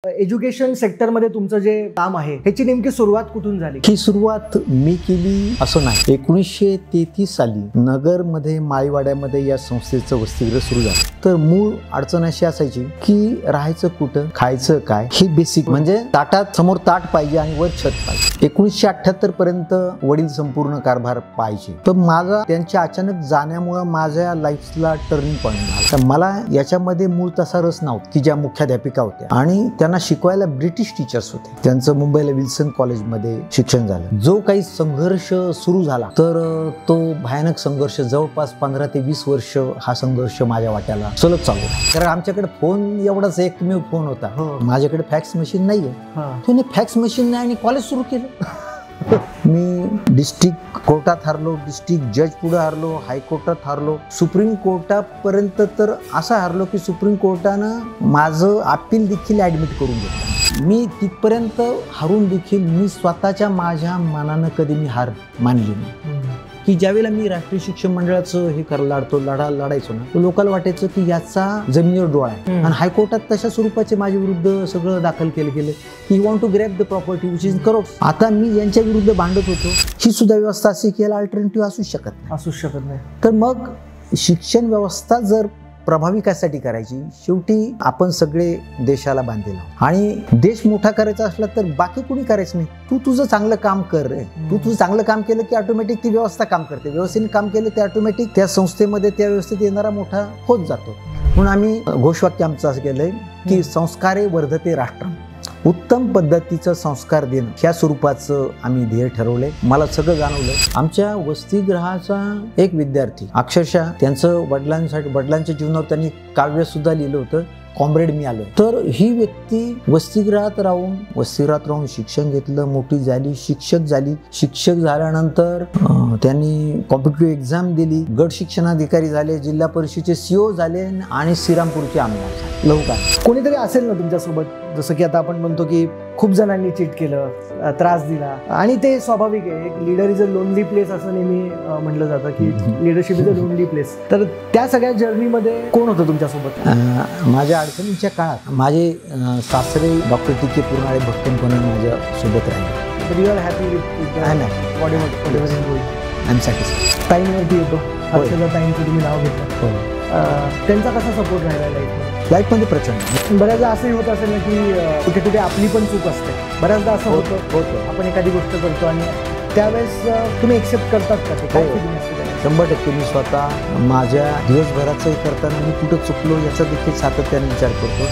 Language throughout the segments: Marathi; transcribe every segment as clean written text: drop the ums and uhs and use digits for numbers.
एज्युकेशन सेक्टरमध्ये तुमचं जे काम आहे ह्याची नेमकी सुरुवात कुठून झाली? ही सुरुवात मी केली असं नाही. 1933 साली नगरमध्ये माळीवाड्यामध्ये या संस्थेचं वसतिगृह सुरू झालं. तर मूळ अडचण अशी असायची की राहायचं कुठं, खायचं काय, हे बेसिक म्हणजे ताटात समोर ताट पाहिजे आणि वर छत पाहिजे. 1978 पर्यंत वडील संपूर्ण कारभार पाहायचे. तर माझा त्यांच्या अचानक जाण्यामुळे माझ्या लाईफला टर्निंग पॉईंट झाला. तर मला याच्यामध्ये मूळ तसा रस नव्हता की ज्या मुख्याध्यापिका होत्या आणि त्यांना शिकवायला ब्रिटिश टीचर्स होते. त्यांचं मुंबईला विल्सन कॉलेजमध्ये शिक्षण झालं. जो काही संघर्ष सुरू झाला तर तो भयानक संघर्ष जवळपास 15 ते 20 वर्ष हा संघर्ष माझ्या वाट्याला सलग चालू आहे. कारण आमच्याकडे फोन एवढाच एकमेव फोन होता. माझ्याकडे फॅक्स मशीन नाहीये. त्याने फॅक्स मशीन नाही आणि कॉलेज सुरू केलं. मी डिस्ट्रिक्ट कोर्टात हारलो, डिस्ट्रिक्ट जज पुढे हारलो, हायकोर्टात हारलो, सुप्रीम कोर्टापर्यंत तर असं हारलो की सुप्रीम कोर्टानं माझं अपील देखील ऍडमिट करून घेतलं. मी तिथपर्यंत हारून देखील मी स्वतःच्या माझ्या मनानं कधी मी हार मानली नाही. की ज्यावेळेला मी राष्ट्रीय शिक्षण मंडळाचं हे लढायचो ना, लोकांना वाटायचं की याचा जमिनीवर डोळा आहे. आणि हायकोर्टात तशा स्वरूपाचे माझ्या विरुद्ध सगळं दाखल केलं की want to grab the property which is crores. आता मी यांच्या विरुद्ध भांडत होतो. ही सुद्धा व्यवस्था अशी की याला अल्टरनेटिव्ह असूच शकत नाही. तर मग शिक्षण व्यवस्था जर प्रभावी कशासाठी करायची? शेवटी आपण सगळे देशाला बांधलेलो आणि देश मोठा करायचा असला तर बाकी कोणी करायचं नाही. तू तुझं चांगलं काम कर रे. तू तुझं चांगलं काम केलं की ऑटोमॅटिक ती व्यवस्था काम करते. व्यवस्थेने काम केलं ते ऑटोमॅटिक त्या संस्थेमध्ये त्या व्यवस्थेत येणारा मोठा होत जातो. म्हणून आम्ही घोषवाक्य आमचं असं केलंय की संस्कारे वर्धते राष्ट्रम. उत्तम पद्धतीचं संस्कार देणं ह्या स्वरूपाचं आम्ही ध्येय ठरवलंय. मला सगळं जाणवलं. आमच्या वसतिगृहाचा एक विद्यार्थी अक्षरशः त्यांचं वडिलांच्या जीवनावर त्यांनी काव्य सुद्धा लिहिलं होतं, कॉम्रेड मी आलो. तर ही व्यक्ती वसतिगृहात राहून शिक्षण घेतलं, मोठी झाली, शिक्षक झाली. शिक्षक झाल्यानंतर त्यांनी कॉम्पिटिटिव्ह एक्झाम दिली, गट शिक्षणाधिकारी झाले, जिल्हा परिषदेचे CO झाले आणि श्रीरामपूरचे आमदार झाले. लवकर कोणीतरी असेल ना तुमच्यासोबत, जसं की आता आपण म्हणतो की खूप जणांनी चीट केलं, त्रास दिला, आणि ते स्वाभाविक आहे. एक leader is a lonely place असं नेहमी म्हटलं जातं की leadership is a lonely place. तर त्या सगळ्या जर्नीमध्ये कोण होतं तुमच्यासोबत? माझ्या अडचणीच्या काळात माझे सासरे डॉक्टर टी.के. पुरनाळे भक्कमपणे माझ्या सोबत राहिले. You are happy with I am satisfied. टाईमवरती येतो. टाईमचं तुम्ही नाव घेतलं. त्यांचा कसा सपोर्ट राहिला लाईफमध्ये? प्रचंड. बऱ्याचदा असंही होत असेल ना की कुठे कुठे आपली पण चूक असते. बऱ्याचदा असं होतं आपण एखादी गोष्ट करतो आणि त्यावेळेस तुम्ही एक्सेप्ट करतात का ते? काय 100% मी स्वतः माझ्या दिवसभराचंही करताना मी कुठं चुकलो याचा देखील सातत्याने विचार करतो.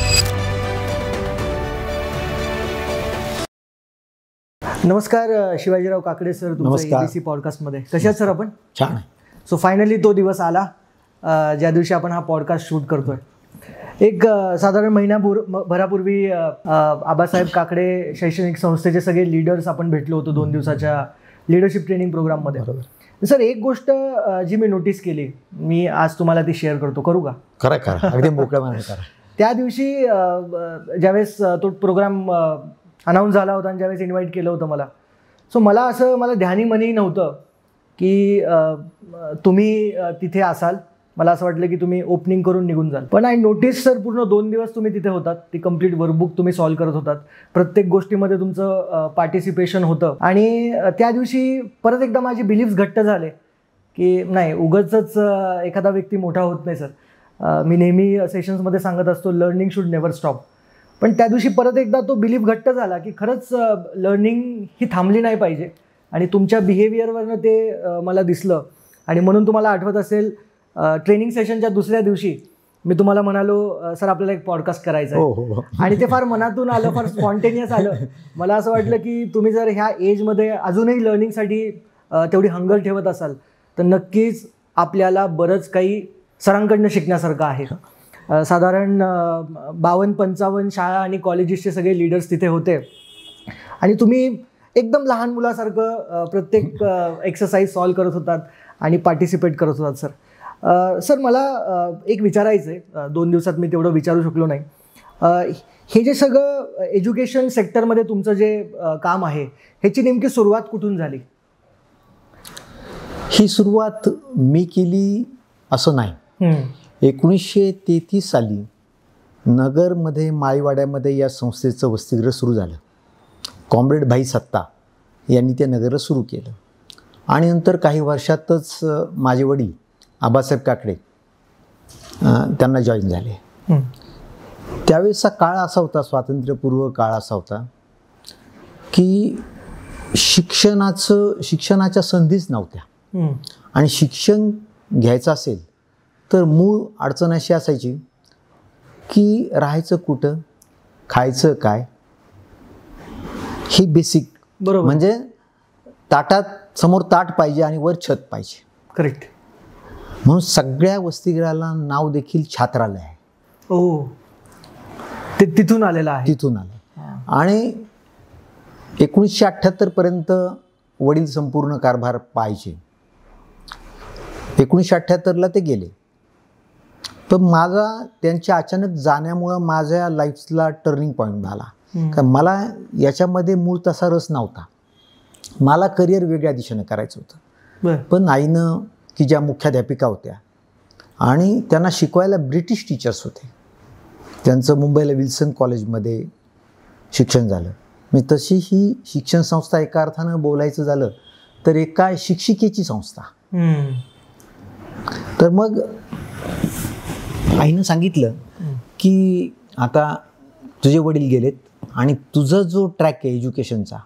नमस्कार, शिवाजीराव काकडे सर, तुमचं ABC पॉडकास्टमध्ये. कशात सर आपण? छान आहे. सो फायनली तो दिवस आला ज्या दिवशी आपण हा पॉडकास्ट शूट करतोय. एक साधारण महिन्याभरापूर्वी आबासाहेब काकडे शैक्षणिक संस्थेचे सगळे लीडर्स आपण भेटलो होतो 2 दिवसाच्या लीडरशिप ट्रेनिंग प्रोग्राममध्ये. सर, एक गोष्ट जी मी नोटीस केली, मी आज तुम्हाला ती शेअर करतो. करू का? करा. अगदी मोकळ्या मनाने करा. त्या दिवशी ज्यावेळेस तो प्रोग्राम अनाऊन्स झाला होता आणि ज्यावेळेस इन्व्हाइट केलं होतं मला ध्यानी मनी नव्हतं की तुम्ही तिथे असाल. मला असं वाटलं की तुम्ही ओपनिंग करून निघून जाल. पण आय नोटीस सर, पूर्ण 2 दिवस तुम्ही तिथे होतात. ती कंप्लीट वर्कबुक तुम्ही सॉल्व्ह करत होतात. प्रत्येक गोष्टीमध्ये तुमचं पार्टिसिपेशन होतं. आणि त्या दिवशी परत एकदा माझे बिलीफ्स घट्ट झाले की नाही, उगाचच एखादा व्यक्ती मोठा होत नाही सर. मी नेहमी सेशन्समध्ये सांगत असतो, लर्निंग शुड नेव्हर स्टॉप. पण त्या दिवशी परत एकदा तो बिलीफ घट्ट झाला की खरंच लर्निंग ही थांबली नाही पाहिजे. आणि तुमच्या बिहेवियरवरनं ते मला दिसलं. आणि म्हणून तुम्हाला आठवत असेल, ट्रेनिंग सेशनच्या दुसऱ्या दिवशी मी तुम्हाला म्हणालो, सर आपल्याला एक पॉडकास्ट करायचा आहे. आणि ते फार मनातून आलं, फार स्पॉन्टेनियस आलं. मला असं वाटलं की तुम्ही जर ह्या एजमध्ये अजूनही लर्निंगसाठी तेवढी हंगर ठेवत असाल तर नक्कीच आपल्याला बरंच काही सरांकडनं शिकण्यासारखं आहे. साधारण 52-55 शाळा आणि कॉलेजेसचे सगळे लीडर्स तिथे होते. आणि तुम्ही एकदम लहान मुलासारखं प्रत्येक एक्सरसाइज सॉल्व्ह करत होतात आणि पार्टिसिपेट करत होतात. सर मला एक विचारायचं आहे, 2 दिवसात मी तेवढं विचारू शकलो नाही. हे जे सगळं एज्युकेशन सेक्टरमध्ये तुमचं जे काम आहे ह्याची नेमकी सुरुवात कुठून झाली? ही सुरुवात मी केली असं नाही. 1933 साली नगरमध्ये माळीवाड्यामध्ये या संस्थेचं वसतिगृह सुरू झालं. कॉम्रेड भाई सत्ता यांनी ते नगरला सुरू केलं आणि नंतर काही वर्षातच माझे वडील आबासाहेब काकडे त्यांना जॉईन झाले. त्यावेळेसचा काळ असा होता, स्वातंत्र्यपूर्व काळ असा होता की शिक्षणाच्या संधीच नव्हत्या आणि शिक्षण घ्यायचं असेल तर मूळ अडचण अशी असायची की राहायचं कुठं, खायचं काय, हे बेसिक. बरोबर. म्हणजे ताटात समोर ताट पाहिजे आणि वर छत पाहिजे. करेक्ट. म्हणून सगळ्या वसतिगृहाला नाव देखील छात्रालय आहे. ओ, ते तिथून आलेलं आहे. तिथून आलं. आणि 1978 पर्यंत वडील संपूर्ण कारभार पाहायचे. 1978ला ते गेले. पण माझा त्यांच्या अचानक जाण्यामुळं माझ्या लाईफला टर्निंग पॉईंट झाला. कारण मला याच्यामध्ये मूळ तसा रस नव्हता. मला करिअर वेगळ्या दिशेनं करायचं होतं. पण आईनं, की ज्या मुख्याध्यापिका होत्या आणि त्यांना शिकवायला ब्रिटिश टीचर्स होते, त्यांचं मुंबईला विल्सन कॉलेजमध्ये शिक्षण झालं. मी तशी ही शिक्षण संस्था एका अर्थानं बोलायचं झालं तर एका शिक्षिकेची संस्था. तर मग आईनं सांगितलं की आता तुझे वडील गेलेत आणि तुझा जो ट्रॅक आहे एज्युकेशनचा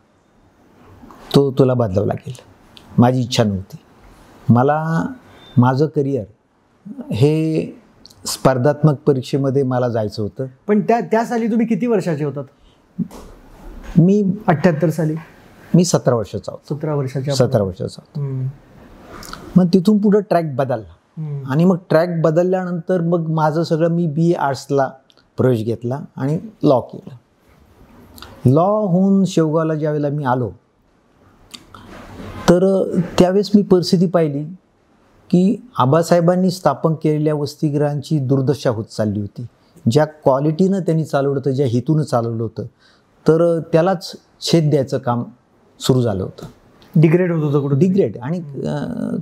तो तुला बदलावा लागेल. माझी इच्छा नव्हती. मला माझं करिअर हे स्पर्धात्मक परीक्षेमध्ये मला जायचं होतं. पण त्या साली तुम्ही किती वर्षाचे होतात? मी 78 साली मी 17 वर्षाचा होतो. 17 वर्षाचा होतो. मग तिथून पुढं ट्रॅक बदलला आणि मग ट्रॅक बदलल्यानंतर मग माझं सगळं, मी BA आर्ट्सला प्रवेश घेतला आणि लॉ केलं. लॉ होऊन शेवगावला ज्यावेळेला मी आलो तर त्यावेळेस मी परिस्थिती पाहिली की आबासाहेबांनी स्थापन केलेल्या वसतिगृहांची दुर्दशा होत चालली होती. ज्या क्वालिटीनं त्यांनी चालवलं होतं, ज्या हेतूनं चालवलं होतं, तर त्यालाच छेद द्यायचं काम सुरू झालं होतं. डिग्रेड होत होतं कुठं, डिग्रेड. आणि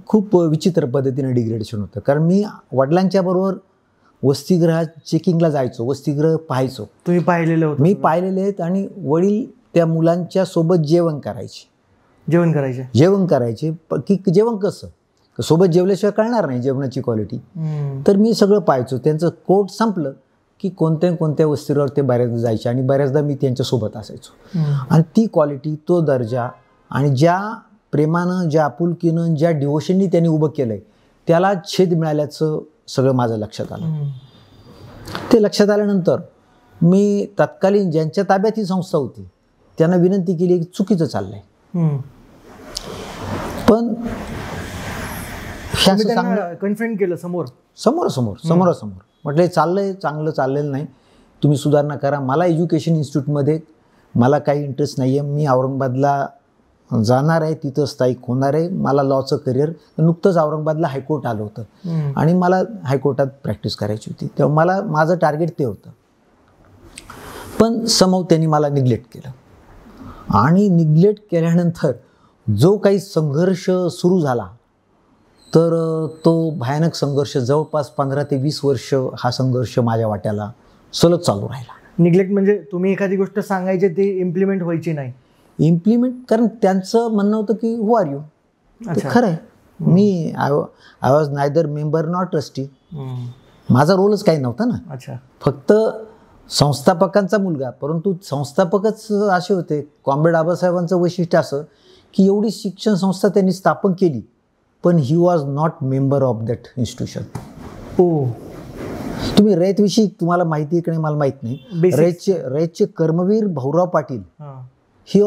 खूप विचित्र पद्धतीनं डिग्रेडेशन होतं. कारण मी वडिलांच्या बरोबर वसतिगृहात चेकिंगला जायचो, वसतिगृह पाहायचो. तुम्ही पाहिलेलं होतं? मी पाहिलेले आहेत. आणि वडील त्या मुलांच्या सोबत जेवण करायचे. की जेवण कसं, सोबत जेवल्याशिवाय कळणार नाही जेवणाची क्वालिटी. तर मी सगळं पाहायचो. त्यांचं कोर्ट संपलं की कोणत्या वस्तीवर ते बऱ्याचदा जायचे आणि बऱ्याचदा मी त्यांच्यासोबत असायचो. आणि ती क्वालिटी, तो दर्जा आणि ज्या प्रेमानं, ज्या आपुलकीनं, ज्या डिवोशननी त्यांनी उभं केलं आहे त्याला छेद मिळाल्याचं सगळं माझं लक्षात आलं. ते लक्षात आल्यानंतर मी तत्कालीन ज्यांच्या ताब्यात ही संस्था होती त्यांना विनंती केली की चुकीचं चाललं आहे. पण कन्फ्रंट केलं समोरासमोर म्हटलं चाललंय, चांगलं चाललेलं नाही, तुम्ही सुधारणा करा. मला एज्युकेशन इन्स्टिट्यूटमध्ये मला काही इंटरेस्ट नाही आहे. मी औरंगाबादला जाणार आहे, तिथं स्थायिक होणार आहे. मला लॉचं करिअर, नुकतंच औरंगाबादला हायकोर्ट आलं होतं आणि मला हायकोर्टात प्रॅक्टिस करायची होती. तेव्हा माझं टार्गेट ते होतं. पण समहाऊ त्यांनी मला निग्लेक्ट केलं. आणि निग्लेक्ट केल्यानंतर जो काही संघर्ष सुरू झाला तर तो भयानक संघर्ष जवळपास 15 ते 20 वर्ष हा संघर्ष माझ्या वाट्याला सलग चालू राहिला. निग्लेक्ट म्हणजे तुम्ही एखादी गोष्ट सांगायची ती इम्प्लिमेंट व्हायची नाही. कारण त्यांचं म्हणणं होतं की हू आर यू. खरं आहे, मी I was neither member not trustee. माझा रोलच काही नव्हता ना. फक्त संस्थापकांचा मुलगा. परंतु संस्थापकच असे होते. कॉम्रेड आबासाहेबांचं वैशिष्ट्य असं की एवढी शिक्षण संस्था त्यांनी स्थापन केली पण he was not member of that institution. तुम्ही रयतविषयी तुम्हाला माहिती आहे की नाही मला माहीत नाही. रयतचे Karmaveer Bhaurao Patil, he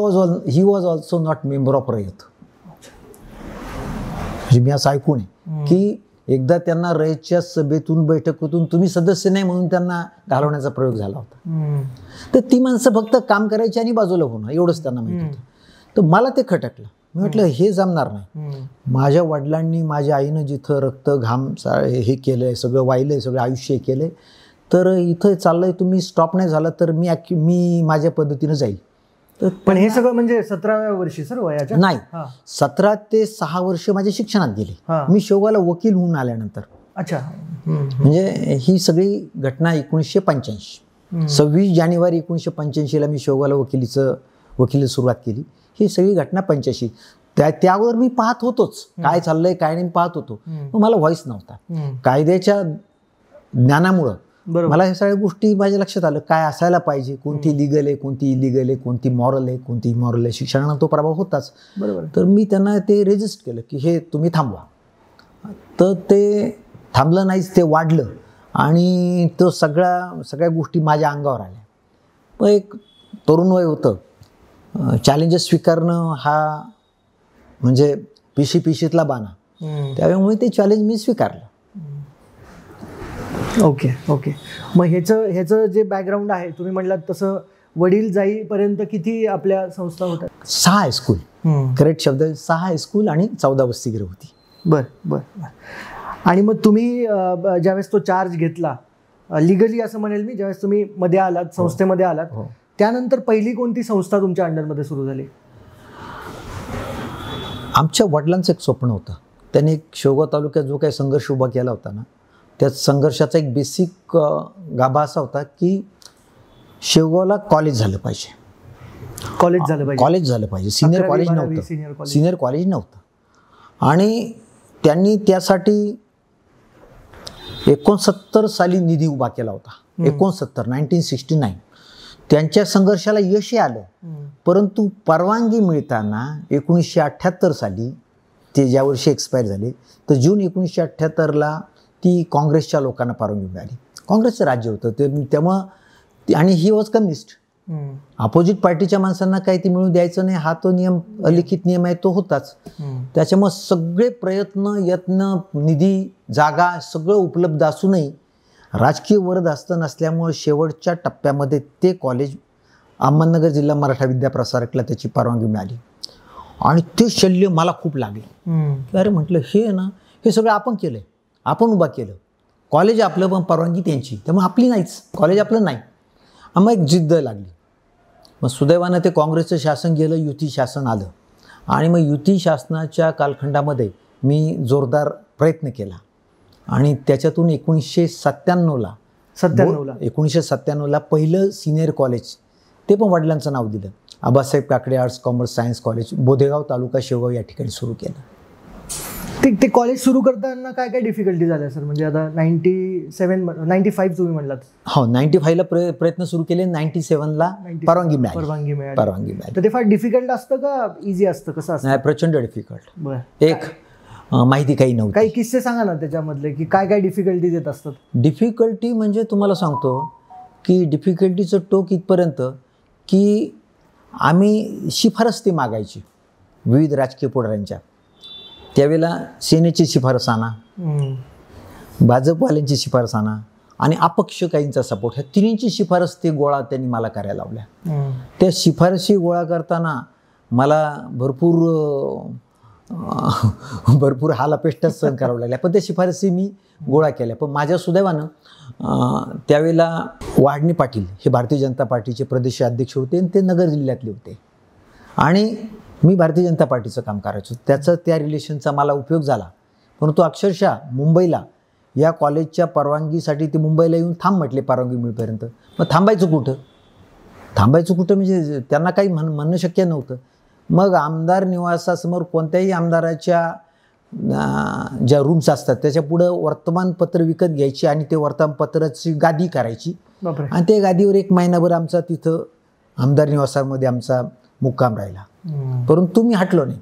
was also not member of Rayat. म्हणजे मी असं ऐकून आहे की एकदा त्यांना रयतच्या सभेतून, बैठकीतून तुम्ही सदस्य नाही म्हणून त्यांना घालवण्याचा प्रयोग झाला होता. तर ती माणसं फक्त काम करायची आणि बाजूला होणं एवढंच त्यांना माहिती होतं. तर मला ते खटकलं. मी म्हटलं हे जमणार नाही. माझ्या वडिलांनी, माझ्या आईनं जिथं रक्त घाम हे केलं आहे, सगळं वाहिलं आहे, सगळं आयुष्य केलं आहे, तर इथं चाललं आहे, तुम्ही स्टॉप नाही झाला तर मी माझ्या पद्धतीनं जाईल. पण हे सगळं म्हणजे 17व्या वर्षी सर वयाच्या? नाही, 17 ते 6 वर्ष माझ्या शिक्षणात गेली. मी शेवगावला वकील होऊन आल्यानंतर अच्छा. म्हणजे ही सगळी घटना 1985. 26 जानेवारी 1985ला मी शेवगावला वकिली सुरुवात केली. ही सगळी घटना 85. त्यावर मी पाहत होतोच, काय चाललंय काय नाही पाहत होतो. मला व्हॉइस नव्हता. कायद्याच्या ज्ञानामुळं मला ह्या सगळ्या गोष्टी माझ्या लक्षात आलं, काय असायला पाहिजे, कोणती लिगल आहे, कोणती इलिगल आहे, कोणती मॉरल आहे, कोणती इमॉरल आहे. शिक्षणाला तो प्रभाव होताच. बरोबर. तर मी त्यांना ते रेजिस्ट केलं की हे तुम्ही थांबवा. तर ते थांबलं नाहीच, ते वाढलं आणि तो सगळ्या गोष्टी माझ्या अंगावर आल्या. पण एक तरुण वय होतं, चॅलेंजेस स्वीकारणं हा म्हणजे पिशीतला बाणा. त्यामुळे ते चॅलेंज मी स्वीकारलं. ओके. मग ह्याचं जे बॅकग्राऊंड आहे, तुम्ही म्हटलात तसं वडील जाईपर्यंत किती आपल्या संस्था होत्या? 6 हायस्कूल. करेक्ट शब्द 6 हायस्कूल आणि 14 वसतिगृह होती. बर. आणि मग तुम्ही ज्यावेळेस तो चार्ज घेतला लिगली असं म्हणेल मी, ज्यावेळेस तुम्ही मध्ये आलात, संस्थेमध्ये आलात, त्यानंतर पहिली कोणती संस्था तुमच्या अंडरमध्ये सुरू झाली? आमच्या वडिलांचं एक स्वप्न होतं. त्यांनी एक शेवगाव तालुक्यात जो काही संघर्ष उभा केला होता ना, त्या संघर्षाचा एक बेसिक गाभा असा होता की शेवगावला कॉलेज झालं पाहिजे. सिनियर कॉलेज नव्हतं. आणि त्यांनी त्यासाठी 69 साली निधी उभा केला होता. 1969. त्यांच्या संघर्षाला यश आलं. परंतु परवानगी मिळताना 1978 साली, ते ज्या वर्षी एक्सपायर झाले, तर जून 1978ला ती काँग्रेसच्या लोकांना परवानगी मिळाली. काँग्रेसचं राज्य होतं ते, त्यामुळं, आणि ही वॉज कम्युनिस्ट. अपोजिट पार्टीच्या माणसांना काही ते मिळून द्यायचं नाही, हा तो नियम, अलिखित नियम आहे, तो होताच. त्याच्यामुळे सगळे प्रयत्न, यत्न, निधी, जागा सगळं उपलब्ध असूनही राजकीय वरदहस्त नसल्यामुळे शेवटच्या टप्प्यामध्ये ते कॉलेज अहमदनगर जिल्हा मराठा विद्याप्रसारकला त्याची परवानगी मिळाली. आणि ते शल्य मला खूप लागले. अरे म्हटलं, हे ना, हे सगळं आपण केलंय, आपण उभा केलं. कॉलेज आपलं, पण परवानगी त्यांची, त्यामुळे आपली नाहीच, कॉलेज आपलं नाही. मग एक जिद्द लागली. मग सुदैवानं ते काँग्रेसचं शासन गेलं, युती शासन आलं. आणि मग युती शासनाच्या कालखंडामध्ये मी जोरदार प्रयत्न केला. आणि त्याच्यातून 1997ला पहिलं सिनियर कॉलेज, ते पण वडिलांचं नाव दिलं, Abasaheb Kakade arts commerce science college, Bodhegaon taluka Shevgaon या ठिकाणी सुरू केलं. ते कॉलेज सुरू करताना काय काय डिफिकल्टी झाल्या सर? म्हणजे आता 95 तुम्ही म्हणलात. हो, 95ला प्रयत्न सुरू केले. 97ला परवानगी मिळाली. तर ते फार डिफिकल्ट असतं का इझी असतं, कसं असतं? नाही, प्रचंड डिफिकल्ट. एक माहिती काही नव्हती. काही किस्से सांगा ना त्याच्यामधले, की काय काय डिफिकल्टीज येत असतात? डिफिकल्टी म्हणजे तुम्हाला सांगतो की डिफिकल्टीचं टोक इथपर्यंत की आम्ही शिफारस ती मागायची विविध राजकीय पुढाऱ्यांच्या. त्यावेळेला सेनेची शिफारस आणा, भाजपवाल्यांची शिफारस आणा आणि अपक्ष काहींचा सपोर्ट, ह्या तिन्हींची शिफारस ते गोळा त्यांनी मला करायला लावल्या. त्या शिफारशी गोळा करताना मला भरपूर हालापेष्टा सहन करावं लागल्या. पण त्या शिफारसी मी गोळा केल्या. पण माझ्या सुदैवानं त्यावेळेला वाढणी पाटील हे भारतीय जनता पार्टीचे प्रदेश अध्यक्ष होते आणि ते नगर जिल्ह्यातले होते. आणि मी भारतीय जनता पार्टीचं काम करायचो. त्या रिलेशनचा मला उपयोग झाला. परंतु अक्षरशः मुंबईला या कॉलेजच्या परवानगीसाठी ते मुंबईला येऊन थांब म्हटले परवानगी मिळेपर्यंत. मग थांबायचं कुठं म्हणजे त्यांना काही म्हणणं शक्य नव्हतं. मग आमदार निवासासमोर कोणत्याही आमदाराच्या ज्या रूम्स असतात त्याच्या पुढं वर्तमानपत्र विकत घ्यायची आणि ते वर्तमानपत्राची गादी करायची. आणि त्या गादीवर 1 महिनाभर आमचा तिथं आमदार निवासामध्ये आमचा मुक्काम राहिला. परंतु मी हटलो नाही.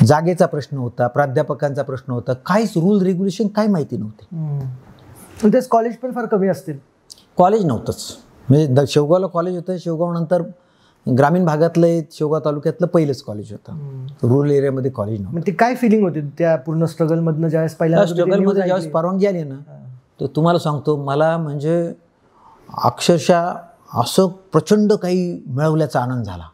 जागेचा प्रश्न होता, प्राध्यापकांचा प्रश्न होता, काहीच रूल रेग्युलेशन काही माहिती नव्हते. तेच कॉलेज पण फार कमी असतील. कॉलेज नव्हतंच. म्हणजे शेवगावला कॉलेज होतं. शेवगाव नंतर ग्रामीण भागातलं शेवगाव तालुक्यातलं पहिलंच कॉलेज होतं. रूरल एरियामध्ये कॉलेज नव्हतं. ती काय फिलिंग होती त्या पूर्ण स्ट्रगलमधनं ज्यावेळेस पहिल्या स्ट्रगलमध्ये ज्यावेळेस परवानगी आली ना, तर तुम्हाला सांगतो मला म्हणजे अक्षरशः असं प्रचंड काही मिळवल्याचा आनंद झाला.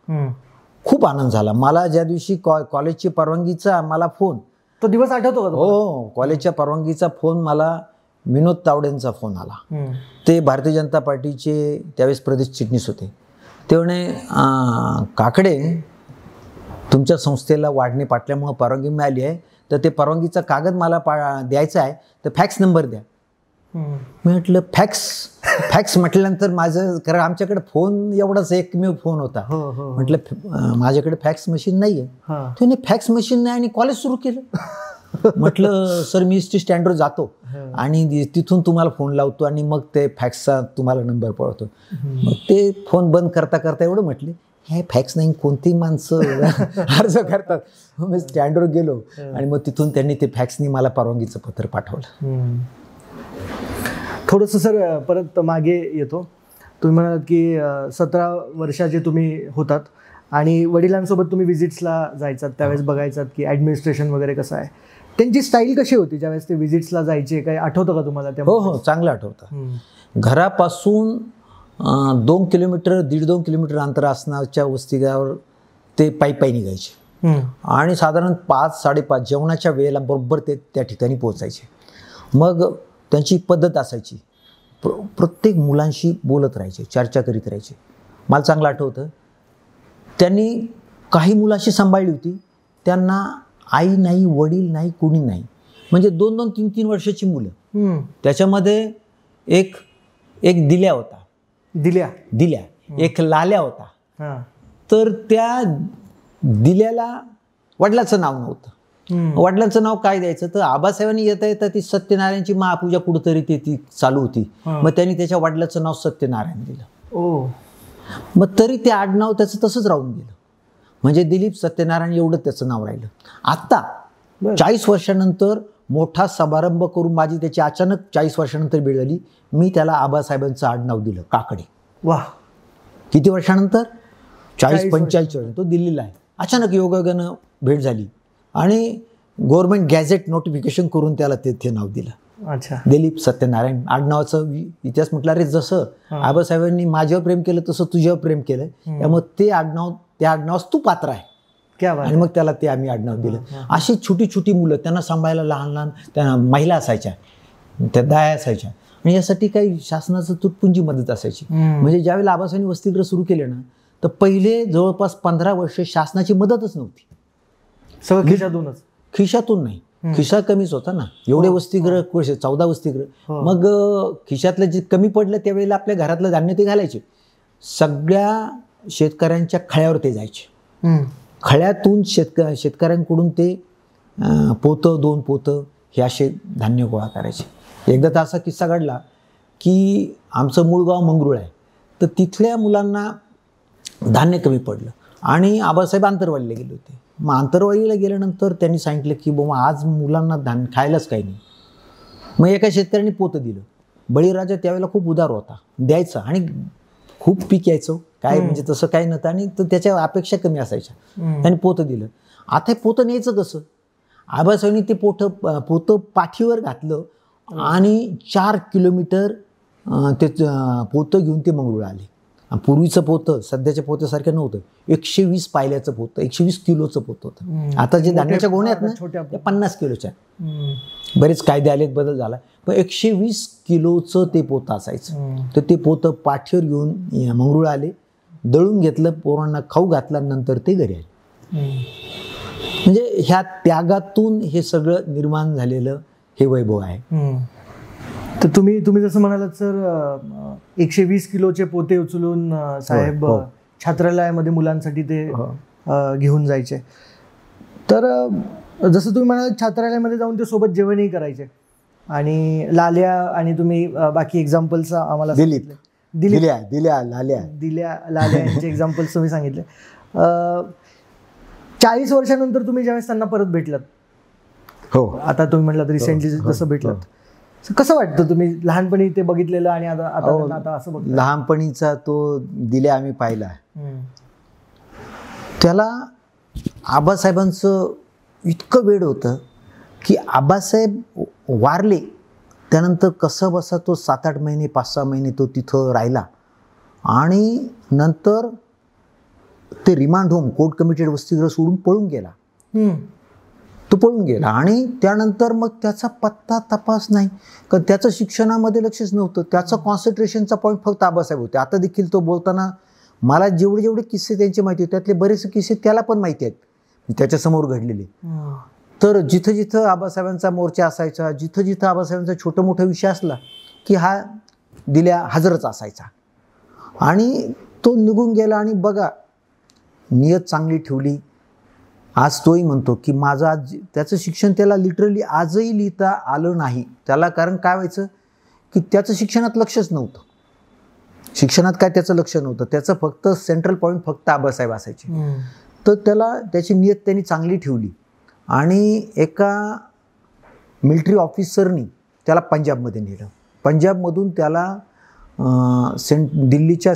खूप आनंद झाला मला. ज्या दिवशी कॉलेजची परवानगीचा मला फोन, तो दिवस आठवतो का? हो, कॉलेजच्या परवानगीचा फोन मला विनोद तावडेंचा फोन आला. ते भारतीय जनता पार्टीचे त्यावेळेस प्रदेश चिटणीस होते. ते म्हणे, काकडे तुमच्या संस्थेला वाढणी पाटल्यामुळं परवानगी मिळाली आहे, तर ते परवानगीचा कागद मला द्यायचा आहे, तर फॅक्स नंबर द्या. मी म्हटलं फॅक्स म्हटल्यानंतर माझं, कारण आमच्याकडे फोन एवढाच एकमेव फोन होता. म्हटलं माझ्याकडे फॅक्स मशीन नाही आहे. त्याने फॅक्स मशीन नाही आणि कॉलेज सुरू केलं. म्हटलं सर मी एस टी स्टँडवर जातो आणि तिथून तुम्हाला फोन लावतो आणि मग ते फॅक्सचा तुम्हाला नंबर पळवतो. मग ते फोन बंद करता करता एवढं म्हटले, हे फॅक्स नाही कोणतीही माणसं अर्ज करतात. मी स्टँडवर गेलो आणि मग तिथून त्यांनी ते फॅक्सनी मला परवानगीचं पत्र पाठवलं. थोडंसं सर परत मागे येतो. तुम्ही म्हणालात की 17 वर्षाचे तुम्ही होतात आणि वडिलांसोबत तुम्ही विजिट्सला जायचात, त्यावेळेस बघायचात की ॲडमिनिस्ट्रेशन वगैरे कसं आहे. त्यांची स्टाईल कशी होती ज्यावेळेस ते विजिट्सला जायचे, काही आठवतं का तुम्हाला? हो, चांगलं आठवतं. घरापासून 2 किलोमीटर 1.5-2 किलोमीटर अंतर असण्याच्या वसतिगृहावर ते पायी निघायचे आणि साधारण 5-5:30 जेवणाच्या वेळेला बरोबर ते त्या ठिकाणी पोहोचायचे. मग त्यांची पद्धत असायची, प्रत्येक मुलांशी बोलत राहायचे, चर्चा करीत राहायचे. मला चांगलं आठवतं, त्यांनी काही मुलाशी सांभाळली होती, त्यांना आई नाही, वडील नाही, कुणी नाही. म्हणजे 2-2, 3-3 वर्षाची मुलं. त्याच्यामध्ये एक दिल्या होता, दिल्या एक लाल्या होता. तर त्या दिल्याला वडिलाचं नाव नव्हतं. वडिलांचं नाव काय द्यायचं, तर आबासाहेबांनी येता येता ती सत्यनारायणची महापूजा कुठंतरी ती चालू होती. मग त्यांनी त्याच्या वडिलाचं नाव सत्यनारायण दिलं. मग तरी ते आडनाव त्याचं तसंच राहून गेलं. म्हणजे दिलीप सत्यनारायण एवढं त्याचं नाव राहिलं. आता 40 वर्षानंतर मोठा समारंभ करून माझी त्याची अचानक 40 वर्षानंतर भेट झाली. मी त्याला आबासाहेबांचं आडनाव दिलं, काकडे. वाह! किती वर्षानंतर? 40-45 वर्ष. तो दिल्लीला आहे. अचानक योगायोगानं भेट झाली आणि गव्हर्नमेंट गॅझेट नोटिफिकेशन करून त्याला ते नाव दिलं. अच्छा, दिलीप सत्यनारायण. आडनावाचं इतिहास म्हटलं, अरे जसं आबासाहेबांनी माझ्यावर प्रेम केलं तसं तुझ्यावर प्रेम केलं, त्यामुळे त्या आडनावास तू पात्र आहे. आणि मग त्याला ते आम्ही आडनाव दिलं. अशी छोटी मुलं, त्यांना सांभाळायला लहान त्या महिला असायच्या, त्या दाया असायच्या आणि यासाठी काही शासनाचं तुटपुंजी मदत असायची. म्हणजे ज्यावेळेला आबासाहेबांनी वसतिगृह सुरू केले ना, तर पहिले जवळपास 15 वर्ष शासनाची मदतच नव्हती. सगळं खिशातून नाही, खिसा कमीच होता ना. एवढे वसतिगृह, 14 वसतिगृह. मग खिशातलं जे कमी पडलं त्यावेळेला आपल्या घरातलं धान्य ते घालायचे. सगळ्या शेतकऱ्यांच्या खळ्यावर ते जायचे. खळ्यातून शेतकऱ्यांकडून ते पोतं 2 पोतं हे असे धान्य गोळा करायचे. एकदा तर असा किस्सा घडला की आमचं मूळ गाव मंगरुळ आहे, तर तिथल्या मुलांना धान्य कमी पडलं आणि आबासाहेब आंतरवालीला गेले होते. मग आंतरवालीला गेल्यानंतर त्यांनी सांगितलं की बाबा आज मुलांना धान्य खायलाच काही नाही. मग एका शेतकऱ्यांनी पोतं दिलं. बळीराजा त्यावेळेला खूप उदार होता, द्यायचा आणि खूप पीक यायचं, काय म्हणजे तसं काही नव्हतं आणि त्याच्या अपेक्षा कमी असायच्या. त्यांनी पोतं दिलं. आता हे पोतं न्यायचं कसं? आबासाहेबांनी ते पोतं पाठीवर घातलं आणि 4 किलोमीटर ते पोतं घेऊन ते मंगरुळ आले. पूर्वीचं पोतं सध्याच्या पोत्यासारखं नव्हतं. 120 पायल्याचं पोतं, 120 किलोचं पोतं होतं. आता जे धान्याच्या गोण्या आहेत ना, त्या 50 किलोच्या. बरेच कायदे आलेत, बदल झाला, पण 120 किलोचं ते पोतं असायचं. तर ते पोतं पाठीवर घेऊन मंगरुळ आले, दळून घेतलं, पोरांना खाऊ घातल्यानंतर ते घरी आले. म्हणजे ह्या त्यागातून हे सगळं निर्माण झालेलं हे वैभव आहे. तर तुम्ही जसं म्हणालात सर, 120 किलोचे पोते उचलून साहेब छात्रालयामध्ये मुलांसाठी ते घेऊन जायचे. तर जसं तुम्ही म्हणालात छात्रालयामध्ये जाऊन ते सोबत जेवणही करायचे आणि लाल्या आणि तुम्ही बाकी एक्झाम्पल्स आम्हाला दिल्या लाल्या यांचे एक्झाम्पल्स तुम्ही सांगितले. 40 वर्षानंतर तुम्ही ज्यावेळेस त्यांना परत भेटलात, हो आता तुम्ही म्हटलात रिसेंटली जसं भेटलात, कसं वाटतं? तुम्ही लहानपणी ते बघितलेलं आणि आता असं बघतो. लहानपणीचा तो दिल्या आम्ही पाहिला. त्याला आबासाहेबांचं इतकं वेड होतं की आबासाहेब वारले त्यानंतर कसं बसा तो 7-8 महिने 5-6 महिने तो तिथं राहिला आणि नंतर ते रिमांड होम, कोर्ट कमिटेड वसतिगृह सोडून पळून गेला. तो पळून गेला आणि त्यानंतर मग त्याचा पत्ता तपास नाही, कारण त्याचं शिक्षणामध्ये लक्षच नव्हतं. त्याचं कॉन्सन्ट्रेशनचा पॉईंट फक्त आबासाहेब होते. आता देखील तो बोलताना मला जेवढे किस्से त्यांचे माहिती आहेत त्यातले बरेचसे किस्से त्याला पण माहिती आहेत, त्याच्यासमोर घडलेले. तर जिथं जिथं आबासाहेबांचा मोर्चा असायचा, जिथं जिथं आबासाहेबांचा छोटं मोठं विषय असला की हा दिल्या हजरच असायचा. आणि तो निघून गेला. आणि बघा, नियत चांगली ठेवली. आज तोही म्हणतो की माझं आज त्याचं शिक्षण त्याला लिटरली आजही लिहिता आलं नाही त्याला. कारण काय व्हायचं की त्याचं शिक्षणात लक्षच नव्हतं. शिक्षणात काय त्याचं लक्ष नव्हतं. त्याचं फक्त सेंट्रल पॉईंट फक्त आबासाहेब असायचे. तर त्याला त्याची नियत त्यांनी चांगली ठेवली. आणि एका मिलिटरी ऑफिसरनी त्याला पंजाबमध्ये नेलं. पंजाबमधून त्याला दिल्लीच्या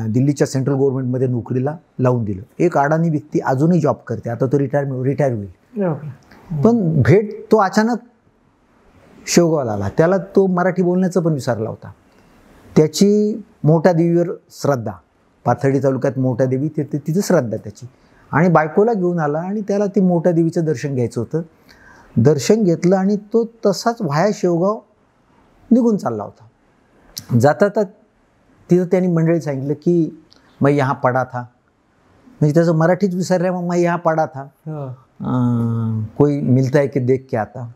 दिल्लीच्या सेंट्रल गव्हर्नमेंटमध्ये नोकरीला लावून दिलं. एक अडाणी व्यक्ती अजूनही जॉब करते. आता तो रिटायर होईल. पण भेट तो अचानक शेवगावला आला. त्याला तो मराठी बोलण्याचं पण विसरला होता. त्याची मोठ्या देवीवर श्रद्धा, पाथर्डी तालुक्यात मोठ्या देवी, तिथं श्रद्धा त्याची. आणि बायकोला घेऊन आला आणि त्याला ती मोठ्या देवीचं दर्शन घ्यायचं होतं. दर्शन घेतलं आणि तो तसाच व्हाया शेवगाव निघून चालला होता. जाता तिथं त्यांनी मंडळी सांगितलं की मैं यहाँ पडा था. म्हणजे त्याचं मराठीच विसरल्या. मग मैं यहाँ पडा था, कोई मिलता है की देख के आता.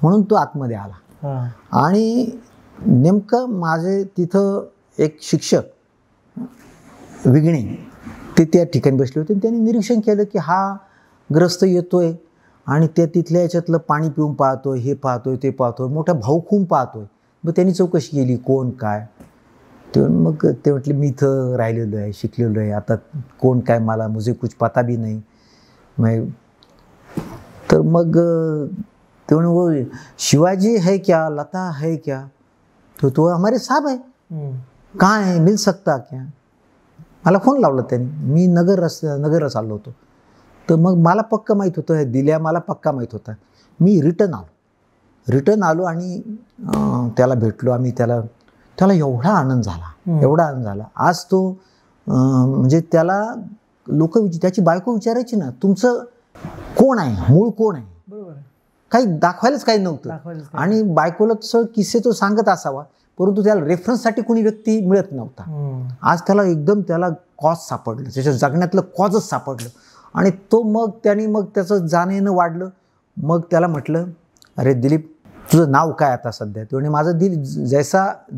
म्हणून तो आतमध्ये आला. आणि नेमकं माझे तिथं एक शिक्षक विगणे ते त्या ठिकाणी बसले होते. त्यांनी निरीक्षण केलं की हा ग्रस्त येतोय आणि त्या तिथल्या याच्यातलं पाणी पिऊन पाहतोय, हे पाहतोय, ते पाहतोय, मोठा भाऊ खून पाहतोय. मग त्यांनी चौकशी केली कोण काय. मग ते म्हटले मी इथं राहिलेलो आहे, शिकलेलो आहे, आता कोण काय मला मुझे कुछ पता भी नहीं. तर मग ते म्हणे वो शिवाजी है क्या, लता है क्या, तो हमारे साहब है, कहाँ है, मिल सकता क्या. मला फोन लावला त्यांनी. मी नगरला चाललो होतो. तर मग मला पक्का माहीत होतं दिल्या, मला पक्का माहीत होता. मी रिटर्न आलो आणि त्याला भेटलो आम्ही. त्याला एवढा आनंद झाला. आज तो म्हणजे त्याला लोक त्याची बायको विचारायची ना, तुमचं कोण आहे, मूळ कोण आहे. बरोबर. काही दाखवायलाच काही नव्हतं. आणि बायकोला तसं किस्से तो सांगत असावा, परंतु त्याला रेफरन्ससाठी कोणी व्यक्ती मिळत नव्हता. आज त्याला एकदम त्याला कॉज सापडलं, त्याच्या जगण्यातलं कॉजच सापडलं. आणि तो मग त्याचं जाणं वाढलं. मग त्याला म्हटलं, अरे दिलीप तुझं नाव काय आता सध्या. तो म्हणे माझं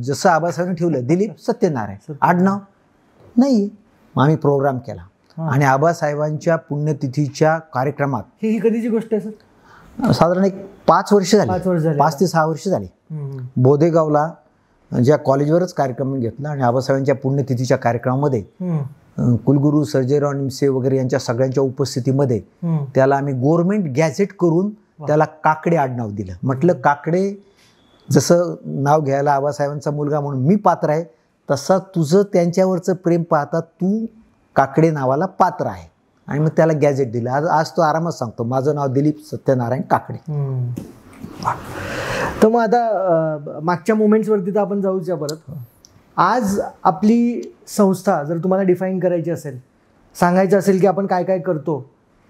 जसं आबासाहेबांनी ठेवलं दिलीप सत्यनारायण, आडनाव नाही. मग आम्ही प्रोग्राम केला आणि आबासाहेबांच्या पुण्यतिथीच्या कार्यक्रमात. ही कधीची गोष्ट आहे सर? साधारण एक 5 वर्ष झाली. 5 ते 6 वर्ष झाली. बोधेगावला ज्या कॉलेजवरच कार्यक्रम घेतला आणि आबासाहेबांच्या पुण्यतिथीच्या कार्यक्रमामध्ये कुलगुरू सर्जेराव निमसे वगैरे यांच्या सगळ्यांच्या उपस्थितीमध्ये त्याला आम्ही गव्हर्नमेंट गॅझेट करून त्याला काकडे आडनाव दिलं. म्हटलं काकडे जसं नाव घ्यायला आबासाहेबांचा मुलगा म्हणून मी पात्र आहे, तसा तुझं त्यांच्यावरचं प्रेम पाहता तू काकडे नावाला पात्र आहे. आणि मग त्याला गॅझेट दिलं. आज तो आरामात सांगतो माझं नाव दिलीप सत्यनारायण काकडे. तर मग आता मागच्या मुमेंट्सवरती तर आपण जाऊच्या परत. आज आपली संस्था जर तुम्हाला डिफाईन करायची असेल, सांगायचं असेल की आपण काय काय करतो,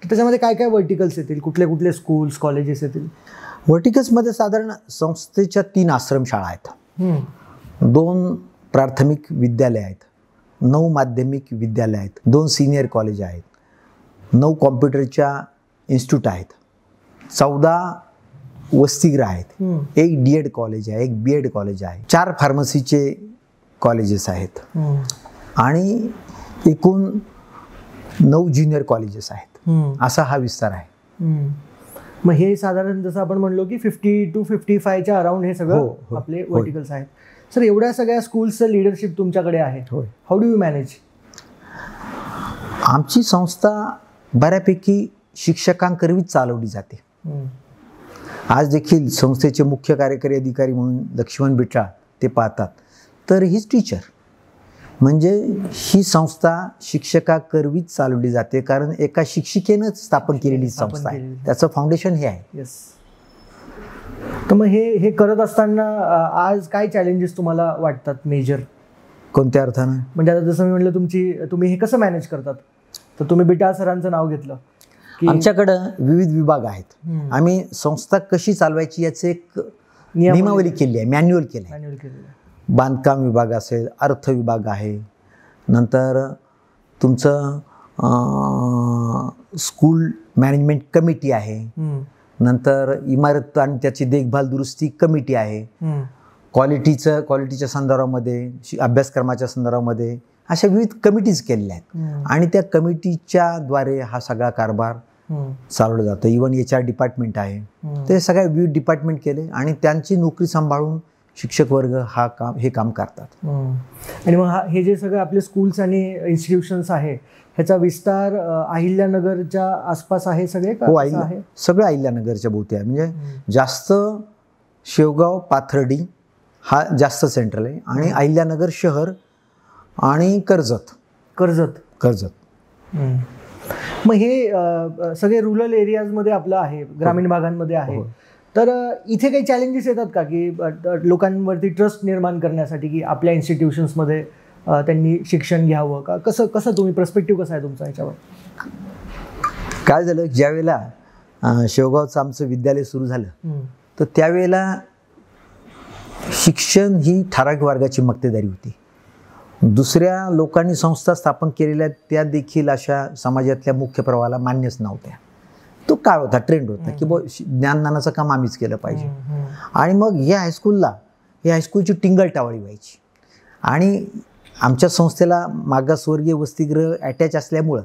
त्याच्यामध्ये काय काय वर्टिकल्स येतील, कुठले कुठले स्कूल्स कॉलेजेस येतील? वर्टिकल्समध्ये साधारण संस्थेच्या 3 आश्रमशाळा आहेत, 2 प्राथमिक विद्यालय आहेत, 9 माध्यमिक विद्यालय आहेत, 2 सिनियर कॉलेज आहेत, 9 कॉम्प्युटरच्या इन्स्टिट्यूट आहेत, 14 वसतिगृह आहेत, 1 D.Ed कॉलेज आहे, 1 B.Ed कॉलेज आहे, 4 फार्मसीचे कॉलेजेस आहेत आणि एकूण 9 ज्युनियर कॉलेजेस आहेत. असा हा विस्तार आहे. मग हे साधारण जसं आपण म्हणलो की 50 to 55च्या अराउंड हे सगळं आपले वर्टिकल्स आहेत. सर एवढ्या सगळ्या स्कूल्सचं लिडरशिप तुमच्याकडे आहे, हाऊ डू यू मॅनेज? आमची संस्था बऱ्यापैकी शिक्षकांकरवीच चालवली जाते. आज देखील संस्थेचे मुख्य कार्यकारी अधिकारी म्हणून लक्ष्मण बिट्रा ते पाहतात. तर हीच टीचर म्हणजे ही संस्था शिक्षकाकरवीच चालवली जाते, कारण एका शिक्षिकेनंच स्थापन केलेली संस्था आहे. त्याचं फाउंडेशन हे आहे. येस. तर मग हे करत असताना आज काय चॅलेंजेस तुम्हाला वाटतात मेजर? कोणत्या अर्थानं? म्हणजे आता जसं मी म्हटलं तुम्ही हे कसं मॅनेज करतात? तर तुम्ही बिटा सरांचं नाव घेतलं. आमच्याकडं विविध विभाग आहेत. आम्ही संस्था कशी चालवायची याचे एक नियमावली केली आहे, मॅन्युअल केलं आहे. बांधकाम विभाग असेल, अर्थ विभाग आहे, नंतर तुमचं स्कूल मॅनेजमेंट कमिटी आहे, नंतर इमारत आणि त्याची देखभाल दुरुस्ती कमिटी आहे, क्वालिटीच्या संदर्भामध्ये, अभ्यासक्रमाच्या संदर्भामध्ये अशा विविध कमिटीज केलेल्या आहेत आणि त्या कमिटीच्या द्वारे हा सगळा कारभार चालवलं जातं. इव्हन HR डिपार्टमेंट आहे, ते सगळ्या विविध डिपार्टमेंट केले आणि त्यांची नोकरी सांभाळून शिक्षक वर्ग हे काम करतात. आणि मग हे जे सगळे आपले स्कूल्स आणि इन्स्टिट्यूशन्स आहे ह्याचा विस्तार अहिल्यानगरच्या आसपास आहे सगळे का? हो, सगळं अहिल्यानगरच्या भोवती आहे. म्हणजे जास्त शेवगाव पाथर्डी हा जास्त सेंट्रल आहे आणि अहिल्यानगर शहर आणि कर्जत. मग हे सगळे रुरल एरियाजमध्ये आपलं आहे, ग्रामीण भागांमध्ये आहे. तर इथे काही चॅलेंजेस येतात का की लोकांवरती ट्रस्ट निर्माण करण्यासाठी की आपल्या इन्स्टिट्यूशन्समध्ये त्यांनी शिक्षण घ्यावं का? कसं तुम्ही पर्स्पेक्टिव्ह कसा आहे तुमचा याच्यावर? काय झालं, ज्यावेळेला शेवगावचं आमचं विद्यालय सुरू झालं तर त्यावेळेला शिक्षण ही ठराविक वर्गाची मक्तेदारी होती. दुसऱ्या लोकांनी संस्था स्थापन केलेल्या त्या देखील अशा समाजातल्या मुख्य प्रवाहाला मान्यच नव्हत्या. तो काळ होता, ट्रेंड होता की ज्ञानदानाचं काम आम्हीच केलं पाहिजे. आणि मग या हायस्कूलची टिंगलटावळी व्हायची आणि आमच्या संस्थेला मागासवर्गीय वसतिगृह अटॅच असल्यामुळं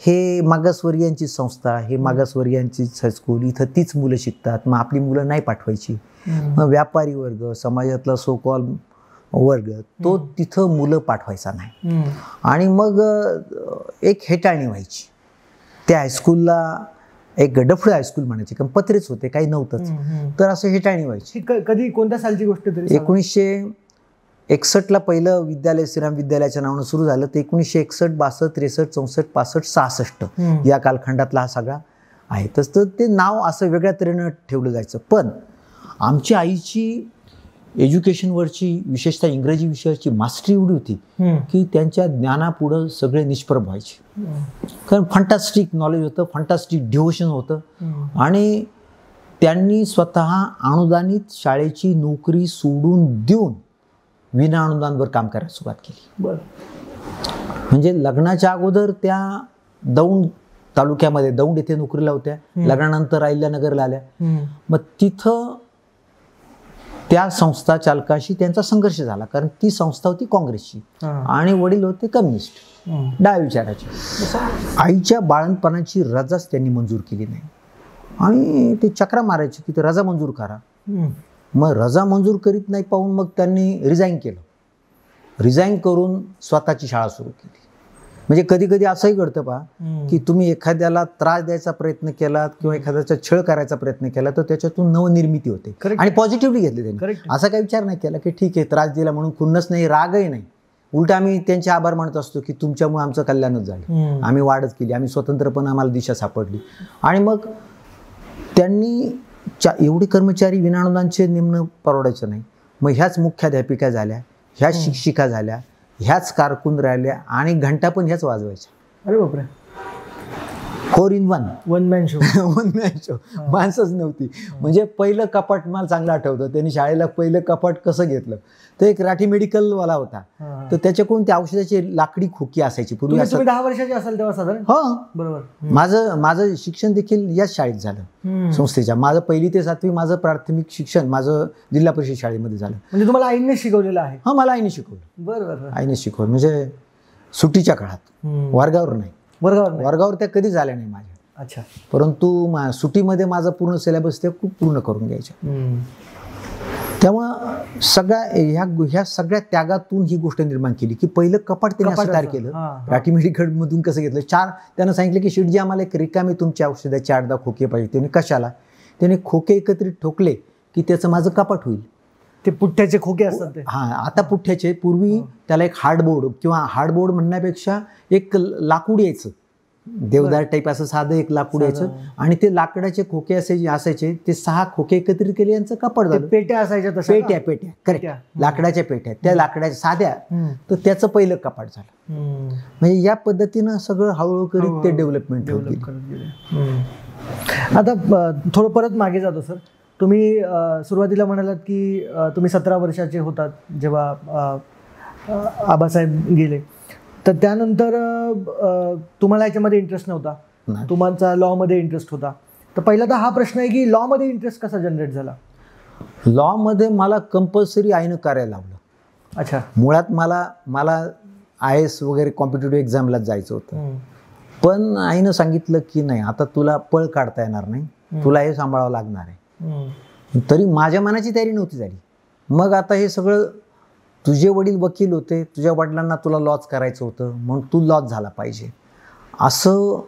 हे मागासवर्गीयांची संस्था, हे मागासवर्गीयांचीच हायस्कूल, इथं तीच मुलं शिकतात, मग आपली मुलं नाही पाठवायची. मग व्यापारी वर्ग, समाजातला सोकॉल वर्ग तो तिथं मुलं पाठवायचा नाही आणि मग एक हेटाळणी व्हायची. त्या हायस्कूलला एक डफळे हायस्कूल म्हणायचे, कारण पत्रेच होते, काही नव्हतंच, तर असं हेटाळणी व्हायची. कधी कोणत्या सालची गोष्ट? 1961ला पहिलं विद्यालय श्रीराम विद्यालयाच्या नावानं सुरू झालं. ते 1961, 62, 63, 64, 65, 66 या कालखंडातला हा सगळा आहे. तसं ते नाव असं वेगळ्या तऱ्हेनं ठेवलं जायचं. पण आमच्या आईची एज्युकेशनवरची, विशेषतः इंग्रजी विषयाची मास्टरी एवढी होती की त्यांच्या ज्ञानापुढं सगळे निष्प्रभ व्हायचे. कारण फंटास्टिक नॉलेज होतं, फंटास्टिक डिव्होशन होतं आणि त्यांनी स्वतः अनुदानित शाळेची नोकरी सोडून देऊन विना अनुदानवर काम करायला सुरुवात केली. म्हणजे लग्नाच्या अगोदर त्या दौंड तालुक्यामध्ये, दौंड येथे नोकरीला होत्या, लग्नानंतर अहिल्यानगरला आल्या. मग तिथं त्या संस्था चालकाशी त्यांचा संघर्ष झाला, कारण ती संस्था होती काँग्रेसची आणि वडील होते कम्युनिस्ट, डाव्या विचाराचे. आईच्या बाळणपणाची रजाच त्यांनी मंजूर केली नाही आणि ते चक्रा मारायचे की ते रजा मंजूर करा. मग रजा मंजूर करीत नाही पाहून मग त्यांनी रिझाईन केलं. रिझाईन करून स्वतःची शाळा सुरू केली. म्हणजे कधी कधी असंही घडतं पहा की तुम्ही एखाद्याला त्रास द्यायचा प्रयत्न केलात किंवा एखाद्याचा छळ करायचा प्रयत्न केला तर त्याच्यातून नवनिर्मिती होते आणि पॉझिटिव्हली घेतली त्यांनी. असा काही विचार नाही केला की ठीक आहे त्रास दिला म्हणून खुन्नच नाही, रागही नाही. उलट आम्ही त्यांचे आभार मानत असतो की तुमच्यामुळे आमचं कल्याणच झालं, आम्ही वाढच केली, आम्ही स्वतंत्रपणे आम्हाला दिशा सापडली. आणि मग त्यांनी एवढे कर्मचारी विनाअनुदानचे नेमणं परवडायचं नाही. मग ह्याच मुख्याध्यापिका झाल्या, ह्याच शिक्षिका झाल्या, ह्याच कारकून राहिल्या आणि घंटा पण ह्याच वाजवायच्या. अरे बापरे, 4 in 1 वन मॅन शो. माणसंच नव्हती. म्हणजे पहिलं कपाट मला चांगलं आठवतं, त्यांनी शाळेला पहिलं कपाट कसं घेतलं तर एक राठी मेडिकलवाला होता, तर त्याच्याकडून त्या औषधाची लाकडी खोकी असायची पूर्वी. 10 वर्षाचे असाल तेव्हा साधारण? हो बरोबर. माझं शिक्षण देखील याच शाळेत झालं, संस्थेच्या. माझं 1ली ते 7वी माझं प्राथमिक शिक्षण माझं जिल्हा परिषद शाळेमध्ये झालं. म्हणजे तुम्हाला आईने शिकवलेलं आहे? हा, मला आईने शिकवलं. बरोबर, आईने शिकवलं. म्हणजे सुट्टीच्या काळात, वर्गावर नाही. वर्गावर त्या कधी झाल्या नाही माझ्या. अच्छा. परंतु सुट्टीमध्ये माझा पूर्ण सिलेबस ते खूप पूर्ण करून घ्यायच्या. त्यामुळं ह्या सगळ्या त्यागातून ही गोष्ट निर्माण केली की पहिलं कपाट त्यांनी असं तयार केलं. राठी मेडिकलमधून कसं घेतलं, 4 त्यांना सांगितलं की शेठजी आम्हाला एक रिकामी तुमच्या औषधाचे 8-10 खोके पाहिजे. त्यांनी कशाला, त्याने खोके एकत्रित ठोकले की त्याचं माझं कपाट होईल. ते पुठ्ठ्याचे खोके असतात ते. हां, आता पुठ्ठ्याचे. पूर्वी त्याला एक हार्डबोर्ड किंवा हार्डबोर्ड म्हणण्यापेक्षा एक लाकूड यायचं, देवदार टाईप असं साधं एक लाकूड यायचं आणि ते लाकडाचे खोके असायचे. ते 6 खोके एकत्रित केले, यांचं कपाट झालं. पेट्या असायच्या तशा. पेट्या करेक्ट, लाकडाच्या पेट्या, त्या लाकडाच्या साध्या, तर त्याचं पहिलं कपाट झालं. म्हणजे या पद्धतीनं सगळं हळूहळू करीत ते डेव्हलपमेंट होईल. आता थोडं परत मागे जातो सर. तुम्ही सुरुवातीला म्हणालात की तुम्ही 17 वर्षाचे होतात जेव्हा आबासाहेब गेले. तर त्यानंतर तुम्हाला याच्यामध्ये इंटरेस्ट नव्हता, नाही. तुमचा लॉमध्ये इंटरेस्ट होता. तर पहिला तर हा प्रश्न आहे की लॉमध्ये इंटरेस्ट कसा जनरेट झाला? लॉमध्ये मला कंपल्सरी आईनं करायला लावलं. अच्छा. मुळात मला IAS वगैरे कॉम्पिटेटिव्ह एक्झामला जायचं होतं, पण आईनं सांगितलं की नाही, आता तुला पळ काढता येणार नाही, तुला हे सांभाळावं लागणार आहे. तरी माझ्या मनाची तयारी नव्हती झाली. मग आता हे सगळं, तुझे वडील वकील होते, तुझ्या वडिलांना तुला लॉच करायचं होतं, म्हणून तू लॉच झाला पाहिजे असं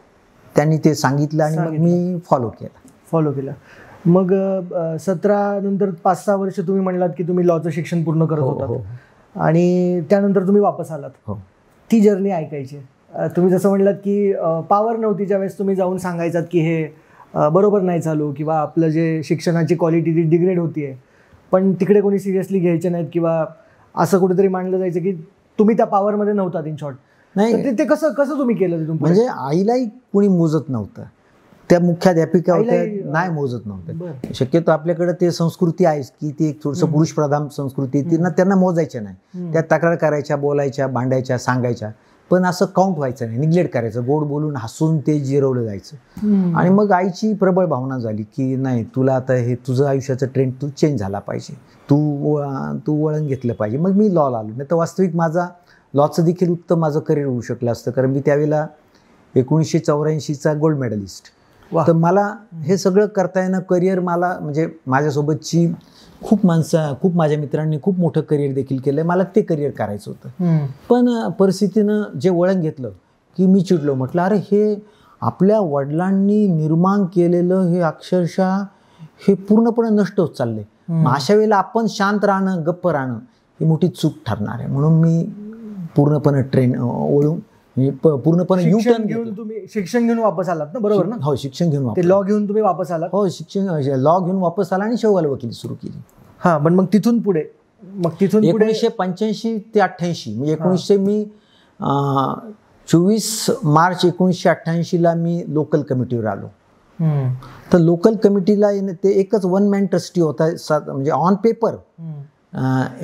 त्यांनी ते सांगितलं आणि मग मी फॉलो केलं. मग 17 नंतर 5-6 वर्ष तुम्ही म्हणलात की तुम्ही लॉचं शिक्षण पूर्ण करत होतात, आणि त्यानंतर तुम्ही वापस आलात. ती जर्नी ऐकायची. तुम्ही जसं म्हणलात की पॉवर नव्हती ज्यावेळेस तुम्ही जाऊन सांगायचात की हे बरोबर नाही चालू, किंवा आपलं जे शिक्षणाची क्वालिटी ती डिग्रेड होतीये, पण तिकडे कोणी सिरियसली घ्यायचे नाहीत, किंवा असं कुठेतरी मांडलं जायचं की तुम्ही त्या पॉवरमध्ये नव्हतात इन शॉर्ट. नाही, ते कसं तुम्ही केलं तिथून? म्हणजे आईलाही कोणी मोजत नव्हतं, त्या मुख्याध्यापिका होत्या, नाही मोजत नव्हतं. शक्यतो आपल्याकडे ते संस्कृती आहे की ती एक थोडंसं पुरुषप्रधान संस्कृती, त्यांना मोजायच्या नाही, त्या तक्रार करायच्या, बोलायच्या, भांडायच्या, सांगायच्या, पण असं काउंट व्हायचं नाही, निग्लेक्ट करायचं, गोड बोलून हसून ते जिरवलं जायचं. आणि मग आईची प्रबळ भावना झाली की नाही, तुला आता हे तुझं आयुष्याचं ट्रेंड तू चेंज झाला पाहिजे, तू वळण घेतलं पाहिजे. मग मी लॉला आलो. नाही तर वास्तविक माझा लॉचं देखील उत्तम माझं करिअर होऊ शकलं असतं, कारण मी त्यावेळेला 1984चा गोल्ड मेडलिस्ट. तर मला हे सगळं करता येणं, करिअर, मला म्हणजे माझ्यासोबतची खूप माझ्या मित्रांनी खूप मोठं करिअर देखील केलं, मला ते करिअर करायचं होतं. पण परिस्थितीनं जे वळण घेतलं की मी चिडलो. म्हटलं अरे, हे आपल्या वडिलांनी निर्माण केलेलं हे अक्षरशः हे पूर्णपणे नष्ट होत चाललंय. अशा वेळेला आपण शांत राहणं, गप्प राहणं ही मोठी चूक ठरणार आहे. म्हणून मी पूर्णपणे वळून पूर्णपणे शिक्षण घेऊन वापस आलात ना, बरोबर ना? हो, शिक्षण घेऊन, ते लॉ घेऊन तुम्ही वापस आलात. हो, लॉ घेऊन वापस आला आणि शेवगाल वकिली सुरू केली. पण मग तिथून पुढे 1985 ते 88, म्हणजे मी 24 मार्च 1988ला मी लोकल कमिटीवर आलो. तर लोकल कमिटीला ते एकच वन मॅन ट्रस्टी होता, म्हणजे ऑन पेपर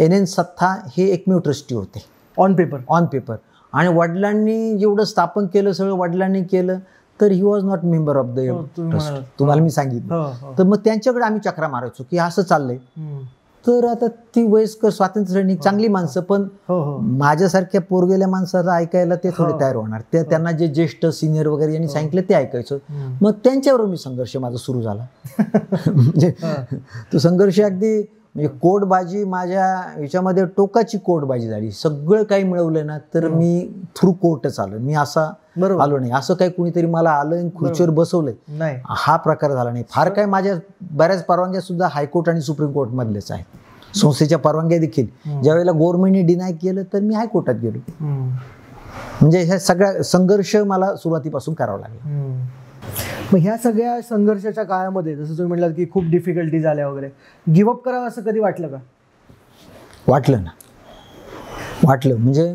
NN सत्ता हे एकमेव ट्रस्टी होते, ऑन पेपर. आणि वडिलांनी जेवढं स्थापन केलं सगळं वडिलांनी केलं, तर he was not member of the trust, तुम्हाला मी सांगितलं. तर मग त्यांच्याकडे आम्ही चक्रा मारायचो की असं चाललंय. तर आता ती वयस्कर स्वातंत्र्य सैनिक चांगली माणसं, पण माझ्यासारख्या पोरगेल्या माणसाला ऐकायला ते थोडे तयार होणार. त्यांना जे ज्येष्ठ सिनियर वगैरे यांनी सांगितलं ते ऐकायचं. मग त्यांच्यावर मी संघर्ष माझा सुरू झाला. म्हणजे तो संघर्ष अगदी म्हणजे कोर्टबाजी, माझ्या ह्याच्यामध्ये टोकाची कोर्टबाजी झाली. सगळं काही मिळवलं ना, तर मी थ्रू कोर्टच आलो. मी असा आलो नाही, असं काही कुणीतरी मला आलं खुर्चीवर बसवलंय नाही, हा प्रकार झाला नाही. फार काय, माझ्या बऱ्याच परवानग्या सुद्धा हायकोर्ट आणि सुप्रीम कोर्ट मधलेच आहेत. संस्थेच्या परवानग्या देखील ज्यावेळेला गव्हर्नमेंटने डिनाय केलं तर मी हायकोर्टात गेलो. म्हणजे ह्या सगळ्या संघर्ष मला सुरुवातीपासून करावा लागला. मग ह्या सगळ्या संघर्षाच्या काळामध्ये जसं तुम्ही म्हटलात की खूप डिफिकल्टीज आल्या वगैरे, गिव्हअप करावं असं कधी वाटलं का? वाटलं ना, वाटलं. म्हणजे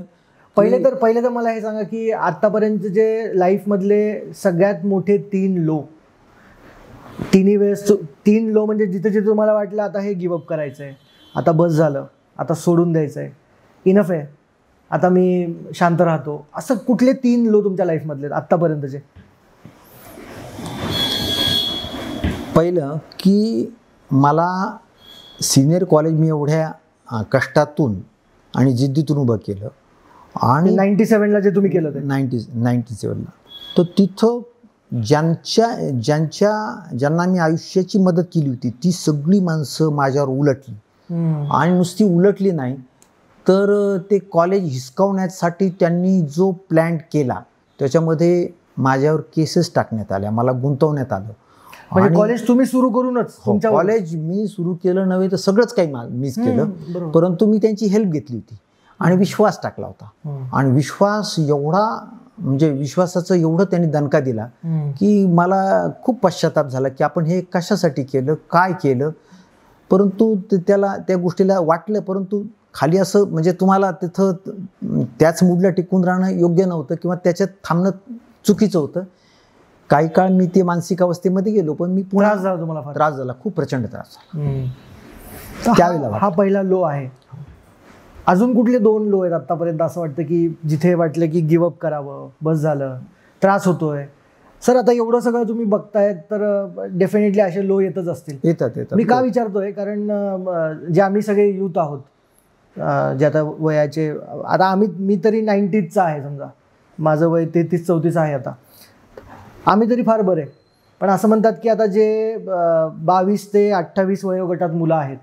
पहिले तर मला हे सांगा की आतापर्यंत जे लाईफमधले सगळ्यात मोठे 3 लो, तिन्ही वेळेस 3 लो, म्हणजे जिथे जिथे तुम्हाला वाटलं आता हे गिव्हअप करायचंय, आता बस झालं, आता सोडून द्यायचंय, इनफ आहे, आता मी शांत राहतो, असं कुठले 3 लो तुमच्या लाईफमधले आतापर्यंतचे? पहिलं की मला सिनियर कॉलेज मी एवढ्या कष्टातून आणि जिद्दीतून उभं केलं, आणि 97ला जे तुम्ही केलं ते 97ला, तर तिथं ज्यांना मी आयुष्याची मदत केली होती ती सगळी माणसं माझ्यावर उलटली. आणि नुसती उलटली नाही, तर ते कॉलेज हिसकावण्यासाठी त्यांनी जो प्लॅन केला त्याच्यामध्ये माझ्यावर केसेस टाकण्यात आल्या, मला गुंतवण्यात आलं. म्हणजे कॉलेज तुम्ही सुरू करूनच? कॉलेज मी सुरू केलं नव्हे तर सगळंच काही मीच केलं, परंतु मी त्यांची हेल्प घेतली होती आणि विश्वास टाकला होता. आणि विश्वास एवढा, म्हणजे विश्वासाचं एवढं त्यांनी दणका दिला की मला खूप पश्चाताप झाला की आपण हे कशासाठी केलं, काय केलं. परंतु त्याला त्या गोष्टीला वाटलं, परंतु खाली असं म्हणजे तुम्हाला तिथं त्याच मूडला टिकून राहणं योग्य नव्हतं किंवा त्याच्यात थांबणं चुकीचं होतं. काही काळ मी ते मानसिक अवस्थेमध्ये गेलो, पण मी पुन्हा त्रास झाला. तुम्हाला त्रास झाला, खूप प्रचंड त्रास झाला त्यावेळेला. हा पहिला लो आहे. अजून कुठले 2 लो आहेत आत्तापर्यंत असं वाटतं की जिथे वाटलं की गिवअप करावं, बस झालं, त्रास होतोय? सर आता एवढं सगळं तुम्ही बघतायत तर डेफिनेटली असे लो येतच असतील. येतात. मी का विचारतोय, कारण जे आम्ही सगळे यूथ आहोत, जे आता वयाचे, आता मी तरी 90sचा आहे, समजा माझं वय 33-34 आहे आता, आम्ही तरी फार बरे. पण असं म्हणतात की आता जे 22 ते 28 वयोगटात मुलं आहेत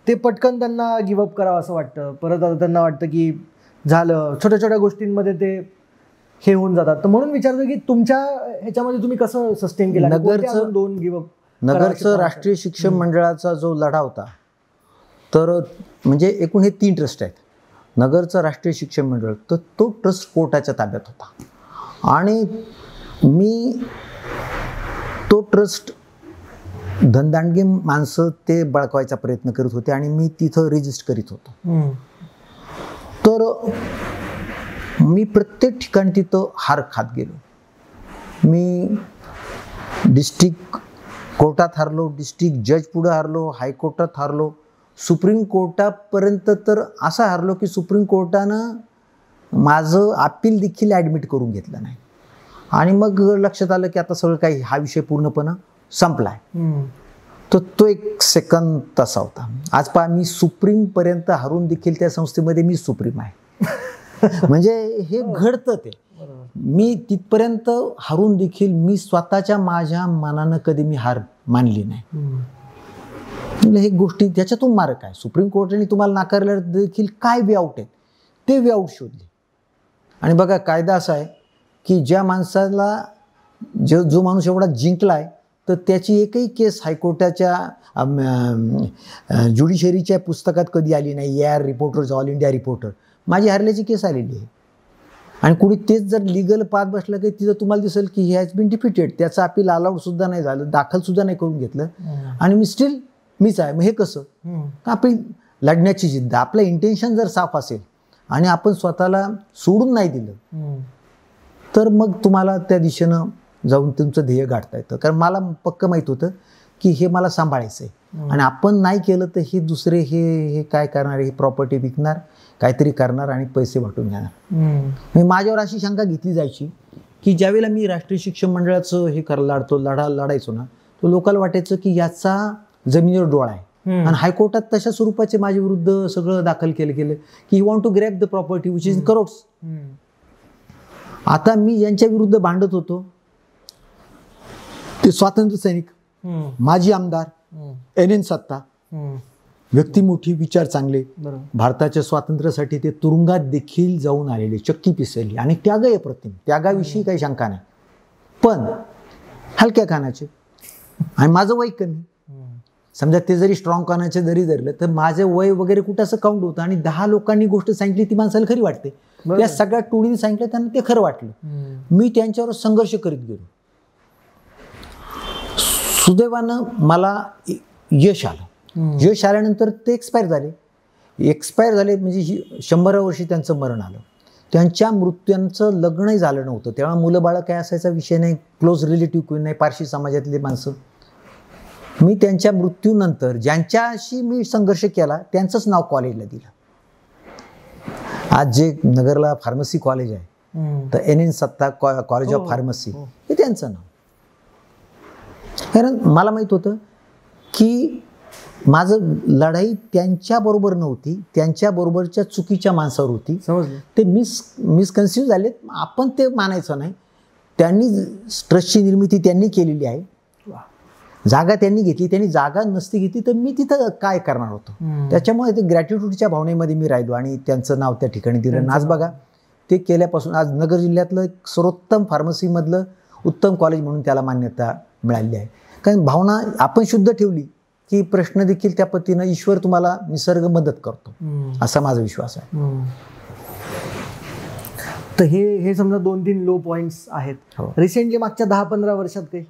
ते पटकन त्यांना गिवअप करावं असं वाटतं. परत आता त्यांना वाटतं की झालं, छोट्या छोट्या गोष्टींमध्ये ते हे होऊन जातात. तर म्हणून विचारतो की तुमच्या ह्याच्यामध्ये तुम्ही कसं सस्टेन केलं? नगरचं 2 गिवअप नगरचं राष्ट्रीय शिक्षण मंडळाचा जो लढा होता, तर म्हणजे एकूण हे 3 ट्रस्ट आहेत. नगरचं राष्ट्रीय शिक्षण मंडळ, तर तो ट्रस्ट कोर्टाच्या ताब्यात होता आणि मी तो ट्रस्ट धनदांडगी माणसं ते बळकवायचा प्रयत्न करत होते आणि मी तिथं रजिस्टर करीत होतो. तर मी प्रत्येक ठिकाणी तिथं हार खात गेलो. मी डिस्ट्रिक्ट कोर्टात हारलो, डिस्ट्रिक्ट जज पुढे हारलो, हायकोर्टात हारलो, सुप्रीम कोर्टापर्यंत तर असं हारलो की सुप्रीम कोर्टानं माझं अपील देखील ॲडमिट करून घेतलं नाही. आणि मग लक्षात आलं की आता सगळं काही हा विषय पूर्णपणे संपला आहे. तर तो एक सेकंद तसा होता. आज पहा, मी सुप्रीमपर्यंत हारून देखील त्या संस्थेमध्ये मी सुप्रीम आहे. म्हणजे हे घडतं ते. मी तिथपर्यंत हारून देखील मी स्वतःच्या माझ्या मनानं कधी मी हार मानली नाही. म्हणजे हे गोष्टी त्याच्यातून मार्ग आहे. सुप्रीम कोर्टाने तुम्हाला नाकारल्यावर देखील काय वे आउट आहे ते वे आउट शोधले. आणि बघा, कायदा असा आहे की ज्या माणसाला जो माणूस एवढा जिंकला आहे तर त्याची एकही केस हायकोर्टाच्या ज्युडिशरीच्या पुस्तकात कधी आली नाही. AR reporters, all India reporter, माझी हरल्याची केस आलेली आहे. आणि कुणी तेच जर लिगल पाथ बसलं की तिथं तुम्हाला दिसेल की ही हॅज बीन डिफिटेड, त्याचं अपील अलाउड सुद्धा नाही झालं, दाखलसुद्धा नाही करून घेतलं आणि मी स्टील मीच आहे. मग हे कसं? आपली लढण्याची जिद्द, आपलं इंटेन्शन जर साफ असेल आणि आपण स्वतःला सोडून नाही दिलं तर मग तुम्हाला त्या दिशेनं जाऊन तुमचं ध्येय गाठता येतं. कारण मला पक्क माहीत होतं की हे मला सांभाळायचं आहे आणि आपण नाही केलं तर हे दुसरे हे काय करणार, हे प्रॉपर्टी विकणार, काहीतरी करणार आणि पैसे वाटून घेणार. माझ्यावर अशी शंका घेतली जायची की ज्यावेळेला मी राष्ट्रीय शिक्षण मंडळाचं हे लढायचो ना, तो लोकांना वाटायचं की याचा जमिनीवर डोळा आहे. आणि हायकोर्टात तशा स्वरूपाचे माझ्या विरुद्ध सगळं दाखल केलं की you want to grab the property which is crores. आता मी यांच्या विरुद्ध भांडत होतो ते स्वातंत्र्य सैनिक, माजी आमदार, NN सत्ता, व्यक्ती मोठी, विचार चांगले, भारताच्या स्वातंत्र्यासाठी ते तुरुंगात देखील जाऊन आलेले, चक्की पिसली आणि त्याग अप्रतिम, त्यागाविषयी काही शंका नाही, पण हलक्या कानाचे. आणि माझं वय कमी, समजा ते जरी स्ट्रॉंग कानाचे जरी धरलं तर माझं वय वगैरे कुठं असं काउंट होतं. आणि 10 लोकांनी गोष्ट सांगितली ती माणसाला खरी वाटते, त्या सगळ्या टोळीने सांगितलं त्यांना ते खरं वाटलं. मी त्यांच्यावर संघर्ष करीत गेलो. सुदैवानं मला यश आलं. यश आल्यानंतर ते एक्सपायर झाले म्हणजे 100व्या वर्षी त्यांचं मरण आलं. त्यांच्या मृत्यूंचं लग्नही झालं नव्हतं, तेव्हा मुलं बाळं काय असायचा विषय नाही, क्लोज रिलेटिव्ह कोणी नाही, पारशी समाजातले माणसं. मी त्यांच्या मृत्यूनंतर ज्यांच्याशी मी संघर्ष केला त्यांचंच नाव कॉलेजला दिलं. आज जे नगरला फार्मसी कॉलेज आहे तर NN सत्ता कॉलेज ऑफ फार्मसी हे त्यांचं नाव. कारण मला माहीत होतं की माझं लढाई त्यांच्याबरोबर नव्हती, त्यांच्याबरोबरच्या चुकीच्या माणसावर होती. समजलं? ते मिसकन्फ्यूज झालेत, आपण ते मानायचं नाही. त्यांनी ट्रस्टची निर्मिती त्यांनी केलेली आहे, जागा त्यांनी घेतली, त्यांनी जागा नसती घेतली तर मी तिथं काय करणार होतो. त्याच्यामुळे ते ग्रॅटिट्यूडच्या भावनेमध्ये मी राहिलो आणि त्यांचं नाव त्या ठिकाणी दिलं. आज बघा, ते केल्यापासून आज नगर जिल्ह्यातलं एक सर्वोत्तम फार्मसीमधलं उत्तम कॉलेज म्हणून त्याला मान्यता मिळाली आहे. कारण भावना आपण शुद्ध ठेवली की प्रश्न देखील त्या पद्धतीनं ईश्वर तुम्हाला निसर्ग मदत करतो, असा माझा विश्वास आहे. तर हे समजा 2-3 लो पॉईंट्स आहेत. रिसेंटली मागच्या 10-15 वर्षात काही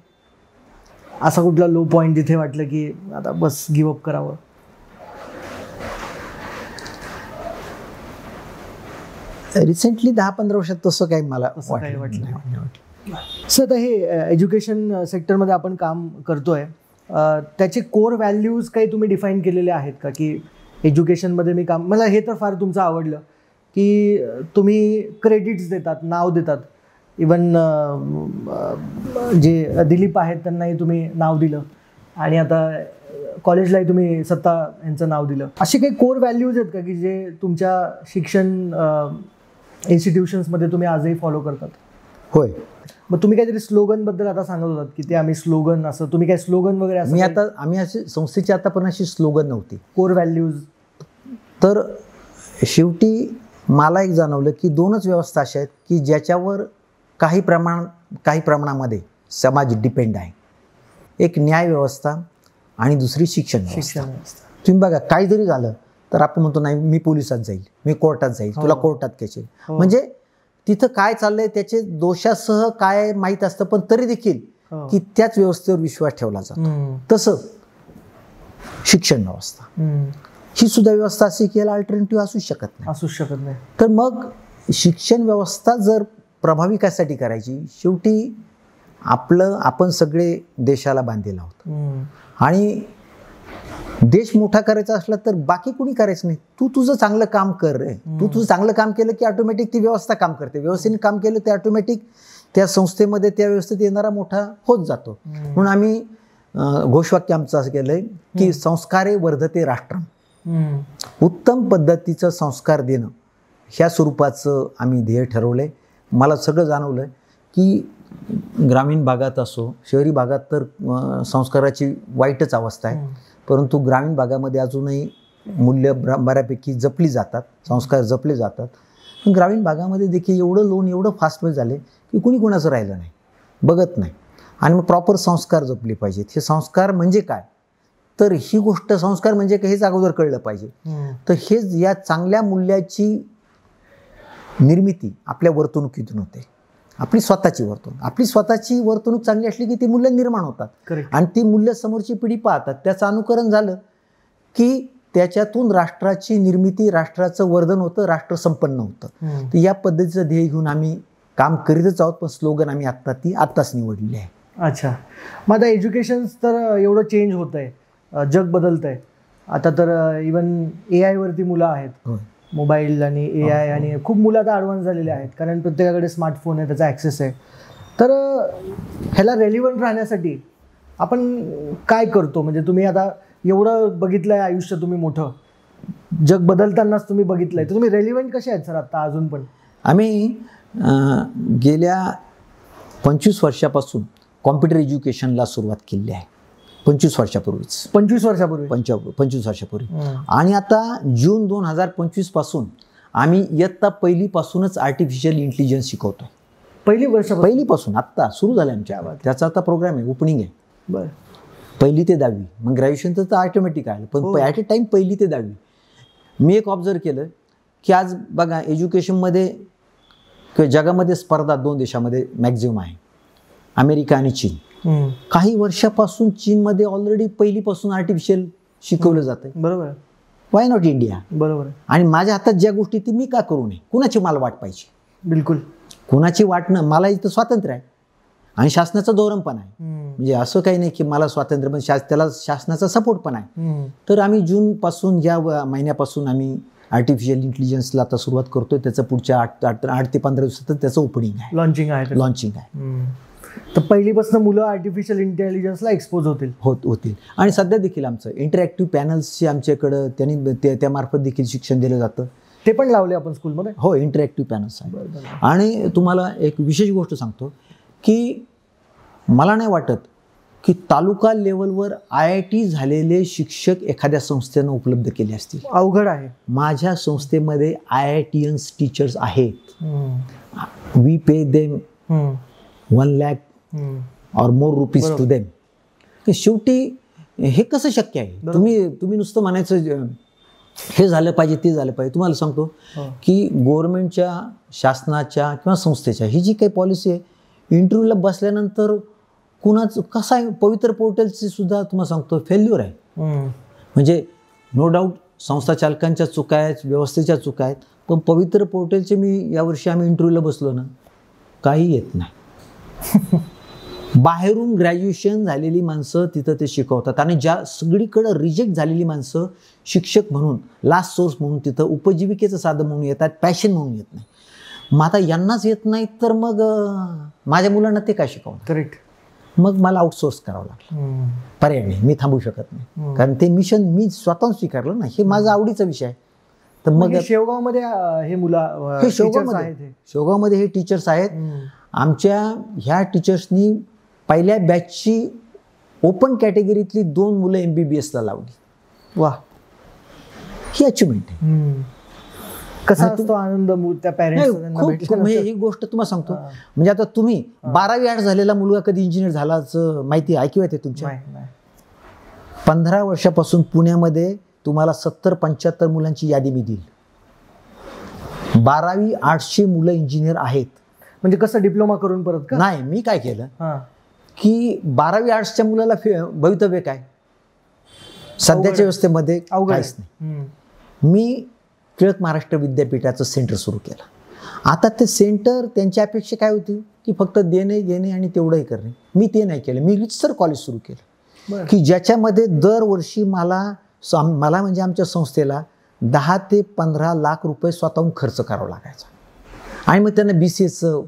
असा कुठला लो पॉईंट जिथे वाटलं की आता बस गिवअप करावं? रिसेंटली 10-15 वर्षात तसं काही मला वाटलं नाही. सर, आता हे एज्युकेशन सेक्टरमध्ये आपण काम करतोय, त्याचे कोर व्हॅल्यूज काही तुम्ही डिफाईन केलेले आहेत का? की एज्युकेशनमध्ये मी काम, मला हे तर फार तुमचं आवडलं की तुम्ही क्रेडिट्स देतात, नाव देतात. इवन जे दिलीप आहेत त्यांनाही तुम्ही नाव दिलं आणि आता कॉलेजलाही तुम्ही सत्ता यांचं नाव दिलं. असे काही कोर व्हॅल्यूज आहेत का की जे तुमच्या शिक्षण इन्स्टिट्यूशन्समध्ये तुम्ही आजही फॉलो करतात? होय. मग तुम्ही काहीतरी स्लोगनबद्दल आता सांगत होतात की ते आम्ही स्लोगन, असं तुम्ही काय स्लोगन वगैरे असं? आम्ही अशी संस्थेची आतापर्यंत अशी स्लोगन नव्हती. कोर व्हॅल्यूज तर शेवटी मला एक जाणवलं की दोनच व्यवस्था अशा आहेत की ज्याच्यावर काही प्रमाणामध्ये समाज डिपेंड आहे. एक न्याय व्यवस्था आणि दुसरी शिक्षण व्यवस्था. तुम्ही बघा, काही जरी झालं तर आपण म्हणतो नाही मी पोलिसात जाईल, मी कोर्टात जाईल, तुला कोर्टात खेचेल. म्हणजे तिथं काय चाललंय त्याचे दोषासह काय माहीत असतं, पण तरी देखील की त्याच व्यवस्थेवर विश्वास ठेवला जातो. तसं शिक्षण व्यवस्था ही सुद्धा व्यवस्था अशी की याला अल्टरनेटिव्ह असू शकत नाही. तर मग शिक्षण व्यवस्था जर प्रभावी कशासाठी करायची, शेवटी आपण सगळे देशाला बांधलेलो आहोत आणि देश मोठा करायचा असला तर बाकी कुणी करायचं नाही. तू तुझं चांगलं काम कर रे. तू तुझं चांगलं काम केलं की ऑटोमॅटिक ती व्यवस्था काम करते. व्यवस्थेने काम केलं ते ऑटोमॅटिक त्या संस्थेमध्ये त्या व्यवस्थेत येणारा मोठा होत जातो. म्हणून आम्ही घोषवाक्य आमचं असं केलंय की संस्कारे वर्धते राष्ट्रम. उत्तम पद्धतीचं संस्कार देणं ह्या स्वरूपाचं आम्ही ध्येय ठरवलंय. मला सगळं जाणवलं की ग्रामीण भागात असो, शहरी भागात तर संस्काराची वाईटच अवस्था आहे, परंतु ग्रामीण भागामध्ये अजूनही मूल्य बऱ्यापैकी जपली जातात, संस्कार जपले जातात. पण ग्रामीण भागामध्ये देखील एवढं फास्टमध्ये झाले की कुणी कुणाचं राहिलं नाही, बघत नाही. आणि मग प्रॉपर संस्कार जपले पाहिजेत. हे संस्कार म्हणजे काय, तर ही गोष्ट संस्कार म्हणजे काय हेच अगोदर कळलं पाहिजे. तर हेच या चांगल्या मूल्याची निर्मिती आपल्या वर्तणुकीतून होते. आपली स्वतःची वर्तणूक चांगली असली की ती मूल्य निर्माण होतात आणि ती मूल्य समोरची पिढी पाहतात. त्याचं अनुकरण झालं की त्याच्यातून राष्ट्राची निर्मिती, राष्ट्राचं वर्धन होतं, राष्ट्र संपन्न होतं. तर या पद्धतीचं ध्येय घेऊन आम्ही काम करीतच आहोत. पण स्लोगन आम्ही आत्ताच निवडलेली आहे. अच्छा. मग आता एज्युकेशन तर एवढं चेंज होत आहे, जग बदलत आहे. आता तर इवन AI वरती मुलं आहेत, मोबाईल आणि AI आणि खूप मुलं आता ॲडव्हान्स झालेले आहेत कारण प्रत्येकाकडे स्मार्टफोन आहे, त्याचा ॲक्सेस आहे. तर ह्याला रेलिव्हंट राहण्यासाठी आपण काय करतो? म्हणजे तुम्ही आता एवढं बघितलं आहे आयुष्य, तुम्ही मोठं जग बदलतानाच तुम्ही बघितलं आहे, तर तुम्ही रेलिव्हंट कसे आहेत सर आता अजून पण? आम्ही गेल्या 25 वर्षापासून कॉम्प्युटर एज्युकेशनला सुरुवात केली आहे. 25 वर्षापूर्वी आणि आता जून 2025 पासून आम्ही इयत्ता पहिलीपासूनच आर्टिफिशियल इंटेलिजन्स शिकवतो. पहिलीपासून आत्ता सुरू झालं आमच्या. त्याचा आता प्रोग्राम आहे, ओपनिंग आहे. बरं. 1ली ते 10वी, मग ग्रॅज्युएशन तर ऑटोमॅटिक आलं, पण ॲट अ टाईम 1ली ते 10वी. मी एक ऑब्झर्व केलं की आज बघा एज्युकेशनमध्ये किंवा जगामध्ये स्पर्धा 2 देशामध्ये मॅक्झिमम आहे, अमेरिका आणि चीन. काही वर्षापासून चीनमध्ये ऑलरेडी पहिलीपासून आर्टिफिशियल शिकवलं जातं. बरोबर. Why not India? बरोबर. आणि माझ्या हातात ज्या गोष्टी ती मी का करू नये? कुणाची मला वाट पाहिजे? बिलकुल. कुणाची वाट न, मला इथं स्वातंत्र्य आहे आणि शासनाचं धोरण पण आहे. म्हणजे असं काही नाही की मला स्वातंत्र्य, पण त्याला शासनाचा सपोर्ट पण आहे. तर आम्ही जूनपासून या महिन्यापासून आम्ही आर्टिफिशियल इंटेलिजन्सला आता सुरुवात करतोय. त्याचं पुढच्या 8 ते 15 दिवसात त्याचं ओपनिंग आहे, लॉन्चिंग आहे. तर पहिलीपासून मुलं आर्टिफिशियल इंटेलिजन्सला एक्सपोज होतील. आणि सध्या देखील आमचं इंटरॅक्टिव्ह पॅनल्सचे आमच्याकडं त्यामार्फत देखील शिक्षण दिलं जातं. ते पण लावले आपण स्कूलमध्ये? हो, इंटरॅक्टिव्ह पॅनल्स आहे. आणि तुम्हाला एक विशेष गोष्ट सांगतो की मला नाही वाटत की तालुका लेवलवर IIT झालेले शिक्षक एखाद्या संस्थेनं उपलब्ध केले असतील. अवघड आहे. माझ्या संस्थेमध्ये IITians टीचर्स आहेत. We pay them 1 lakh or more rupees to them. शेवटी हे कसं शक्य आहे? तुम्ही नुसतं म्हणायचं हे झालं पाहिजे, ते झालं पाहिजे. तुम्हाला सांगतो की गव्हर्नमेंटच्या, शासनाच्या किंवा संस्थेच्या ही जी काही पॉलिसी आहे, इंटरव्ह्यूला बसल्यानंतर कसं आहे, पवित्र पोर्टलची सुद्धा तुम्हाला सांगतो फेल्युअर आहे. म्हणजे नो डाऊट संस्था चालकांच्या चुका आहेत, व्यवस्थेच्या चुका आहेत, पण पवित्र पोर्टलचे यावर्षी आम्ही इंटरव्ह्यूला बसलो ना, काही येत नाही. बाहेरून ग्रॅज्युएशन झालेली माणसं तिथं ते शिकवतात आणि ज्या सगळीकडं रिजेक्ट झालेली माणसं शिक्षक म्हणून, लास्ट सोर्स म्हणून तिथं उपजीविकेचं साधन म्हणून येतात, पॅशन म्हणून येत नाही. मग आता यांनाच येत नाही तर मग माझ्या मुलांना ते काय शिकवणार? करेक्ट. मग मला आउटसोर्स करावं लागलं. पर्याय नाही, मी थांबू शकत नाही, कारण ते मिशन मी स्वतःहून स्वीकारलं ना, हे माझा आवडीचा विषय आहे. तर मग शेवगावमध्ये हे मुलं हे शेवगावमध्ये हे टीचर्स आहेत. आमच्या ह्या टीचर्सनी पहिल्या बॅचची ओपन कॅटेगरीतली 2 मुलं MBBS ला लावली. वा, ही अचिव्हमेंट आहे. कसा असतो आनंद त्या पॅरेंट्स? ही गोष्ट तुम्हाला सांगतो, म्हणजे आता तुम्ही 12वी आर्ट झालेला मुलगा कधी इंजिनियर झालाचं माहिती ऐकू येते तुमच्या? 15 वर्षापासून पुण्यामध्ये तुम्हाला 70-75 मुलांची यादी मी देईल. 12वी आर्ट्सची मुलं इंजिनियर आहेत. म्हणजे कसं डिप्लोमा करून परत का? नाही, मी काय केलं की 12वी आर्ट्सच्या मुलाला भवितव्य काय सध्याच्या व्यवस्थेमध्ये काहीच नाही. मी टिळक महाराष्ट्र विद्यापीठाचं सेंटर सुरू केलं. आता ते सेंटर, त्यांची अपेक्षा काय होती की फक्त देणे घेणे आणि तेवढंही करणे. मी ते नाही केलं. मी रितसर कॉलेज सुरू केलं की ज्याच्यामध्ये दरवर्षी मला म्हणजे आमच्या संस्थेला 10 ते 15 लाख रुपये स्वतःहून खर्च करावा लागायचा. आणि मग त्यांना BCAचं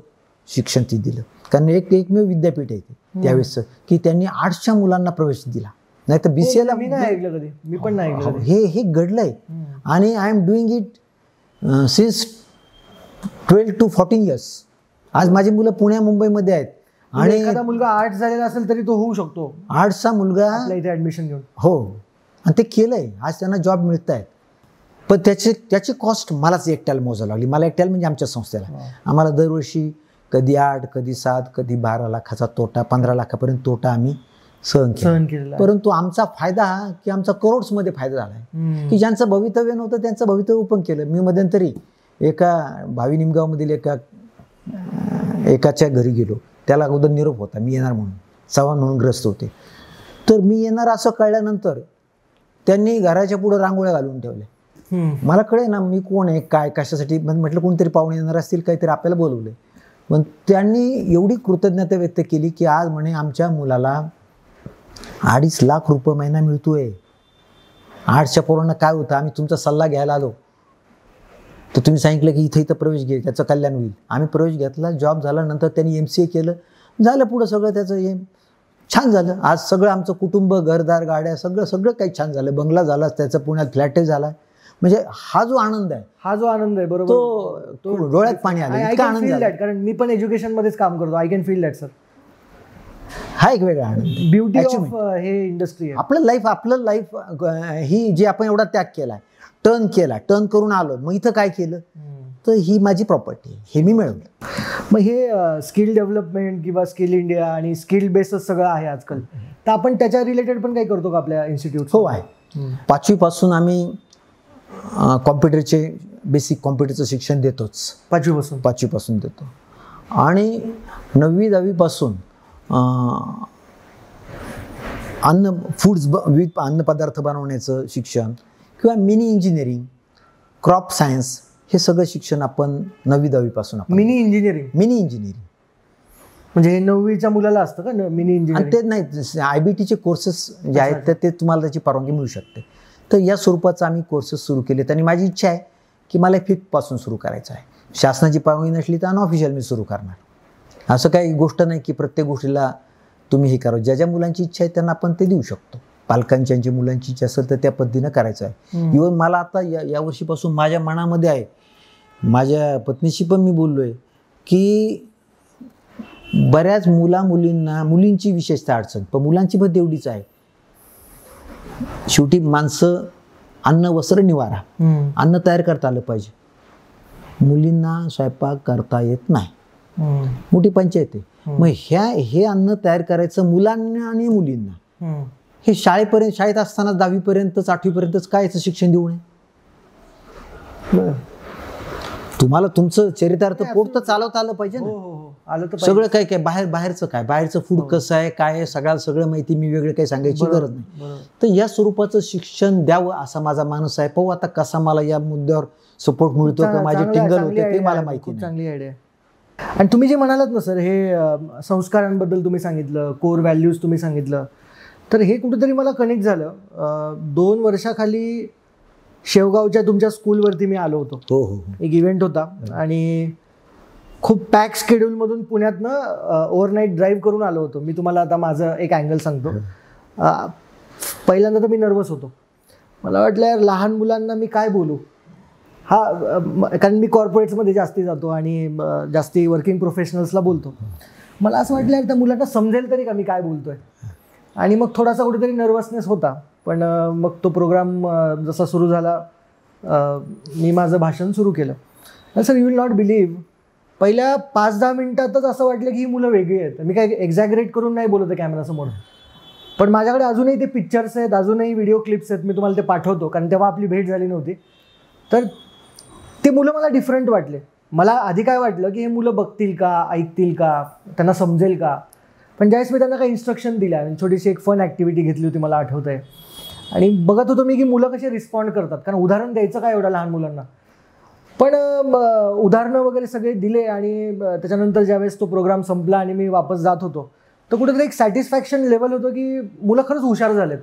शिक्षण ते दिलं, कारण एकमेव विद्यापीठ आहे ते त्यावेळेस की त्यांनी आर्ट्सच्या मुलांना प्रवेश दिला. नाही तर BCAला मी नाही ऐकलं कधी, मी पण नाही ऐकलं. हे घडलंय आणि I am doing it since 12 to 14 years. आज माझी मुलं पुण्या मुंबईमध्ये आहेत. आणि एखादा मुलगा आर्ट्स झालेला असेल तरी तो होऊ शकतो, आर्ट्सचा मुलगा इथे ऍडमिशन घेऊन. हो, आणि ते केलंय. आज त्यांना जॉब मिळत आहेत. पण त्याची कॉस्ट मलाच एकट्याला मोजावी लागली. मला एकट्याला म्हणजे आमच्या संस्थेला. आम्हाला दरवर्षी कधी 8, कधी 7, कधी 12 लाखाचा तोटा, 15 लाखापर्यंत तोटा आम्ही सहन केला. परंतु आमचा फायदा हा की आमचा करोड्समध्ये फायदा झाला आहे की ज्यांचं भवितव्य नव्हतं त्यांचं भवितव्य ओपन केलं. मी मध्यंतरी एका भावी निमगावमधील एकाच्या घरी गेलो. त्याला अगोदर निरोप होता मी येणार म्हणून, चव्हाण म्हणून ग्रस्त होते. तर मी येणार असं कळल्यानंतर त्यांनी घराच्या पुढे रांगोळ्या घालून ठेवल्या. मला कळे ना मी कोण आहे, काय, कशासाठी. म्हटलं कोणतरी पाहुणे येणार असतील, काहीतरी आपल्याला बोलवले. पण त्यांनी एवढी कृतज्ञता व्यक्त केली की आज म्हणे आमच्या मुलाला 2.5 लाख रुपये महिना मिळतोय. आर्ट्सच्या पोरांना काय होतं, आम्ही तुमचा सल्ला घ्यायला आलो तर तुम्ही सांगितलं की इथं प्रवेश घे, त्याचं कल्याण होईल. आम्ही प्रवेश घेतला, जॉब झाला. नंतर त्यांनी MCA केलं, झालं पुढं सगळं त्याचं हे छान झालं. आज सगळं आमचं कुटुंब, घरदार, गाड्या, सगळं काही छान झालं. बंगला झाला, त्याचा पुण्यात फ्लॅटही झाला. म्हणजे हा जो आनंद आहे बरोबर, तो डोळ्यात पाणी आलं. इतका आनंद झाला. कारण मी पण एज्युकेशन मध्येच काम करतो. I can feel that sir. हा एक वेगळा आनंद, ब्युटी ऑफ हे इंडस्ट्री आहे. आपलं लाईफ ही जी आपण एवढा त्याग केला, टर्न करून आलो. मग इथं काय केलं तर ही माझी प्रॉपर्टी, हे मी मिळवलं. मग हे स्किल डेव्हलपमेंट किंवा स्किल इंडिया आणि स्किल बेसच सगळं आहे आजकाल. तर आपण त्याच्या रिलेटेड पण काही करतो का आपल्या इन्स्टिट्यूट? हो आहे. 5वी पासून आम्ही कॉम्प्युटरचे बेसिक कॉम्प्युटरचं शिक्षण देतोच. 5वी पासून देतो. आणि 9वी 10वी पासून विविध अन्नपदार्थ बनवण्याचं शिक्षण किंवा मिनी इंजिनिअरिंग, क्रॉप सायन्स, हे सगळं शिक्षण आपण 9वी 10वी पासून. मिनी इंजिनिअरिंग म्हणजे हे 9वीच्या मुलाला असतं का मिनी इंजिनिअरिंग? ते नाही, IBTचे कोर्सेस जे आहेत तर ते तुम्हाला त्याची परवानगी मिळू शकते. तर या स्वरूपाचं आम्ही कोर्सेस सुरू केलेत. आणि माझी इच्छा आहे की मला 5th पासून सुरू करायचं आहे. शासनाची परवानगी नसली तर अनऑफिशियल मी सुरू करणार. असं काही गोष्ट नाही की प्रत्येक गोष्टीला तुम्ही हे करा. ज्या मुलांची इच्छा आहे त्यांना आपण ते देऊ शकतो. पालकांची मुलांची इच्छा असेल तर त्या पद्धतीनं करायचं आहे. इव्हन मला आता या वर्षीपासून माझ्या मनामध्ये आहे, माझ्या पत्नीशी पण मी बोललोय की बऱ्याच मुलींची विशेषतः अडचण, पण मुलांची पण तेवढीच आहे. शेवटी माणसं अन्न, वस्त्र, निवारा, अन्न तयार करता आलं पाहिजे. मुलींना स्वयंपाक करता येत नाही, मोठी पंचायत आहे. मग हे अन्न तयार करायचं मुलांना आणि मुलींना. हे शाळेत असताना 10वी पर्यंतच 8वी पर्यंतच काय याचं शिक्षण देऊ नये? तुम्हाला तुमचं चरितार्थ पोट तर चालवता आलं पाहिजे ना. सगळं काय बाहेरचं फूड कसं आहे, काय आहे, सगळं माहिती मी वेगळं काही सांगायची गरज नाही. तर या स्वरूपाचं शिक्षण द्यावं असा माझा मानस आहे. पाहू आता कसा मला या मुद्द्यावर सपोर्ट मिळतो का माझी टिंगल होते ते मला माहिती नाही. चांगली आयडिया. आणि तुम्ही जे म्हणालात ना सर, हे संस्कारांबद्दल तुम्ही सांगितलं, कोर व्हॅल्यूज तुम्ही सांगितलं, तर हे कुठेतरी मला कनेक्ट झालं. 2 वर्षाखाली शेवगावच्या तुमच्या स्कूलवरती मी आलो होतो. हो हो. एक इव्हेंट होता आणि खूप पॅक स्केड्यूलमधून पुण्यातनं ओव्हरनाईट ड्राईव्ह करून आलो होतो. मी तुम्हाला आता माझं एक अँगल सांगतो. पहिल्यांदा तर मी नर्वस होतो. मला वाटलं यार लहान मुलांना मी काय बोलू. कारण मी कॉर्पोरेट्समध्ये जास्ती जातो आणि जास्ती वर्किंग प्रोफेशनल्सला बोलतो. मला असं वाटलं यार त्या मुलांना समजेल तरी का मी काय बोलतोय. आणि मग थोडासा कुठेतरी नर्वसनेस होता. पण मग तो प्रोग्राम जसा सुरू झाला, मी माझं भाषण सुरू केलं. Sir, you will not believe, पहिल्या 5-10 मिनिटातच असं वाटलं की ही मुलं वेगळी आहेत. मी काय एक्झॅगरेट करून नाही बोलत आहे कॅमेरासमोर, पण माझ्याकडे अजूनही ते पिक्चर्स आहेत, अजूनही व्हिडिओ क्लिप्स आहेत. मी तुम्हाला ते पाठवतो, कारण तेव्हा आपली भेट झाली नव्हती. तर ते मुलं मला डिफरंट वाटले. मला आधी काय वाटलं की हे मुलं बघतील का, ऐकतील का, त्यांना समजेल का. पण ज्यावेळेस मी त्यांना काही इन्स्ट्रक्शन दिल्या आणि छोटीशी एक फन ॲक्टिव्हिटी घेतली होती, मला आठवत आहे, आणि बघत होतो मी की मुलं कसे रिस्पॉन्ड करतात. कारण उदाहरण द्यायचं काय एवढ्या लहान मुलांना. पण उदाहरणं वगैरे सगळे दिले आणि त्याच्यानंतर ज्यावेळेस तो प्रोग्राम संपला आणि मी वापस जात होतो, तर कुठेतरी एक सॅटिस्फॅक्शन लेवल होतं की मुलं खरंच हुशार झालेत.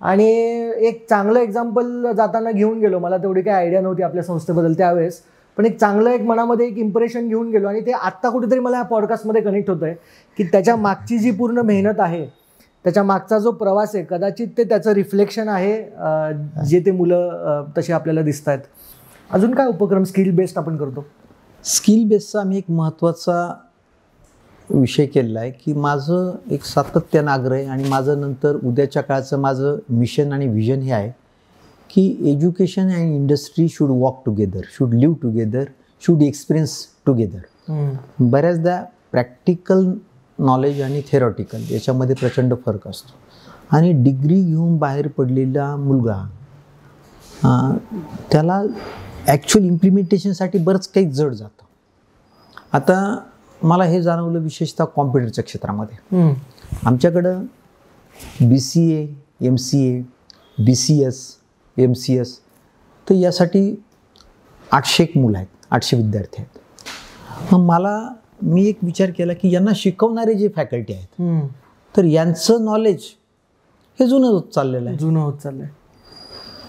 आणि एक चांगलं एक्झाम्पल जाताना घेऊन गेलो. मला तेवढी काही आयडिया नव्हती आपल्या संस्थेबद्दल त्यावेळेस, पण एक चांगलं एक मनामध्ये एक इम्प्रेशन घेऊन गेलो. आणि ते आत्ता कुठेतरी मला या पॉडकास्टमध्ये कनेक्ट होतं आहे की त्याच्या मागची जी पूर्ण मेहनत आहे, त्याच्या मागचा जो प्रवास आहे, कदाचित ते त्याचं रिफ्लेक्शन आहे जे ते मुलं तसे आपल्याला दिसत आहेत. अजून काय उपक्रम स्किल बेस्ड आपण करतो? स्किल बेस्डचा आम्ही एक महत्त्वाचा विषय केलेला आहे की माझं एक सातत्यानं आग्रह आहे आणि माझं नंतर उद्याच्या काळाचं माझं मिशन आणि व्हिजन हे आहे की education and industry should walk together, should live together, should experience together. बऱ्याचदा प्रॅक्टिकल नॉलेज आणि थेरॉटिकल याच्यामध्ये प्रचंड फरक असतो. आणि डिग्री घेऊन बाहेर पडलेला मुलगा त्याला ॲक्च्युअल इम्प्लिमेंटेशनसाठी बरंच काही जड जातं. आता मला हे जाणवलं विशेषतः कॉम्प्युटरच्या क्षेत्रामध्ये. आमच्याकडं BCA, MCA, BCS, MCS, तर यासाठी 800 मुलं आहेत, 800 विद्यार्थी आहेत. मग मी एक विचार केला की यांना शिकवणारे जे फॅकल्टी आहेत, तर यांचं नॉलेज हे जुनं होत चाललेलं आहे.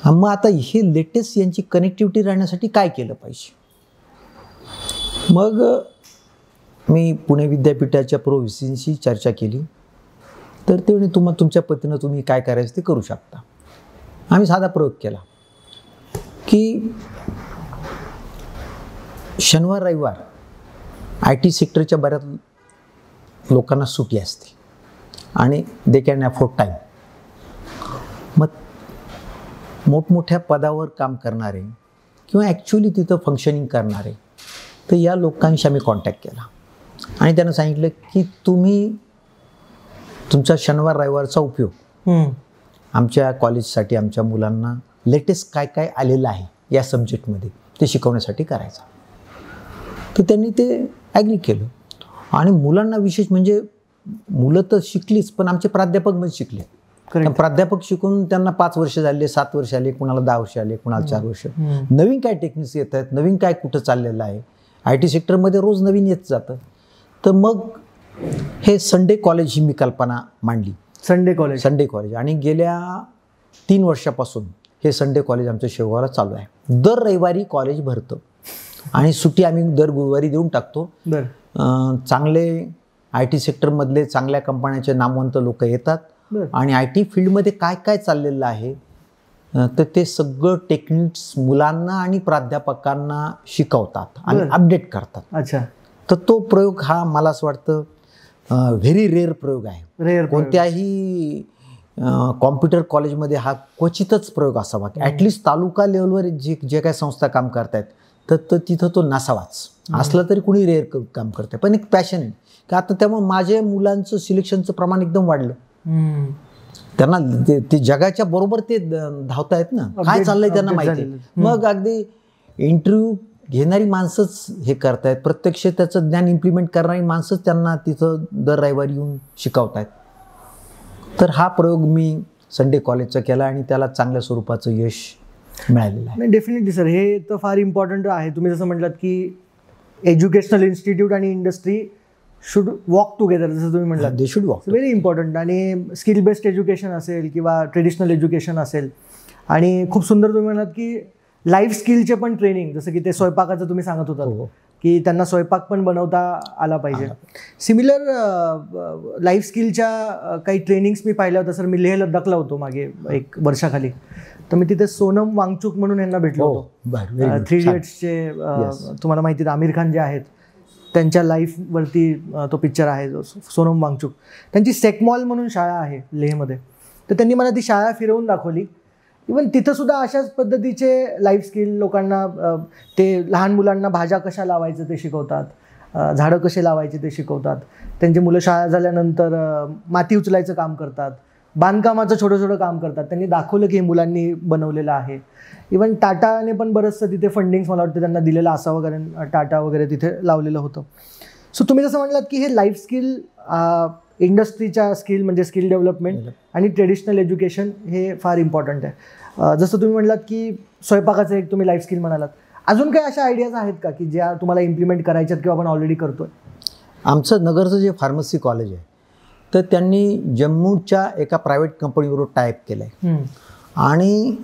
मग आता हे लेटेस्ट यांची कनेक्टिव्हिटी राहण्यासाठी काय केलं पाहिजे. मग मी पुणे विद्यापीठाच्या प्रोव्हिसीशी चर्चा केली. तर ते म्हणे तुमच्या पद्धतीनं तुम्ही काय करायचं ते करू शकता. आम्ही साधा प्रयोग केला की शनिवार रविवार IT सेक्टरच्या बऱ्याच लोकांना सुट्टी असते आणि दे कॅन अफोर्ड टाईम. मग मोठमोठ्या पदावर काम करणारे किंवा ॲक्च्युली तिथं फंक्शनिंग करणारे, तर या लोकांशी आम्ही कॉन्टॅक्ट केला आणि त्यांना सांगितलं की तुम्ही तुमचा शनिवार रविवारचा उपयोग आमच्या कॉलेजसाठी, आमच्या मुलांना लेटेस्ट काय काय आलेलं आहे या सब्जेक्टमध्ये ते शिकवण्यासाठी करायचा. तर त्यांनी ते ॲग्री केलं. आणि मुलांना विशेष म्हणजे मुलं तर शिकलीच, पण आमचे प्राध्यापक पण शिकले. प्राध्यापक शिकून त्यांना 5 वर्ष झाले, 7 वर्ष आले, कुणाला 10 वर्ष आले, कुणाला 4 वर्ष. नवीन काय टेक्निक्स येत आहेत, नवीन काय कुठं चाललेलं आहे, IT सेक्टरमध्ये रोज नवीन येत जातं. तर मग हे संडे कॉलेज ही मी कल्पना मांडली. संडे कॉलेज आणि गेल्या 3 वर्षापासून हे संडे कॉलेज आमच्या शेवगावला चालू आहे. दर रविवारी कॉलेज भरतं आणि सुट्टी आम्ही दर गुरुवारी देऊन टाकतो. चांगले IT सेक्टरमधले चांगल्या कंपन्यांचे नामवंत लोक येतात आणि IT फील्डमध्ये काय काय चाललेलं आहे तर ते सगळं टेक्निक्स मुलांना आणि प्राध्यापकांना शिकवतात आणि अपडेट करतात. अच्छा. तर तो प्रयोग हा मला असं वाटतं व्हेरी रेअर प्रयोग आहे. कोणत्याही कॉम्प्युटर कॉलेजमध्ये हा क्वचितच प्रयोग असावा. ॲटलिस्ट तालुका लेवलवर जे काय संस्था काम करतायत तर तिथं तो नसावाच. असलं तरी कुणी रेअर काम करते. पण एक पॅशन आहे की आता त्यामुळे माझ्या मुलांचं सिलेक्शनचं प्रमाण एकदम वाढलं. त्यांना ते जगाच्या बरोबर ते धावतायत ना, काय चाललंय त्यांना माहिती आहे. मग अगदी इंटरव्ह्यू घेणारी माणसंच हे करतायत, प्रत्यक्ष त्याचं ज्ञान इम्प्लिमेंट करणारी माणसंच त्यांना तिथं दर रविवारी येऊन शिकवतायत. तर हा प्रयोग मी संडे कॉलेजचा केला आणि त्याला चांगल्या स्वरूपाचं यश मिळालेलं आहे. डेफिनेटली सर, हे तर फार इम्पॉर्टंट आहे. तुम्ही जसं म्हटलात की एज्युकेशनल इन्स्टिट्यूट आणि इंडस्ट्री शुड वॉक टुगेदर, जसं तुम्ही म्हटलं. They should walk. Very important. आणि स्किल बेस्ड एज्युकेशन असेल किंवा ट्रेडिशनल एज्युकेशन असेल, आणि खूप सुंदर तुम्ही म्हणालात की लाईफ स्किलचे पण ट्रेनिंग, जसं की ते स्वयंपाकाचं तुम्ही सांगत होता की त्यांना स्वयंपाक पण बनवता आला पाहिजे. सिमिलर लाईफ स्किलच्या काही ट्रेनिंग्स मी पाहिल्या होत्या सर. मी लेह लद्दाखला होतो मागे 1 वर्षाखाली, तर मी तिथे सोनम वांगचुक म्हणून यांना भेटलो होतो. 3 इडियट्सचे तुम्हाला माहिती आहे आमिर खान जे आहेत त्यांच्या लाईफवरती तो पिक्चर आहे जो सोनम वांगचुक. त्यांची सेकमॉल म्हणून शाळा आहे लेहमध्ये, तर त्यांनी मला ती शाळा फिरवून दाखवली. इवन तिथं सुद्धा अशाच पद्धतीचे लाईफ स्किल लोकांना, ते लहान मुलांना भाज्या कशा लावायचं ते शिकवतात, झाडं कसे लावायचे ते शिकवतात. त्यांची मुलं शाळा झाल्यानंतर माती उचलायचं काम करतात, बांधकामाचं छोटं छोटं काम करतात. त्यांनी दाखवलं की हे मुलांनी बनवलेलं आहे. इवन टाटाने पण बरंचसं तिथे फंडिंग्स मला वाटतं त्यांना दिलेलं असावं, कारण टाटा वगैरे तिथे लावलेलं होतं. सो तुम्ही जसं म्हटलात की हे लाईफ स्किल, इंडस्ट्रीच्या स्किल म्हणजे स्किल डेव्हलपमेंट आणि ट्रेडिशनल एज्युकेशन हे फार इम्पॉर्टंट आहे. जसं तुम्ही म्हटलात की स्वयंपाकाचं एक तुम्ही लाईफ स्किल म्हणालात, अजून काही अशा आयडियाज आहेत का की ज्या तुम्हाला इम्प्लिमेंट करायच्यात किंवा आपण ऑलरेडी करतोय? आमचं नगरचं जे फार्मसी कॉलेज आहे, तर त्यांनी जम्मूच्या एका प्रायव्हेट कंपनीबरोबर टायअप केलं आहे. आणि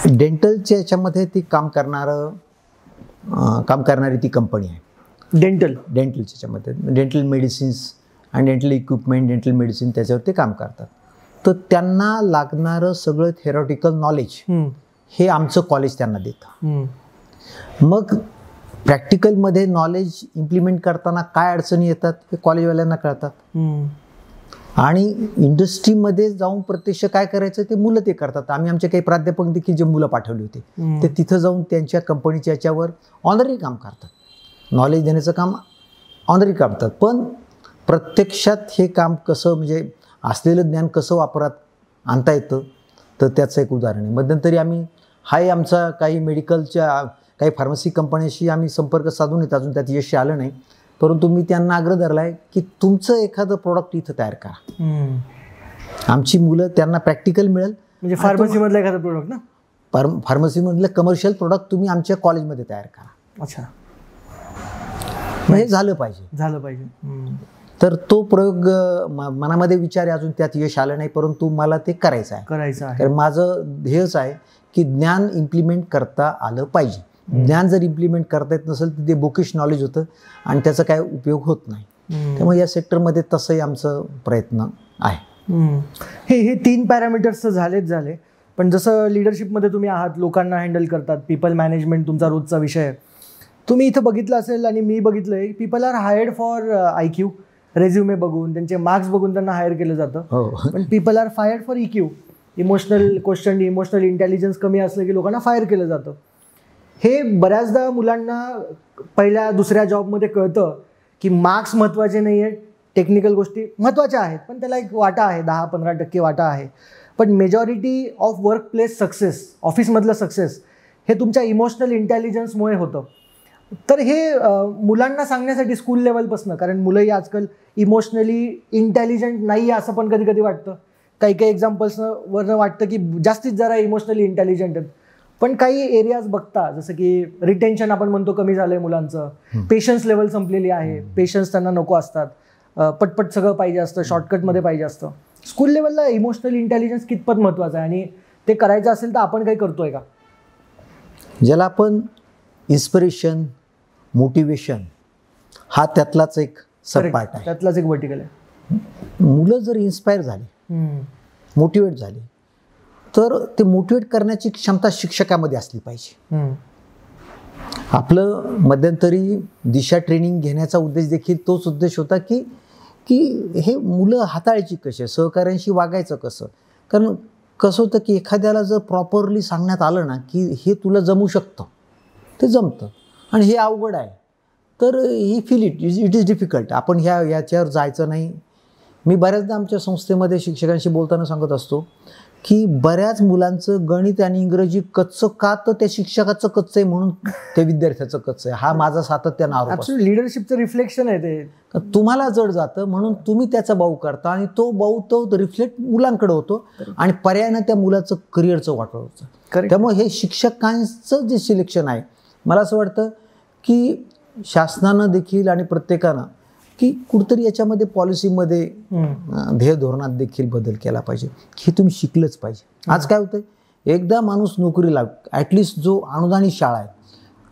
डेंटलच्या याच्यामध्ये ती काम करणारी ती कंपनी आहे. डेंटलच्या याच्यामध्ये डेंटल मेडिसिन्स आणि डेंटल इक्विपमेंट, डेंटल मेडिसिन त्याच्यावर ते काम करतात. तर त्यांना लागणारं सगळं थेरॉटिकल नॉलेज हे आमचं कॉलेज त्यांना देतं. मग प्रॅक्टिकलमध्ये नॉलेज इम्प्लिमेंट करताना काय अडचणी येतात हे कॉलेजवाल्यांना कळतात. आणि इंडस्ट्रीमध्ये जाऊन प्रत्यक्ष काय करायचं ते मुलं ते करतात. आम्ही आमचे काही प्राध्यापक देखील जे मुलं पाठवली होती ते तिथं जाऊन त्यांच्या कंपनीच्या याच्यावर ऑनरी काम करतात, नॉलेज देण्याचं काम ऑनरी करतात. पण प्रत्यक्षात हे काम कसं, म्हणजे असलेलं ज्ञान कसं वापरात आणता येतं, तर त्याचं एक उदाहरण आहे. मध्यंतरी आम्ही आमचा काही मेडिकलच्या काही फार्मसी कंपन्याशी आम्ही संपर्क साधून येत, अजून त्यात यश आलं नाही, परंतु मी त्यांना आग्रह धरला आहे की तुमचं एखादं प्रोडक्ट इथं तयार करा. आमची मुलं त्यांना प्रॅक्टिकल मिळेल. म्हणजे फार्मसीमधलं एखादं प्रोडक्ट ना, फार्मसीमधलं कमर्शियल प्रोडक्ट तुम्ही आमच्या कॉलेजमध्ये तयार करा. अच्छा, हे झालं पाहिजे. तर तो प्रयोग मनामध्ये विचार आहे, अजून त्यात यश आलं नाही, परंतु मला ते करायचं आहे. तर माझं ध्येयच आहे की ज्ञान इम्प्लिमेंट करता आलं पाहिजे. ज्ञान जर इम्प्लिमेंट करता येत नसेल तर ते बोकिश नॉलेज होतं आणि त्याचा काय उपयोग होत नाही. त्यामुळे या सेक्टरमध्ये तसंही आमचं प्रयत्न आहे. हे 3 पॅरामीटर्स झाले. पण जसं लिडरशिपमध्ये तुम्ही आहात, लोकांना हँडल करतात, पीपल मॅनेजमेंट तुमचा रोजचा विषय आहे. तुम्ही इथं बघितलं असेल आणि मी बघितलं आहे, people are hired for IQ, resume बघून, त्यांचे मार्क्स बघून त्यांना हायर केलं जातं. पण people are fired for EQ, emotional question, emotional intelligence कमी असलं की लोकांना फायर केलं जातं. हे बऱ्याचदा मुलांना पहिल्या दुसऱ्या जॉबमध्ये कळतं की मार्क्स महत्त्वाचे नाही आहेत, टेक्निकल गोष्टी महत्त्वाच्या आहेत, पण त्याला एक वाटा आहे, 10-15% वाटा आहे. पण majority of work place success, ऑफिसमधलं सक्सेस हे तुमच्या इमोशनल इंटेलिजन्समुळे होतं. तर हे मुलांना सांगण्यासाठी स्कूल लेवलपासून, कारण मुलंही आजकाल इमोशनली इंटेलिजंट नाही आहे असं पण कधी कधी वाटतं. काही एक्झाम्पल्सवरनं वाटतं की जास्तीत जरा इमोशनली इंटेलिजंट आहेत. पण काही एरियाज बघता, जसं की रिटेन्शन आपण म्हणतो कमी झालं आहे मुलांचं, पेशन्स लेवल संपलेली आहे, पेशन्स त्यांना नको असतात, पटपट सगळं पाहिजे असतं, शॉर्टकटमध्ये पाहिजे असतं. स्कूल लेवलला इमोशनल इंटेलिजन्स कितपत महत्त्वाचं आहे आणि ते करायचं असेल तर आपण काही करतोय का? ज्याला आपण इन्स्पिरेशन, मोटिवेशन हा त्यातलाच एक सब पार्ट आहे, त्यातलाच एक वर्टिकल आहे. मुलं जर इन्स्पायर झाली, मोटिवेट झाली, तर ते मोटिवेट करण्याची क्षमता शिक्षकामध्ये असली पाहिजे. आपलं मध्यंतरी दिशा ट्रेनिंग घेण्याचा उद्देश देखील तोच उद्देश होता की हे मुलं हाताळायची कशी, सहकाऱ्यांशी वागायचं कसं. कारण कसं होतं की एखाद्याला जर प्रॉपरली सांगण्यात आलं ना की हे तुला जमू शकतं, ते जमतं, आणि हे अवघड आहे, तर ही फील इट इज डिफिकल्ट, आपण याच्यावर जायचं नाही. मी बऱ्याचदा आमच्या संस्थेमध्ये शिक्षकांशी बोलताना सांगत असतो की बऱ्याच मुलांचं गणित आणि इंग्रजी कच्चं का, तर त्या शिक्षकाचं कच्चं आहे म्हणून त्या विद्यार्थ्याचं कच्चं आहे, हा माझा सातत्यानं आरोप असतो. लिडरशिपचं रिफ्लेक्शन आहे ते. तुम्हाला जड जातं म्हणून तुम्ही त्याचा बाऊ करता आणि तो बाऊ तो रिफ्लेक्ट मुलांकडे होतो आणि पर्यायानं त्या मुलाचं करिअरचं वाटोळ होतं. त्यामुळे हे शिक्षकांचं जे सिलेक्शन आहे, मला असं वाटतं की शासनानं देखील आणि प्रत्येकानं की कुठतरी याच्यामध्ये पॉलिसीमध्ये ध्येय धोरणात देखील बदल केला पाहिजे. हे तुम्ही शिकलंच पाहिजे. आज काय होतंय, एकदा माणूस नोकरीला ॲटलिस्ट जो अनुदानित शाळा आहे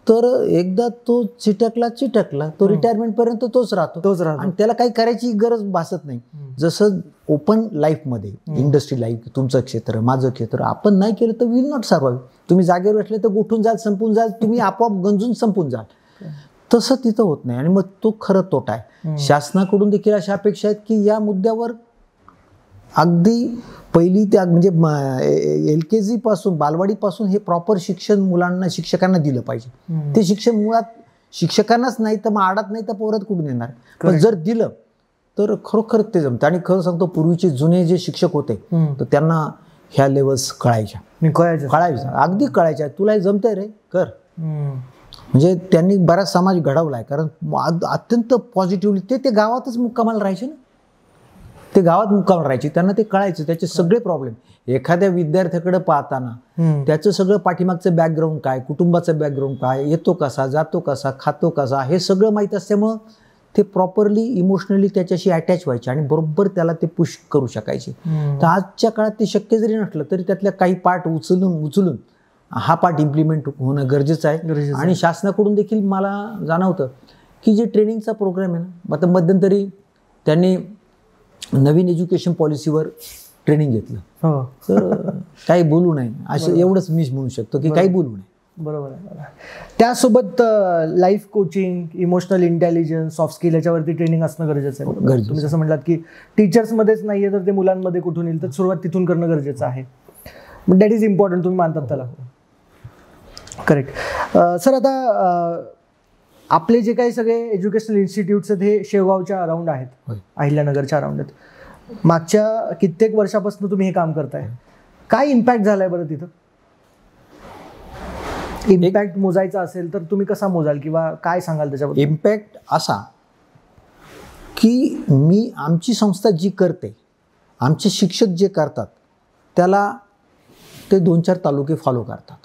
तर एकदा तो चिटकला तो रिटायरमेंटपर्यंत तोच राहतो आणि त्याला काही करायची गरज भासत नाही. जसं ओपन लाईफमध्ये इंडस्ट्री लाईफ, तुमचं क्षेत्र माझं क्षेत्र, आपण नाही केलं तर विल नॉट सर्वाइव्ह. तुम्ही जागेवर असले तर गोठून जाल, संपून जाल, तुम्ही आपोआप गंजून संपून जाल. तसं तिथं होत नाही आणि मग तो खरं तोटा आहे. शासनाकडून देखील अशा अपेक्षा आहेत की या मुद्द्यावर अगदी पहिली त्या म्हणजे LKG पासून बालवाडीपासून हे प्रॉपर शिक्षण मुलांना शिक्षकांना दिलं पाहिजे. ते शिक्षण मुळात शिक्षकांनाच नाही तर मग आडात नाही तर पोरात कुठून येणार. पण जर दिलं तर खरोखर ते जमतं. आणि खरं सांगतो, पूर्वीचे जुने जे शिक्षक होते तर त्यांना ह्या लेवल्स कळायच्या अगदी कळायच्या. तुला हे जमतंय रे, कर. म्हणजे त्यांनी बराच समाज घडवला आहे. कारण अत्यंत पॉझिटिव्हली ते गावातच मुक्कामाला राहायचे ना, ते गावात मुक्कामाला राहायचे. त्यांना ते कळायचं त्याचे सगळे प्रॉब्लेम. एखाद्या विद्यार्थ्याकडे पाहताना त्याचं सगळं पाठीमागचं बॅकग्राऊंड काय, कुटुंबाचं बॅकग्राऊंड काय, येतो कसा, जातो कसा, खातो कसा, हे सगळं माहीत असल्यामुळं ते प्रॉपरली इमोशनली त्याच्याशी अटॅच व्हायचे आणि बरोबर त्याला ते पुश करू शकायचे. तर आजच्या काळात ते शक्य जरी नसलं तरी त्यातल्या काही पार्ट उचलून हा पार्ट इम्प्लिमेंट होणं गरजेचं आहे. आणि शासनाकडून देखील मला जाणवतं की जे ट्रेनिंगचा प्रोग्राम आहे ना, आता मध्यंतरी त्यांनी नवीन एज्युकेशन पॉलिसीवर ट्रेनिंग घेतलं. तर काही बोलू नये असं एवढंच मी म्हणू शकतो की काही बोलू नये. बरोबर आहे. त्यासोबत life coaching, emotional intelligence, soft skill याच्यावरती ट्रेनिंग असणं गरजेचं आहे. तुम्ही जसं म्हटलात की टीचर्समध्येच नाही आहे तर ते मुलांमध्ये कुठून येईल, तर सुरुवात तिथून करणं गरजेचं आहे. That is important. तुम्ही मानतात त्याला. करेक्ट. सर, आता आपले जे काही सगळे एज्युकेशनल इन्स्टिट्यूट्स आहेत हे शेवगावच्या अराउंड आहेत, अहिल्यानगरच्या अराउंड आहेत. मागच्या कित्येक वर्षापासून तुम्ही हे काम करताय. काय इम्पॅक्ट झालाय बरं तिथं? इम्पॅक्ट मोजायचा असेल तर तुम्ही कसा मोजाल किंवा काय सांगाल त्याच्याबद्दल? इम्पॅक्ट असा की आमची संस्था जी करते, आमचे शिक्षक जे करतात त्याला ते 2-4 तालुके फॉलो करतात.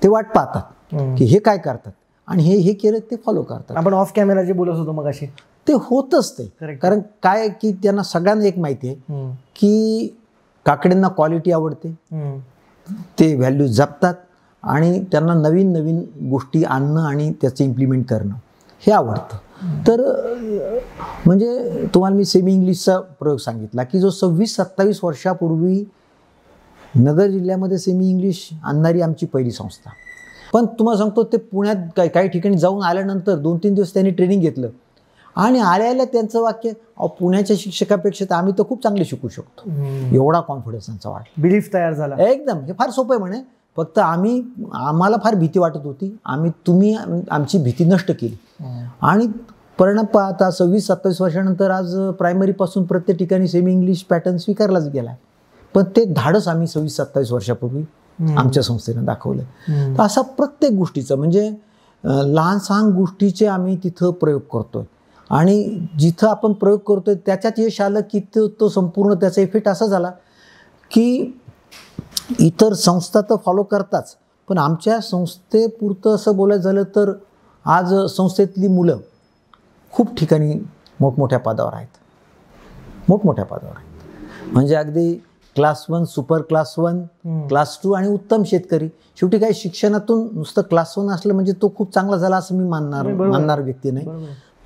ते वाट पाहतात की हे काय करतात आणि हे केलं ते फॉलो करतात. आपण ऑफ कॅमेरा जे बोलत होतो मग अशी ते होतच ते. कारण काय की त्यांना सगळ्यांना एक माहिती आहे की काकड्यांना क्वालिटी आवडते, ते व्हॅल्यू जपतात आणि त्यांना नवीन नवीन गोष्टी आणणं आणि त्याचं इम्प्लिमेंट करणं हे आवडतं. तर म्हणजे तुम्हाला मी सेमी इंग्लिशचा प्रयोग सांगितला की जो 26-27 वर्षापूर्वी नगर जिल्ह्यामध्ये सेमी इंग्लिश आणणारी आमची पहिली संस्था. पण तुम्हाला सांगतो, ते पुण्यात काही ठिकाणी जाऊन आल्यानंतर 2-3 दिवस त्यांनी ट्रेनिंग घेतलं आणि आल्या त्यांचं वाक्य, पुण्याच्या शिक्षकापेक्षा तर आम्ही तर खूप चांगले शिकू शकतो. एवढा कॉन्फिडन्स त्यांचा वाटला, बिलीफ तयार झाला एकदम. हे फार सोपं आहे म्हणे. फक्त आम्हाला फार भीती वाटत होती, तुम्ही आमची भीती नष्ट केली. आणि परिणाम पाहता 26-27 वर्षानंतर आज प्रायमरीपासून प्रत्येक ठिकाणी सेमी इंग्लिश पॅटर्न स्वीकारलाच गेला. पण ते धाडस आम्ही 26-27 वर्षापूर्वी आमच्या संस्थेनं दाखवलं. तर असा प्रत्येक गोष्टीचं म्हणजे लहान सहान गोष्टीचे आम्ही तिथं प्रयोग करतोय आणि जिथं आपण प्रयोग करतोय त्याच्यात यश आलं की तो संपूर्ण त्याचा इफेक्ट असा झाला की इतर संस्था तर फॉलो करताच, पण आमच्या संस्थेपुरतं असं बोलायचं झालं तर आज संस्थेतली मुलं खूप ठिकाणी मोठमोठ्या पदावर आहेत. म्हणजे अगदी क्लास 1, सुपर क्लास 1, क्लास 2 आणि उत्तम शेतकरी. शेवटी काही शिक्षणातून नुसतं क्लास 1 असलं म्हणजे तो खूप चांगला झाला असं मी मानणार व्यक्ती नाही.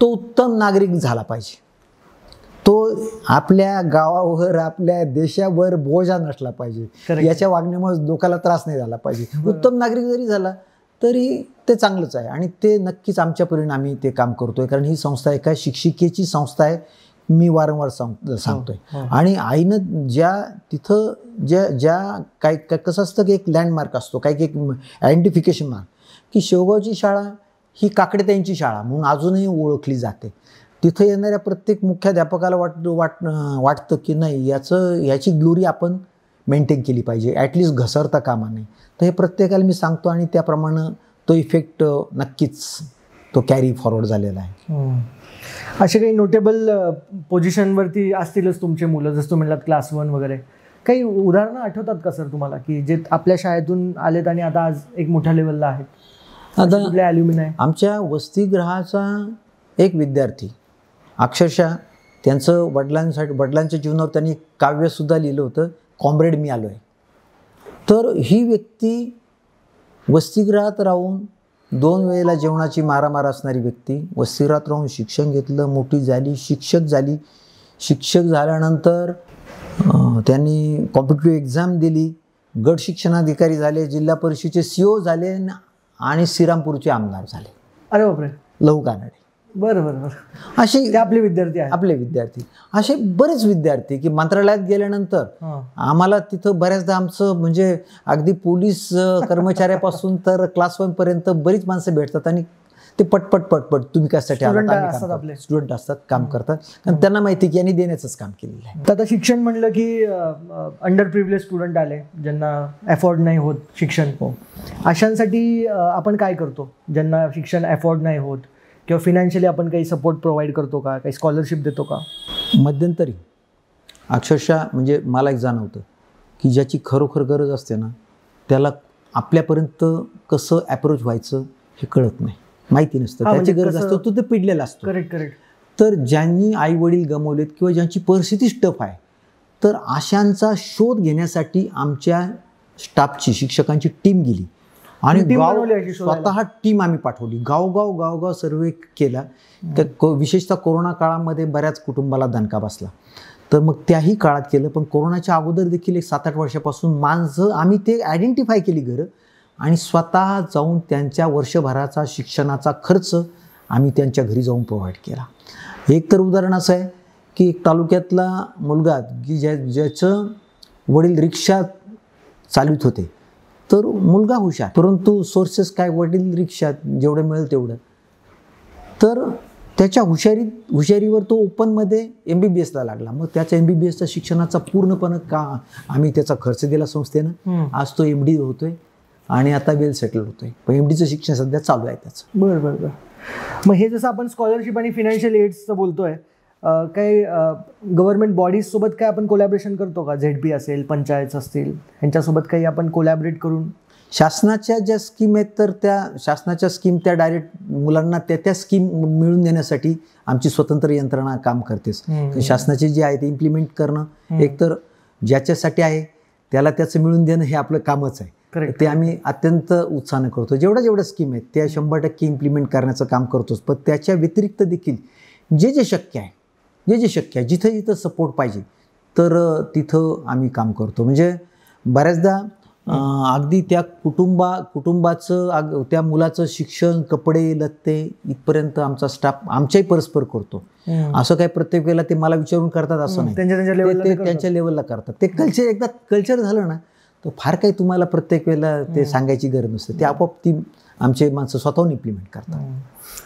तो उत्तम नागरिक झाला पाहिजे. तो आपल्या गावावर, आपल्या देशावर बोजा नसला पाहिजे. याच्या वागण्यामुळे लोकांना त्रास नाही झाला पाहिजे. उत्तम नागरिक जरी झाला तरी ते चांगलंच आहे आणि ते नक्कीच आमच्या परीने आम्ही ते काम करतोय. कारण ही संस्था एका शिक्षिकेची संस्था आहे, मी वारंवार सांगतोय. आणि आईनं तिथं ज्या काय कसं असतं की एक लँडमार्क असतो, काही एक आयडेंटिफिकेशन मार्क, की शेवगावची शाळा ही काकडेताईंची शाळा म्हणून अजूनही ओळखली जाते. तिथं येणाऱ्या प्रत्येक मुख्याध्यापकाला वाटतं की नाही याची ग्लोरी आपण मेंटेन केली पाहिजे, ॲटलिस्ट घसरता कामा नये. तर हे प्रत्येकाला मी सांगतो आणि त्याप्रमाणे तो इफेक्ट नक्कीच तो कॅरी फॉरवर्ड झालेला आहे. असे काही नोटेबल पोझिशनवरती असतीलच तुमचे मुलं, जसं तुम्ही म्हणलात क्लास 1 वगैरे. काही उदाहरणं आठवतात का सर तुम्हाला की जे आपल्या शाळेतून आलेत आणि आता आज एक मोठ्या लेवलला आहेत? कुठले ॲल्युमिनाय? आमच्या वसतिगृहाचा एक विद्यार्थी अक्षरशः त्यांचं वडिलांच्या जीवनावर त्यांनी काव्यसुद्धा लिहिलं होतं, कॉम्रेड मी आलो आहे. तर ही व्यक्ती वसतिगृहात राहून 2 वेळेला जेवणाची मारामार असणारी व्यक्ती वसतिगृहात राहून शिक्षण घेतलं, मोठी झाली, शिक्षक झाली. शिक्षक झाल्यानंतर त्यांनी कॉम्पिटिटिव्ह एक्झाम दिली, गट शिक्षणाधिकारी झाले, जिल्हा परिषदेचे CO झाले आणि श्रीरामपूरचे आमदार झाले. अरे बापरे. लहू कानडे. बरं बरं बरं. असे ते आपले विद्यार्थी आहेत. आपले विद्यार्थी असे बरेच विद्यार्थी की मंत्रालयात गेल्यानंतर आम्हाला तिथं बऱ्याचदा आमचं म्हणजे अगदी पोलीस कर्मचाऱ्यापासून तर क्लास 1 पर्यंत बरीच माणसं भेटतात आणि ते पटपट तुम्ही कशासाठी आपले स्टुडंट असतात, काम करतात, कारण त्यांना माहिती की यांनी देण्याचंच काम केलेलं आहे. तर आता शिक्षण म्हणलं की अंडर प्रिव्हिलेज स्टुडंट आले ज्यांना अफोर्ड नाही होत शिक्षण, अशांसाठी आपण काय करतो? ज्यांना शिक्षण अफोर्ड नाही होत किंवा फिनान्शियली आपण काही सपोर्ट प्रोव्हाइड करतो का? काही स्कॉलरशिप देतो का? मध्यंतरी अक्षरशः म्हणजे मला एक जाणवतं की ज्याची खरोखर गरज असते ना त्याला आपल्यापर्यंत कसं अप्रोच व्हायचं हे कळत नाही, माहिती नसतं. त्याची गरज असतो तो ते पिडलेला असतो. करेक्ट. तर ज्यांनी आई वडील गमावलेत किंवा ज्यांची परिस्थिती टफ आहे तर अशांचा शोध घेण्यासाठी आमच्या स्टाफची, शिक्षकांची टीम गेली आणि स्वतः टीम आम्ही पाठवली. गावगाव सर्वे केला. विशेषतः कोरोना काळामध्ये बऱ्याच कुटुंबाला दणका बसला, तर मग त्याही काळात केलं. पण कोरोनाच्या अगोदर देखील एक 7-8 वर्षापासून माणसं आम्ही ते आयडेंटिफाय केली घरं आणि स्वतः जाऊन त्यांच्या वर्षभराचा शिक्षणाचा खर्च आम्ही त्यांच्या घरी जाऊन प्रोव्हाइड केला. एक तर उदाहरण असं आहे की एक तालुक्यातला मुलगा की ज्याचं वडील रिक्षा चालवित होते, तर मुलगा हुशार, परंतु सोर्सेस काय, वडील रिक्षात जेवढं मिळेल तेवढं, तर त्याच्या हुशारीवर तो ओपनमध्ये MBBSला लागला. मग त्याच्या MBBSच्या शिक्षणाचा पूर्णपणे आम्ही त्याचा खर्च दिला संस्थेनं. आज तो MD होतोय आणि आता वेल सेटल होतोय. पण MDचं शिक्षण सध्या चालू आहे त्याचं. बरं. मग हे जसं आपण स्कॉलरशिप आणि फिनान्शियल एड्सचं बोलतोय, काही गव्हर्नमेंट बॉडीज सोबत काय आपण कोलॅबरेशन करतो का? ZP असेल, पंचायत असतील, यांच्यासोबत काही आपण कोलॅबरेट करून? शासनाच्या ज्या स्कीम आहेत तर त्या शासनाच्या स्कीम त्या डायरेक्ट मुलांना त्या स्कीम मिळून देण्यासाठी आमची स्वतंत्र यंत्रणा काम करतेच. शासनाचे जे आहे ते इम्प्लिमेंट करणं, एकतर ज्याच्यासाठी आहे त्याला त्याचं मिळून देणं हे आपलं कामच आहे. ते आम्ही अत्यंत उत्साहानं करतो. जेवढ्या स्कीम आहेत त्या 100% इम्प्लिमेंट करण्याचं काम करतोच. पण त्याच्या व्यतिरिक्त देखील जे शक्य आहे जिथं सपोर्ट पाहिजे तर तिथं आम्ही काम करतो. म्हणजे बऱ्याचदा अगदी त्या कुटुंबाचं त्या मुलाचं शिक्षण, कपडे लत्ते इथपर्यंत आमचा स्टाफ आमच्याही परस्पर करतो. असं काय प्रत्येक वेळेला ते मला विचारून करतात असं नाही, त्यांच्या लेवलला करतात. ते एकदा कल्चर झालं ना तर फार काही तुम्हाला प्रत्येक वेळेला ते सांगायची गरज नसते. ते आपोआप ती आमचे माणसं स्वतःहून इम्प्लिमेंट करतात.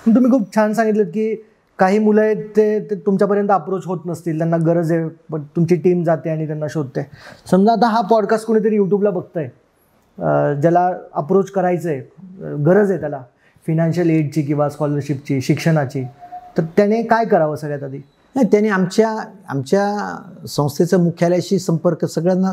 तुम्ही खूप छान सांगितलं की काही मुलं आहेत ते तुमच्यापर्यंत अप्रोच होत नसतील, त्यांना गरज आहे, पण तुमची टीम जाते आणि त्यांना शोधते. समजा आता हा पॉडकास्ट कोणीतरी यूट्यूबला बघतंय, ज्याला अप्रोच करायचं आहे, गरज आहे त्याला फिनान्शियल एडची किंवा स्कॉलरशिपची, शिक्षणाची, तर त्याने काय करावं? सगळ्यात आधी नाही, त्याने आमच्या संस्थेचं मुख्यालयाशी संपर्क, सगळ्यांना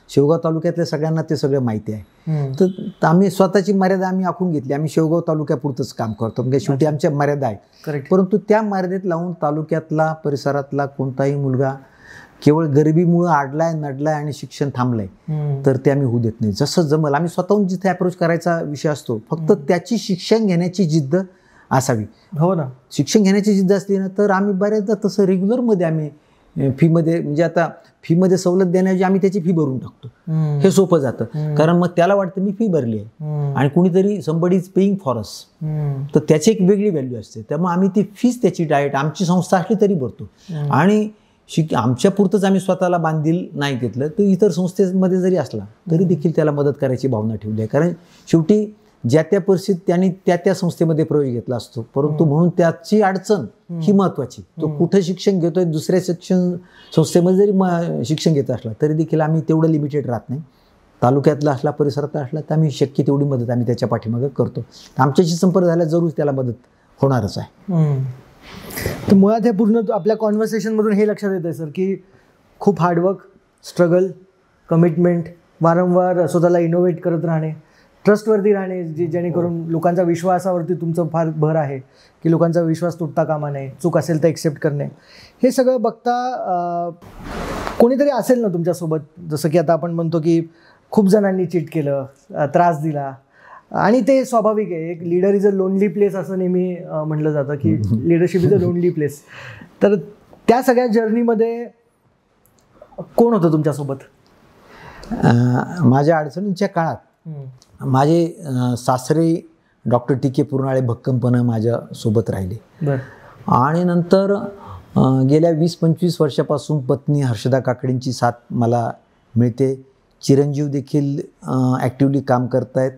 शेवगाव तालुक्यातल्या सगळ्यांना ते सगळं माहिती आहे. तर आम्ही स्वतःची मर्यादा आखून घेतली. आम्ही शेवगाव तालुक्यापुरतंच काम करतो, म्हणजे शेवटी आमच्या मर्यादा आहे. परंतु त्या मर्यादेत लावून तालुक्यातला, परिसरातला कोणताही मुलगा केवळ गरिबीमुळे आडलाय, नडलाय आणि शिक्षण थांबलंय तर ते आम्ही होऊ देत नाही. जसं जमल आम्ही स्वतःहून जिथे अप्रोच करायचा विषय असतो, फक्त त्याची शिक्षण घेण्याची जिद्द असावी. हो ना. शिक्षण घेण्याची जिद्द असली ना तर आम्ही बऱ्याचदा तसं रेग्युलरमध्ये आम्ही फीमध्ये, म्हणजे आता फीमध्ये सवलत देण्याची आम्ही त्याची फी भरून टाकतो. हे सोपं जातं, कारण मग त्याला वाटतं मी फी भरली आहे आणि कुणीतरी somebody is paying for us, तर त्याची एक वेगळी व्हॅल्यू असते. त्यामुळे आम्ही ती फीस त्याची डायरेक्ट आमची संस्था असली तरी भरतो. आणि आमच्या पुरतंच आम्ही स्वतःला बांधील नाही घेतलं तर इतर संस्थेमध्ये जरी असला तरी देखील त्याला मदत करायची भावना ठेवली आहे. कारण शेवटी ज्या त्या परिस्थितीत त्यांनी त्या संस्थेमध्ये प्रवेश घेतला असतो, परंतु म्हणून त्याची अडचण ही महत्वाची. तो कुठं शिक्षण घेतोय, दुसऱ्या शिक्षण संस्थेमध्ये जरी शिक्षण घेत असला तरी देखील आम्ही तेवढं लिमिटेड राहत नाही. तालुक्यातला असला, परिसरातला असला तर आम्ही शक्य तेवढी मदत आम्ही त्याच्या पाठीमागे करतो. आमच्याशी संपर्क झाला जरूर त्याला मदत होणारच आहे. तर मुळात हे पूर्ण आपल्या कॉन्व्हर्सेशनमधून हे लक्षात येतं सर की खूप हार्डवर्क, स्ट्रगल, कमिटमेंट, वारंवार स्वतःला इनोव्हेट करत राहणे, ट्रस्टवरती राहणे, जेणेकरून लोकांचा विश्वासावरती तुमचं फार भर आहे की लोकांचा विश्वास तुटता कामा नये, चूक असेल तर एक्सेप्ट करणे, हे सगळं बघता कोणीतरी असेल ना तुमच्यासोबत, जसं की आता आपण म्हणतो की खूप जणांनी चीट केलं, त्रास दिला, आणि ते स्वाभाविक आहे. एक leader is a lonely place असं नेहमी म्हटलं जातं की leadership is a lonely place. तर त्या सगळ्या जर्नीमध्ये कोण होतं तुमच्यासोबत? माझ्या अडचणींच्या काळात माझे सासरे डॉक्टर टी के पुरनाळे भक्कमपणे माझ्यासोबत राहिले. आणि नंतर गेल्या 20-25 वर्षापासून पत्नी हर्षदा काकडींची साथ मला मिळते. चिरंजीव देखील ॲक्टिवली काम करत आहेत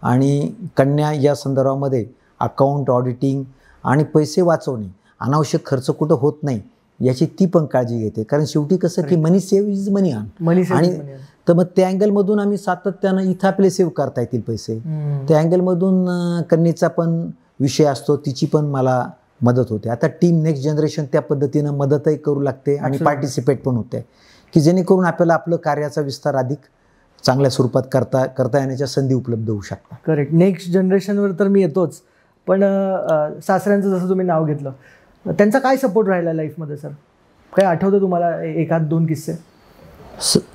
आणि कन्या या संदर्भामध्ये अकाउंट ऑडिटिंग आणि पैसे वाचवणे, अनावश्यक खर्च कुठं होत नाही याची ती पण काळजी घेते. कारण शेवटी कसं की मनी सेव्ह इज मनी अर्न, आणि तर मग त्या अँगलमधून आम्ही सातत्यानं इथं आपले सेव्ह करता येतील पैसे, त्या अँगलमधून कन्येचा पण विषय असतो, तिची पण मला मदत होते. आता टीम नेक्स्ट जनरेशन त्या पद्धतीनं मदतही करू लागते आणि पार्टिसिपेट पण होते की जेणेकरून आपल्याला आपलं कार्याचा विस्तार अधिक चांगल्या स्वरूपात करता येण्याच्या संधी उपलब्ध होऊ शकतात. करेक्ट. नेक्स्ट जनरेशनवर तर मी येतोच, पण सासऱ्यांचं जसं तुम्ही नाव घेतलं, त्यांचा काय सपोर्ट राहिला लाईफमध्ये सर? काय आठवतं तुम्हाला एखाद दोन किस्से?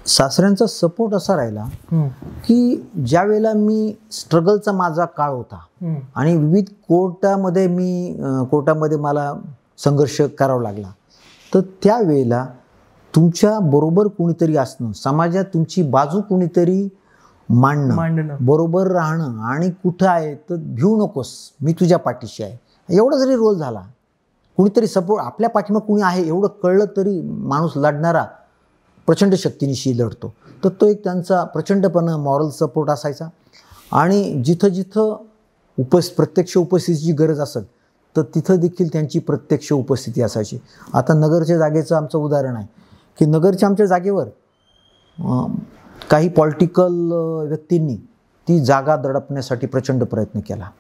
सासऱ्यांचा सपोर्ट असा राहिला की ज्या वेळेला मी स्ट्रगलचा माझा काळ होता आणि विविध कोर्टामध्ये मला संघर्ष करावा लागला, तर त्यावेळेला तुमच्या बरोबर कोणीतरी असणं, समाजात तुमची बाजू कोणीतरी मांडणं, बरोबर राहणं, आणि कुठं आहे तर भिवू नकोस, मी तुझ्या पाठीशी आहे, एवढा जरी रोल झाला, कुणीतरी सपोर्ट आपल्या पाठीमाग कुणी आहे एवढं कळलं तरी माणूस लढणारा प्रचंड शक्तीनिशी लढतो. तर तो एक त्यांचा प्रचंडपणे मॉरल सपोर्ट असायचा. आणि जिथं जिथं प्रत्यक्ष उपस्थितीची गरज असेल तर तिथं देखील त्यांची प्रत्यक्ष उपस्थिती असायची. आता नगरच्या जागेचं आमचं उदाहरण आहे की नगरच्या आमच्या जागेवर काही पॉलिटिकल व्यक्तींनी ती जागा दडपण्यासाठी प्रचंड प्रयत्न केला.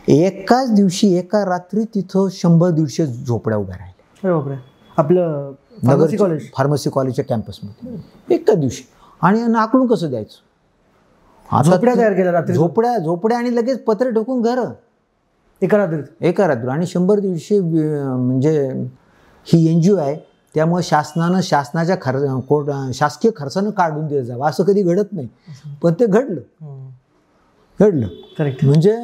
एकाच दिवशी एका रात्री तिथं 100-150 झोपड्या उभ्या राहिल्या. आपलं फार्मसी कॉलेजच्या कॅम्पसमध्ये एका दिवशी. आणि आकडून कसं द्यायचं? झोपड्या तयार केल्या रात्री, झोपड्या आणि लगेच पत्रे ठोकून घरं एका रात्री. आणि 100-150 म्हणजे ही NGO आहे, त्यामुळे शासनाच्या शासकीय खर्चानं काढून दिलं जावं असं कधी घडत नाही, पण ते घडलं. करेक्ट. म्हणजे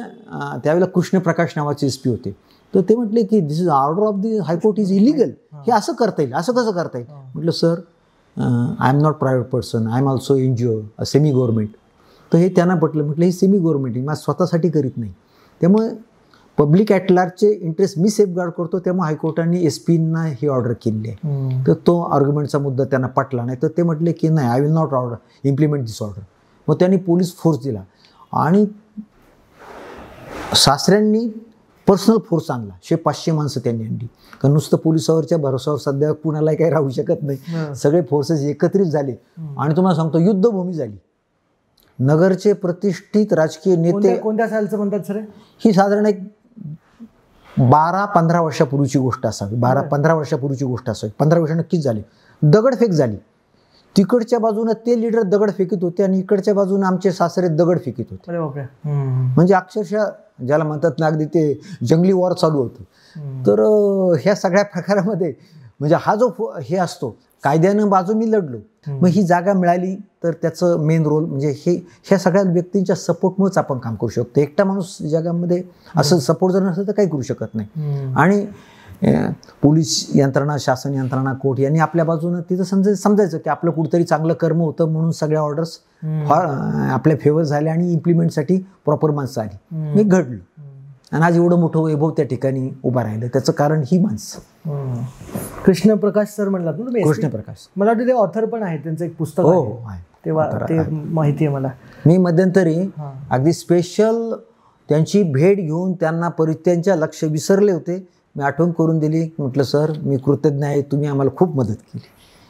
त्यावेळेला कृष्णप्रकाश नावाचे SP होते, तर ते म्हटले की this is order of the high court is illegal, हे असं करता येईल, असं कसं करता येईल? म्हटलं sir, I am not private person, I am also NGO, semi government. तर हे त्यांना पटलं. म्हटलं हे सेमी गव्हर्नमेंट आहे, माझं स्वतःसाठी करीत नाही, त्यामुळे पब्लिक ॲट लार्जचे इंटरेस्ट मी सेफगार्ड करतो, त्यामुळे हायकोर्टाने SPना ही ऑर्डर केली आहे. तर तो आर्ग्युमेंटचा मुद्दा त्यांना पटला नाही, तर ते म्हटले की नाही, I will not implement this order. मग त्यांनी पोलीस फोर्स दिला आणि सासऱ्यांनी पर्सनल फोर्स आणला. 500 माणसं त्यांनी आणली, कारण नुसतं पोलिसावरच्या भरोसावर सध्या कुणालाही काही राहू शकत नाही. सगळे फोर्सेस एकत्रित झाले आणि तुम्हाला सांगतो युद्धभूमी झाली. नगरचे प्रतिष्ठित राजकीय नेते. कोणत्या सालचं म्हणतात सर? ही साधारण एक 12-15 वर्षापूर्वीची गोष्ट असावी, 12-15 वर्षापूर्वीची गोष्ट असावी. 15 वर्ष नक्कीच झाली. दगडफेक झाली. तिकडच्या बाजूने ते लीडर दगड फेकीत होते आणि इकडच्या बाजूने आमचे सासरे दगड फेकीत होते. म्हणजे अक्षरशः ज्याला म्हणतात ना, अगदी ते जंगली वॉर चालू होतं. तर ह्या सगळ्या प्रकारामध्ये म्हणजे हा जो हे असतो, कायद्यानं बाजू मी लढलो, मग ही जागा मिळाली तर त्याचं मेन रोल म्हणजे ह्या सगळ्या व्यक्तींच्या सपोर्टमुळेच आपण काम करू शकतो. एकटा माणूस जगामध्ये असं सपोर्ट जर नसेल तर काही करू शकत नाही. आणि पोलीस यंत्रणा, शासन यंत्रणा, कोर्ट यांनी आपल्या बाजूनं तिथं समजायचं की आपलं कुठेतरी चांगलं कर्म होतं म्हणून सगळ्या ऑर्डर्स आपल्या फेवर झाल्या आणि इम्प्लिमेंटसाठी प्रॉपर माणसं आली. हे घडलं आणि आज एवढं मोठं वैभव त्या ठिकाणी उभं राहिलं. त्याचं कारण ही माणसं. कृष्णप्रकाश सर म्हणलात ना तुम्ही? कृष्णप्रकाश, मला वाटतं ते ऑथर पण आहे, त्यांचं एक पुस्तक आहे, ते माहिती आहे मला. मी मध्यंतरी अगदी स्पेशल त्यांची भेट घेऊन त्यांच्या लक्ष विसरले होते, मी आठवण करून दिली. म्हटलं सर, मी कृतज्ञ आहे, तुम्ही आम्हाला खूप मदत केली.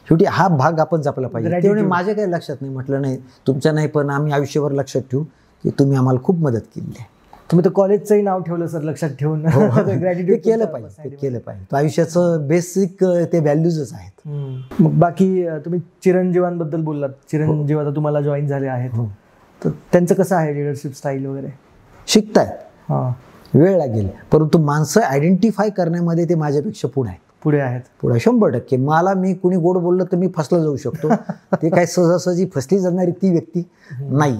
शेवटी हा भाग आपण जपला पाहिजे. तेवढे माझ्या काही लक्षात नाही. म्हटलं नाही, तुमच्या नाही, पण आम्ही आयुष्यभर लक्षात ठेवू की तुम्ही आम्हाला खूप मदत केली आहे. तुम्ही तर कॉलेजचंही नाव ठेवलं सर लक्षात ठेवून. ग्रॅटिट्यूड केलं पाहिजे. आयुष्याचं बेसिक ते व्हॅल्यूजच आहेत. मग बाकी तुम्ही चिरंजीवांबद्दल बोललात. चिरंजीव आता तुम्हाला जॉईन झाले आहेत, तर त्यांचं कसं आहे लिडरशिप स्टाईल वगैरे? शिकतायत, हां, वेळ लागेल, परंतु माणसं आयडेंटिफाय करण्यामध्ये ते माझ्यापेक्षा पुढे आहेत. पुढे आहेत. पुढे 100%. मला मी कुणी गोड बोललं तर मी फसला जाऊ शकतो. ते काय सहजासहजी फसली जाणारी ती व्यक्ती नाही.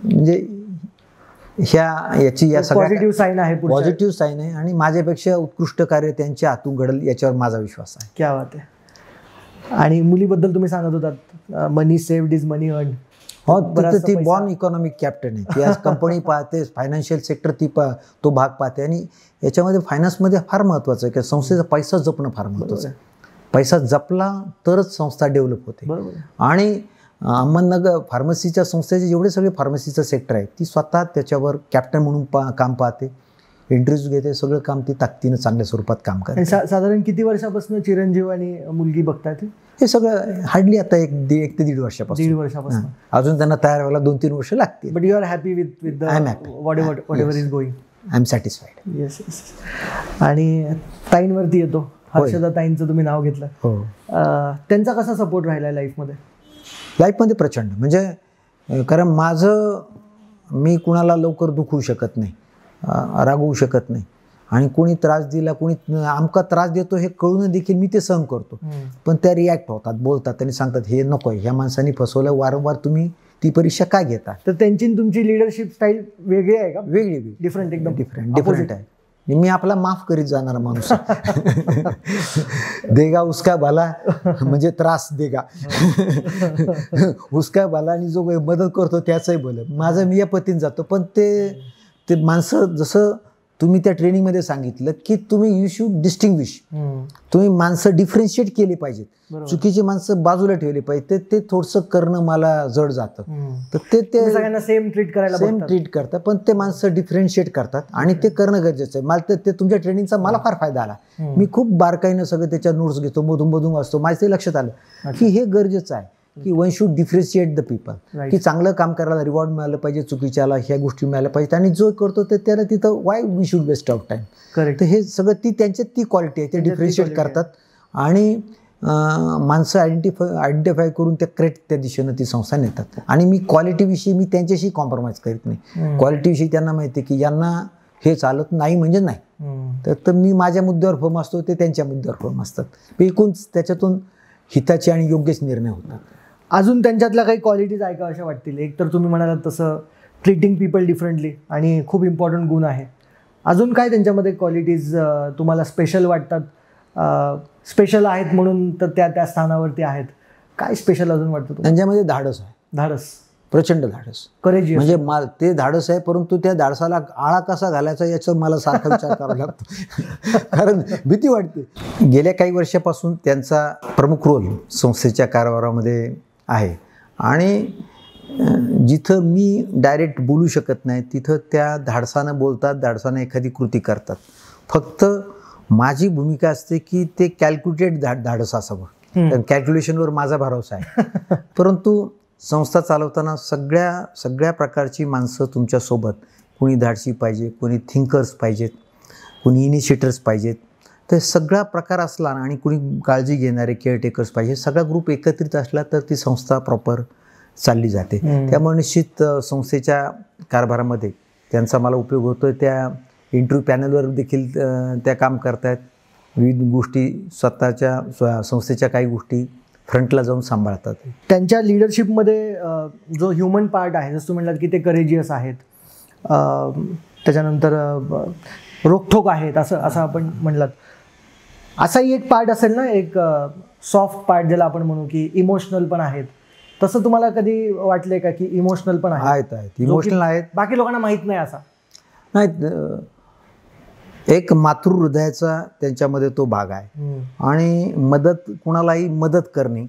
म्हणजे याची या सगळ्या पॉझिटिव्ह साईन आहे, पॉझिटिव्ह साईन आहे आणि माझ्यापेक्षा उत्कृष्ट कार्य त्यांच्या हातून घडेल याच्यावर माझा विश्वास आहे. क्या बात आहे. आणि मुलीबद्दल तुम्ही सांगत होतात, मनी सेव्ड इज मनी अर्न. हो, ती बॉर्न इकॉनॉमिक कॅप्टन आहे. ती आज कंपनी पाहते, फायनान्शियल सेक्टर तो भाग पाहते. आणि याच्यामध्ये फायनान्समध्ये फार महत्त्वाचं आहे की संस्थेचा पैसा जपणं फार महत्त्वाचं आहे. पैसा जपला तरच संस्था डेव्हलप होते. आणि अहमदनगर फार्मसीच्या संस्थेचे जेवढे सगळे फार्मसीचं सेक्टर आहे ती स्वतः त्याच्यावर कॅप्टन म्हणून काम पाहते, इंटरेस्ट घेते, सगळं काम ती ताकदीनं चांगल्या स्वरूपात काम करते. साधारण किती वर्षापासून चिरंजीव आणि मुलगी बघतायत हे सगळं? हार्डली आता एक ते 1.5 वर्षापासून. 1.5 वर्षापासून. अजून त्यांना तयार व्हायला 2-3 वर्ष लागतील. But you are happy with the whatever is going? I am satisfied. Yes. आणि ताईंवरती येतो. हर्षदा ताईंचं तुम्ही नाव घेतलं. हो. त्यांचा कसा सपोर्ट राहिला लाईफमध्ये? लाईफमध्ये प्रचंड. म्हणजे कारण मी कुणाला लवकर दुखवू शकत नाही, रागवू शकत नाही. आणि कोणी त्रास दिला, कोणी आमका त्रास देतो हे कळून देखील मी ते सहन करतो. पण त्या रिॲक्ट होतात, बोलतात, त्यांनी सांगतात हे नको आहे, ह्या माणसाने फसवलं, वारंवार तुम्ही ती परीक्षा काय घेता? तर त्यांची तुमची लिडरशिप स्टाईल वेगळी आहे का? वेगळी, डिफरंट, एकदम डिफरंट आहे. मी आपला माफ करीत जाणारा माणूस. देगा उसका भला म्हणजे त्रास देगा उसका भला, आणि जो मदत करतो त्याचंही भलं. माझं मी या पतीने जातो. पण ते माणसं, जसं तुम्ही त्या ट्रेनिंगमध्ये सांगितलं की तुम्ही यू शुड डिस्टिंग्विश, तुम्ही माणसं डिफरन्शिएट केली पाहिजेत, चुकीची माणसं बाजूला ठेवली पाहिजे. ते थोडंसं करणं मला जड जातं. तर ते सगळ्यांना सेम ट्रीट करतात, पण ते माणसं डिफरन्शिएट करतात आणि ते करणं गरजेचं आहे. मला ते तुमच्या ट्रेनिंगचा मला फार फायदा आला. मी खूप बारकाईनं सगळं त्याच्या नोट्स घेतो, मधून वाचतो. माझं ते लक्षात आलं की हे गरजेचं आहे की one should differentiate the people, की चांगलं काम करायला रिवॉर्ड मिळालं पाहिजे, चुकीच्याला ह्या गोष्टी मिळाल्या पाहिजेत. आणि जो करतो ते त्याला तिथं why we should waste of time. तर हे सगळं त्यांच्यात ती क्वालिटी आहे. ते डिफरन्शिएट करतात आणि माणसं आयडेंटिफाय करून त्या करेक्ट त्या दिशेनं ती संस्था नेतात. आणि मी क्वालिटीविषयी मी त्यांच्याशी कॉम्प्रोमाइज करीत नाही. क्वालिटीविषयी त्यांना माहिती आहे की यांना हे चालत नाही म्हणजे नाही. तर मी माझ्या मुद्द्यावर फर्म असतो, ते त्यांच्या मुद्द्यावर फर्म असतात. एकूण त्याच्यातून हिताचे आणि योग्यच निर्णय होतात. अजून त्यांच्यातल्या काही क्वालिटीज आहे का अशा वाटतील? एक तर तुम्ही म्हणालात तसं ट्रीटिंग पीपल डिफरंटली, आणि खूप इम्पॉर्टंट गुण आहे. अजून काय त्यांच्यामध्ये क्वालिटीज तुम्हाला स्पेशल वाटतात? स्पेशल आहेत म्हणून तर त्या स्थानावरती आहेत. काय स्पेशल अजून वाटतं तुम्हाला? त्यांच्यामध्ये धाडस आहे. धाडस, प्रचंड धाडस, करेज. म्हणजे ते धाडस आहे, परंतु त्या धाडसाला आळा कसा घालायचा याच्यावर मला सारखा विचार करावा लागतो. कारण भीती वाटते. गेल्या काही वर्षापासून त्यांचा प्रमुख रोल संस्थेच्या कारभारामध्ये आहे. आणि जिथं मी डायरेक्ट बोलू शकत नाही तिथं त्या धाडसानं बोलतात, धाडसानं एखादी कृती करतात. फक्त माझी भूमिका असते की ते कॅल्क्युलेटेड धाडस असावं. कारण कॅल्क्युलेशनवर माझा भरोसा आहे. परंतु संस्था चालवताना सगळ्या प्रकारची माणसं तुमच्यासोबत, कोणी धाडसी पाहिजे, कोणी थिंकर्स पाहिजेत, कोणी इनिशिएटर्स पाहिजेत. तर सगळा प्रकार असला आणि कोणी काळजी घेणारे केअरटेकर्स पाहिजे, सगळा ग्रुप एकत्रित असला तर ती संस्था प्रॉपर चालली जाते. त्यामुळे निश्चित संस्थेच्या कारभारामध्ये त्यांचा मला उपयोग होतो. त्या इंटरव्ह्यू पॅनलवर देखील त्या काम करतायत. विविध गोष्टी स्वतःच्या संस्थेच्या काही गोष्टी फ्रंटला जाऊन सांभाळतात. त्यांच्या लिडरशिपमध्ये जो ह्युमन पार्ट आहे, जसं तुम्ही म्हणालात की ते करेजियस आहेत, त्याच्यानंतर रोखठोक आहेत, असं आपण म्हणलात. असाही एक पार्ट असेल ना, एक सॉफ्ट पार्ट ज्याला आपण म्हणू, की इमोशनल पण आहेत. तसं तुम्हाला कधी वाटलंय का की इमोशनल पण आहेत? इमोशनल आहेत, बाकी लोकांना माहीत नाही असा नाही. एक मातृहृदयाचा त्यांच्यामध्ये तो भाग आहे. आणि कुणालाही मदत करणे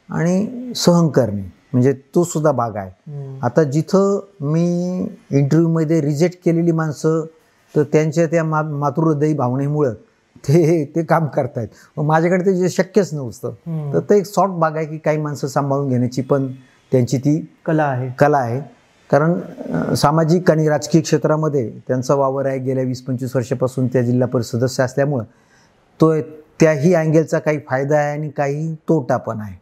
आणि सहन करणे म्हणजे तो सुद्धा भाग आहे. आता जिथं मी इंटरव्ह्यूमध्ये रिजेक्ट केलेली माणसं, तर त्यांच्या त्या मातृहृदयी भावनेमुळं ते काम करतायत. माझ्याकडे ते जे शक्यच नव्हतं. तर ते एक सॉफ्ट भाग आहे की काही माणसं सांभाळून घेण्याची पण त्यांची ती कला आहे. कारण सामाजिक आणि राजकीय क्षेत्रामध्ये त्यांचा वावर आहे. गेल्या 20-25 वर्षापासून त्या जिल्हा परिषद सदस्य असल्यामुळं त्याही अँगलचा काही फायदा आहे आणि काही तोटा पण आहे.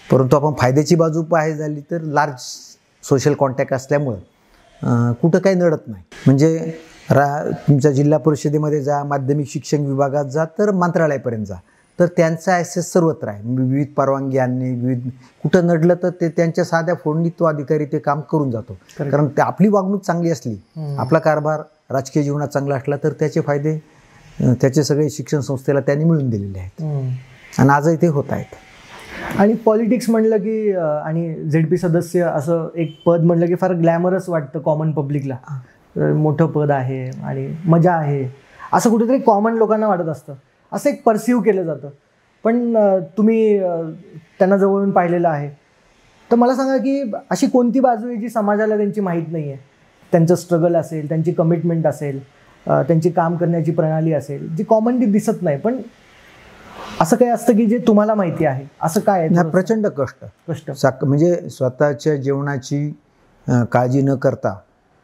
परंतु आपण फायद्याची बाजू पाहायची झाली तर लार्ज सोशल कॉन्टॅक्ट असल्यामुळं कुठं काही नडत नाही. म्हणजे तुमच्या जिल्हा परिषदेमध्ये जा, माध्यमिक शिक्षण विभागात जा, तर मंत्रालयापर्यंत जा, तर त्यांचा ॲक्सेस सर्वत्र आहे. विविध परवानगी आणणे, विविध कुठं नडलं तर ते त्यांच्या साध्या फोननी तो अधिकारी ते काम करून जातो. कारण ते आपली वागणूक चांगली असली, आपला कारभार राजकीय जीवनात चांगला असला, तर त्याचे फायदे त्याचे सगळे शिक्षण संस्थेला त्यांनी मिळून दिलेले आहेत आणि आजही ते होत आहेत. आणि पॉलिटिक्स म्हणलं की आणि ZP सदस्य असं एक पद म्हणलं की फार ग्लॅमरस वाटतं कॉमन पब्लिकला. मोठं पद आहे आणि मजा आहे असं कुठेतरी कॉमन लोकांना वाटत असतं, असं एक परसिव्ह केलं जातं. पण तुम्ही त्यांना जवळून पाहिलेलं आहे, तर मला सांगा की अशी कोणती बाजू आहे जी समाजाला त्यांची माहीत नाही आहे? त्यांचं स्ट्रगल असेल, त्यांची कमिटमेंट असेल, त्यांची काम करण्याची प्रणाली असेल, जी कॉमनली दिसत नाही, पण असं काही असतं की जे तुम्हाला माहिती आहे, असं काय आहे? प्रचंड कष्ट म्हणजे स्वतःच्या जेवणाची काळजी न करता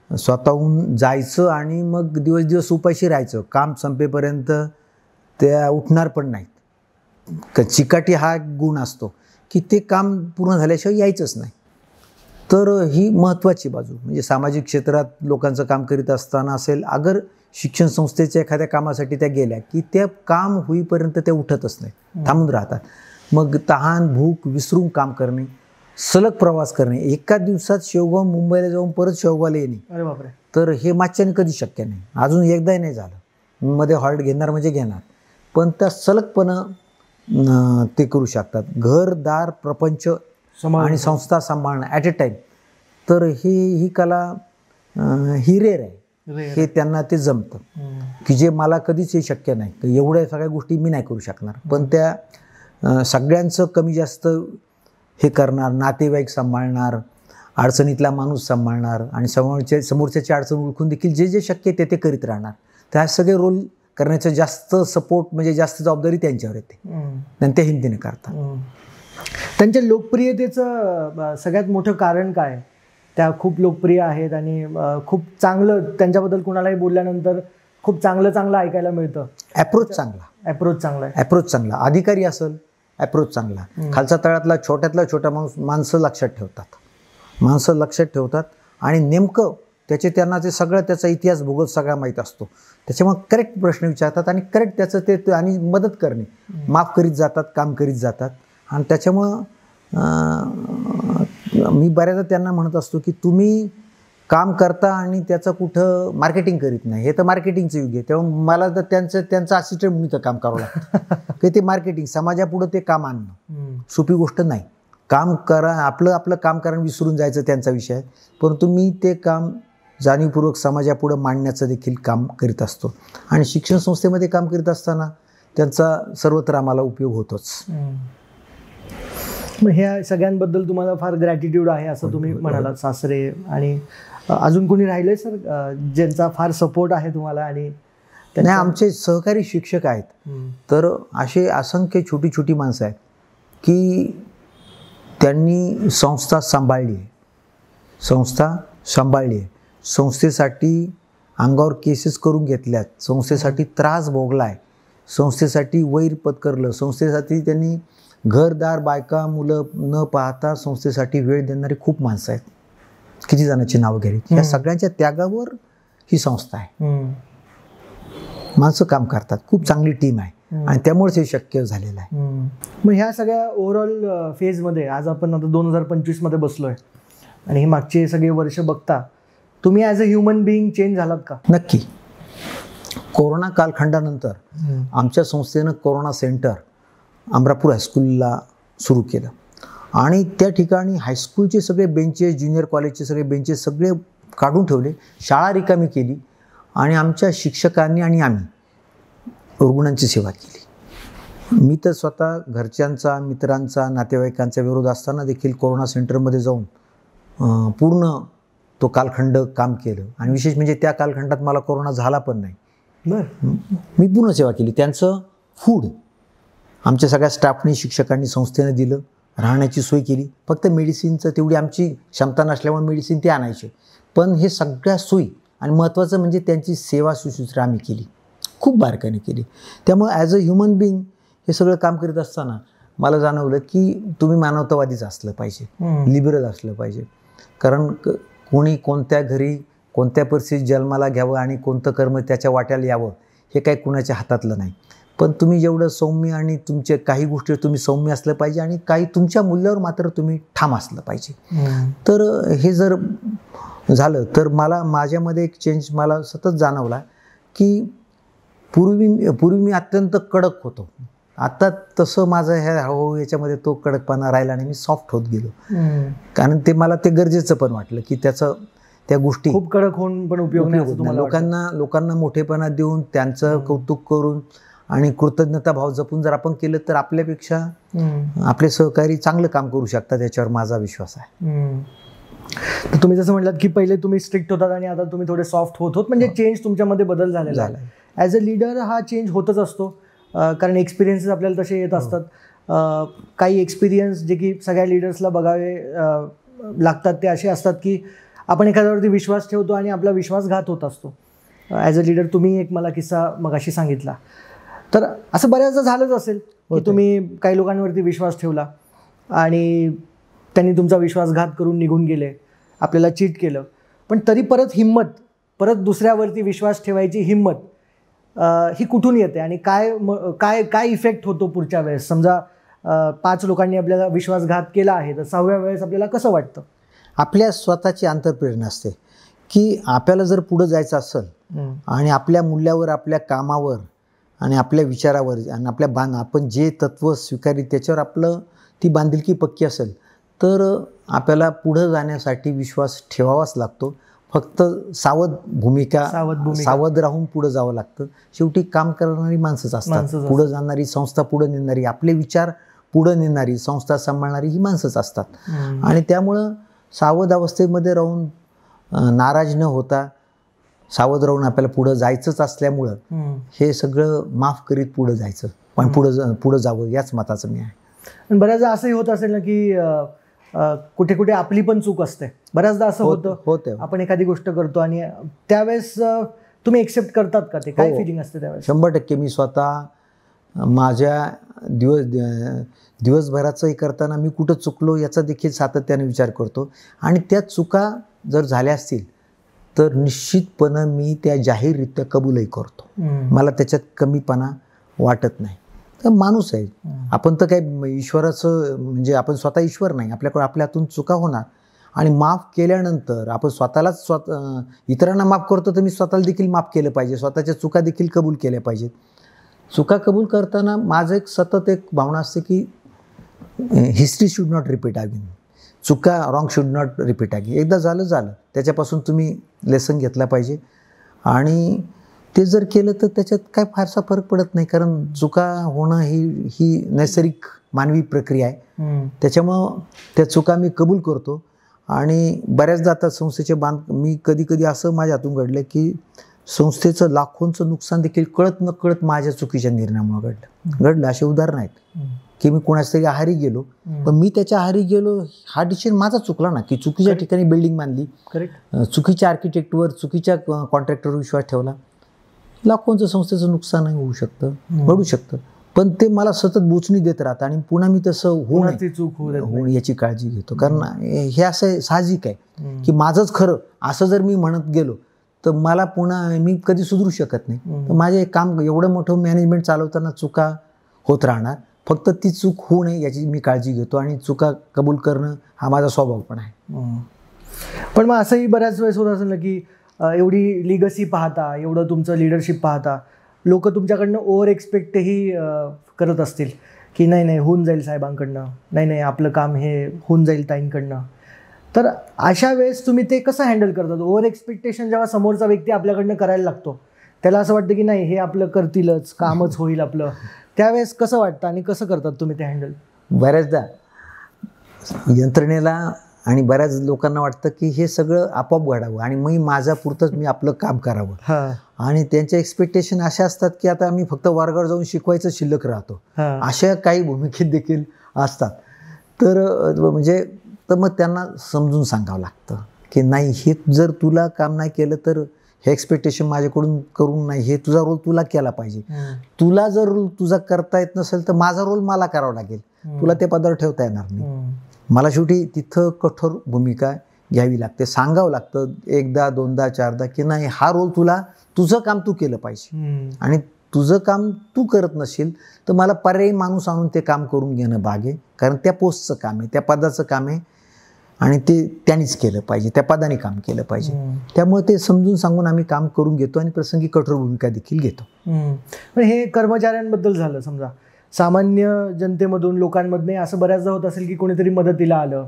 स्वतःहून जायचं आणि मग दिवस दिवस उपाशी राहायचं. काम संपेपर्यंत त्या उठणार पण नाहीत. चिकाटी हा गुण असतो की ते काम पूर्ण झाल्याशिवाय यायचंच नाही. तर ही महत्त्वाची बाजू म्हणजे सामाजिक क्षेत्रात लोकांचं काम करीत असताना असेल, अगर शिक्षण संस्थेच्या एखाद्या कामासाठी त्या गेल्या की त्या काम होईपर्यंत त्या उठतच नाही, थांबून राहतात. मग तहान भूक विसरून काम करणे, सलग प्रवास करणे, एका दिवसात शेवगाव मुंबईला जाऊन परत शेवगावला येणे. अरे बापरे. तर हे मागच्याने कधी शक्य नाही, अजून एकदाही नाही झालं. मध्ये हॉल्ट घेणार म्हणजे घेणार, पण त्या सलगपणं ते करू शकतात. घरदार प्रपंच आणि संस्था सांभाळणं ॲट ए टाईम. तर ही कला ही रेअर आहे, हे त्यांना ते जमतं की जे मला कधीच हे शक्य नाही. एवढ्या सगळ्या गोष्टी मी नाही करू शकणार, पण त्या सगळ्यांचं कमी जास्त हे करणार, नातेवाईक सांभाळणार, अडचणीतला माणूस सांभाळणार आणि समोरच्याची अडचण ओळखून देखील जे जे शक्य आहे ते करीत राहणार. त्या सगळे रोल करण्याचं जास्त सपोर्ट म्हणजे जास्त जबाबदारी त्यांच्यावर येते आणि त्या हिमतीने करतात. त्यांच्या लोकप्रियतेचं सगळ्यात मोठं कारण काय? त्या खूप लोकप्रिय आहेत आणि खूप चांगलं त्यांच्याबद्दल कुणालाही बोलल्यानंतर खूप चांगलं ऐकायला मिळतं. ॲप्रोच चांगला, अधिकारी असेल ॲप्रोच चांगला, खालचा तळातला छोट्यातला छोटा माणसं लक्षात ठेवतात आणि नेमकं त्यांना ते सगळं त्याचा इतिहास भूगोल सगळा माहीत असतो. त्याच्यामुळे करेक्ट प्रश्न विचारतात आणि करेक्ट त्याचं ते आणि मदत करणे, माफ करीत जातात, काम करीत जातात. आणि त्याच्यामुळं मी बऱ्याचदा त्यांना म्हणत असतो की तुम्ही काम करता आणि त्याचं कुठं मार्केटिंग करीत नाही. हे तर मार्केटिंगचं युग आहे, तेव्हा मला तर त्यांचं असिस्टंट म्हणून तर काम करावं लागतं की ते मार्केटिंग समाजापुढं ते काम आणणं सोपी गोष्ट नाही. काम करा, आपलं काम करा, विसरून जायचं त्यांचा विषय आहे. परंतु मी ते काम जाणीवपूर्वक समाजापुढं मांडण्याचं देखील काम करीत असतो आणि शिक्षण संस्थेमध्ये काम करीत असताना त्यांचा सर्वत्र आम्हाला उपयोग होतोच. मग ह्या सगळ्यांबद्दल तुम्हाला फार ग्रॅटिट्यूड आहे असं तुम्ही म्हणालात. सासरे आणि अजून कोणी राहिले सर ज्यांचा फार सपोर्ट आहे तुम्हाला? आणि नाही, आमचे सहकारी शिक्षक आहेत. तर असे असंख्य छोटी छोटी माणसं आहेत की त्यांनी संस्था सांभाळली आहे, संस्थेसाठी अंगावर केसेस करून घेतल्यात, संस्थेसाठी त्रास भोगला आहे, संस्थेसाठी वैर पत्करलं, संस्थेसाठी त्यांनी घरदार बायका मुलं न पाहता संस्थेसाठी वेळ देणारी खूप माणसं आहेत. किती जणांची नावं घ्यावी. या सगळ्यांच्या त्यागावर ही संस्था आहे. माणसं काम करतात, खूप चांगली टीम आहे आणि त्यामुळेच हे शक्य झालेलं आहे. मग ह्या सगळ्या ओव्हरऑल फेजमध्ये आज आपण आता 2025 बसलोय आणि हे मागचे सगळे वर्ष बघता तुम्ही as a human being change झालात का? नक्की. कोरोना कालखंडानंतर आमच्या संस्थेनं कोरोना सेंटर अमरापूर हायस्कूलला सुरू केलं आणि त्या ठिकाणी हायस्कूलचे सगळे बेंचेस, ज्युनियर कॉलेजचे सगळे बेंचेस सगळे काढून ठेवले, शाळा रिकामी केली आणि आमच्या शिक्षकांनी आणि आम्ही रुग्णांची सेवा केली. मी तर स्वतः घरच्यांचा, मित्रांचा, नातेवाईकांचा विरोध असताना देखील कोरोना सेंटरमध्ये जाऊन पूर्ण तो कालखंड काम केलं आणि विशेष म्हणजे त्या कालखंडात मला कोरोना झाला पण नाही. मी पूर्ण सेवा केली. त्यांचं फूड आमच्या सगळ्या स्टाफने, शिक्षकांनी, संस्थेनं दिलं, राहण्याची सोय केली. फक्त मेडिसिनचं तेवढी आमची क्षमता नसल्यामुळे मेडिसिन ते आणायचे, पण हे सगळ्या सोयी आणि महत्त्वाचं म्हणजे त्यांची सेवा शुश्रूषा आम्ही केली, खूप बारकाईने केली. त्यामुळे ॲज अ ह्युमन बिईंग हे सगळं काम करीत असताना मला जाणवलं की तुम्ही मानवतावादीच असलं पाहिजे, लिबरल असलं पाहिजे. कारण कोणी कोणत्या घरी कोणत्या परिस्थितीत जन्माला घ्यावं आणि कोणतं कर्म त्याच्या वाट्याला यावं हे काही कुणाच्या हातातलं नाही. पण तुम्ही जेवढं सौम्य आणि तुमचे काही गोष्टी तुम्ही सौम्य असलं पाहिजे आणि काही तुमच्या मूल्यावर मात्र तुम्ही ठाम असलं पाहिजे. तर हे जर झालं तर माझ्यामध्ये एक चेंज मला सतत जाणवला की पूर्वी मी अत्यंत कडक होतो. आता तसं माझं हळूहळू याच्यामध्ये तो कडकपणा राहिला आणि मी सॉफ्ट होत गेलो. कारण मला ते गरजेचं पण वाटलं की त्या गोष्टी खूप कडक होऊन पण उपयोग नाही. लोकांना मोठेपणा देऊन त्यांचं कौतुक करून आणि कृतज्ञता भाव जपून जर आपण केलं तर आपल्यापेक्षा आपले सहकारी चांगलं काम करू शकतात, याच्यावर माझा विश्वास आहे. तर तुम्ही जसं म्हटलात की पहिले तुम्ही स्ट्रिक्ट होतात आणि आता तुम्ही थोडे सॉफ्ट होत म्हणजे चेंज तुमच्यामध्ये बदल झालेला आहे. ॲज अ लीडर हा चेंज होतच असतो, कारण एक्सपिरियन्सेस आपल्याला तसे येत असतात. काही एक्सपिरियन्स जे की सगळ्या लीडर्सला बघावे लागतात ते असे असतात की आपण एखाद्यावरती विश्वास ठेवतो आणि आपला विश्वासघात होत असतो. ॲज अ लीडर तुम्ही एक मला किस्सा मगाशी सांगितला, तर असं बऱ्याचदा झालंच असेल की तुम्ही काही लोकांवरती विश्वास ठेवला आणि त्यांनी तुमचा विश्वासघात करून निघून गेले, आपल्याला चीट केलं, पण तरी परत दुसऱ्यावरती विश्वास ठेवायची हिंमत ही कुठून येते आणि काय इफेक्ट होतो पुढच्या वेळेस? समजा 5 लोकांनी आपल्याला विश्वासघात केला आहे तर 6व्या वेळेस आपल्याला कसं वाटतं? आपल्या स्वतःची अंतर्प्रेरणा असते की आपल्याला जर पुढं जायचं असेल आणि आपल्या मूल्यावर, आपल्या कामावर आणि आपल्या विचारावर आणि आपण जे तत्व स्वीकारली त्याच्यावर ती बांधिलकी पक्की असेल तर आपल्याला पुढं जाण्यासाठी विश्वास ठेवावाच लागतो. फक्त सावध राहून पुढं जावं लागतं. शेवटी काम करणारी माणसंच असतात, पुढं जाणारी संस्था, पुढं नेणारी, आपले विचार पुढं नेणारी संस्था सांभाळणारी ही माणसंच असतात. आणि त्यामुळं सावध अवस्थेमध्ये राहून नाराज न होता सावध राहून आपल्याला पुढं जायचंच असल्यामुळं हे सगळं माफ करीत पुढं जायचं, पण पुढं जावं याच मताचं मी आहे. पण बऱ्याचदा असंही होत असेल ना की कुठे कुठे आपली पण चूक असते. बऱ्याचदा असं होतं आपण एखादी गोष्ट करतो आणि त्यावेळेस तुम्ही एक्सेप्ट करतात का? ते काय फिलिंग असते त्यावेळेस? 100% मी स्वतः माझ्या दिवसभराचं हे करताना मी कुठं चुकलो याचा देखील सातत्याने विचार करतो आणि त्या चुका जर झाल्या असतील तर निश्चितपणे मी त्या जाहीररित्या कबूलही करतो. मला त्याच्यात कमीपणा वाटत नाही. तर माणूस आहे आपण, तर काही ईश्वराचं म्हणजे आपण स्वतः ईश्वर नाही. आपल्या हातून चुका होणार आणि माफ केल्यानंतर आपण स्वतःलाच इतरांना माफ करतो तर मी स्वतःला देखील माफ केलं पाहिजे, स्वतःच्या चुका देखील कबूल केल्या पाहिजेत. चुका कबूल करताना माझं सतत एक भावना असते की history should not repeat again. चुका wrong should not repeat again. एकदा झालं त्याच्यापासून तुम्ही लेसन घेतला पाहिजे आणि ते जर केलं तर त्याच्यात काय फारसा फरक पडत नाही, कारण चुका होणं ही नैसर्गिक मानवी प्रक्रिया आहे. त्याच्यामुळं त्या चुका मी कबूल करतो. आणि बऱ्याचदा आता संस्थेचे मी कधी असं माझ्या हातून घडलं की संस्थेचं लाखोंचं नुकसान देखील कळत न कळत माझ्या चुकीच्या निर्णयामुळे घडलं. असे उदाहरण आहेत की मी कोणाच्या तरी आहारी गेलो, पण मी त्याच्या आहारी गेलो हा डिसिजन माझा चुकला ना, की चुकीच्या ठिकाणी बिल्डिंग बांधली, चुकीच्या आर्किटेक्टवर, चुकीच्या कॉन्ट्रॅक्टरवर विश्वास ठेवला, लाखोंचं संस्थेचं नुकसान होऊ शकतं, घडू शकतं. पण ते मला सतत बोचणी देत राहतं आणि पुन्हा मी तसं होऊ याची काळजी घेतो. कारण हे असं साहजिक आहे की माझंच खरं असं जर मी म्हणत गेलो तर मला पुन्हा मी कधी सुधरू शकत नाही. तर माझे काम एवढं मोठं मॅनेजमेंट चालवताना चुका होत राहणार, फक्त ती चूक होऊ नये याची मी काळजी घेतो आणि चुका कबूल करणं हा माझा स्वभाव पण आहे. पण मग असंही बऱ्याच वेळेस होत असेल ना की एवढी लिगसी पाहता, एवढं तुमचं लिडरशिप पाहता, लोक तुमच्याकडनं ओव्हर एक्सपेक्टही करत असतील की नाही होऊन जाईल साहेबांकडनं, नाही आपलं काम हे होऊन जाईल ताईंकडनं. तर अशा वेळेस तुम्ही ते कसं हँडल करतात? ओव्हर एक्सपेक्टेशन जेव्हा समोरचा व्यक्ती आपल्याकडनं करायला लागतो, त्याला असं वाटतं की नाही हे आपलं करतीलच, कामच होईल आपलं, त्यावेळेस कसं वाटतं आणि कसं करतात तुम्ही ते हँडल? बऱ्याचदा यंत्रणेला आणि बऱ्याच लोकांना वाटतं की हे सगळं आपोआप घडावं आणि माझ्या पुरतंच मी आपलं काम करावं. आणि त्यांचे एक्सपेक्टेशन अशा असतात की आता आम्ही फक्त वर्गावर जाऊन शिकवायचं शिल्लक राहतो, अशा काही भूमिकेत देखील असतात. तर मग त्यांना समजून सांगावं लागतं की नाही, हे जर तुला काम नाही केलं तर हे एक्सपेक्टेशन माझ्याकडून करून नाही, हे तुझा रोल तुला केला पाहिजे. तुला जर रोल तुझा करता येत नसेल तर माझा रोल मला करावा लागेल, तुला त्या पदावर ठेवता येणार नाही. मला शेवटी तिथं कठोर भूमिका घ्यावी लागते, सांगावं लागतं एकदा दोनदा चारदा की नाही हा रोल तुझं काम तू केलं पाहिजे, आणि तुझं काम तू करत नसेल तर मला पर्यायी माणूस आणून ते काम करून घेणं भाग आहे, कारण त्या पोस्टचं काम आहे, त्या पदाचं काम आहे आणि ते त्यांनीच केलं पाहिजे, त्या पदाने काम केलं पाहिजे. त्यामुळे ते समजून सांगून आम्ही काम करून घेतो आणि प्रसंगी कठोर भूमिका देखील घेतो. पण हे कर्मचाऱ्यांबद्दल झालं. समजा सामान्य जनतेमधून लोकांमधनं असं बऱ्याचदा होत असेल की कोणीतरी मदतीला आलं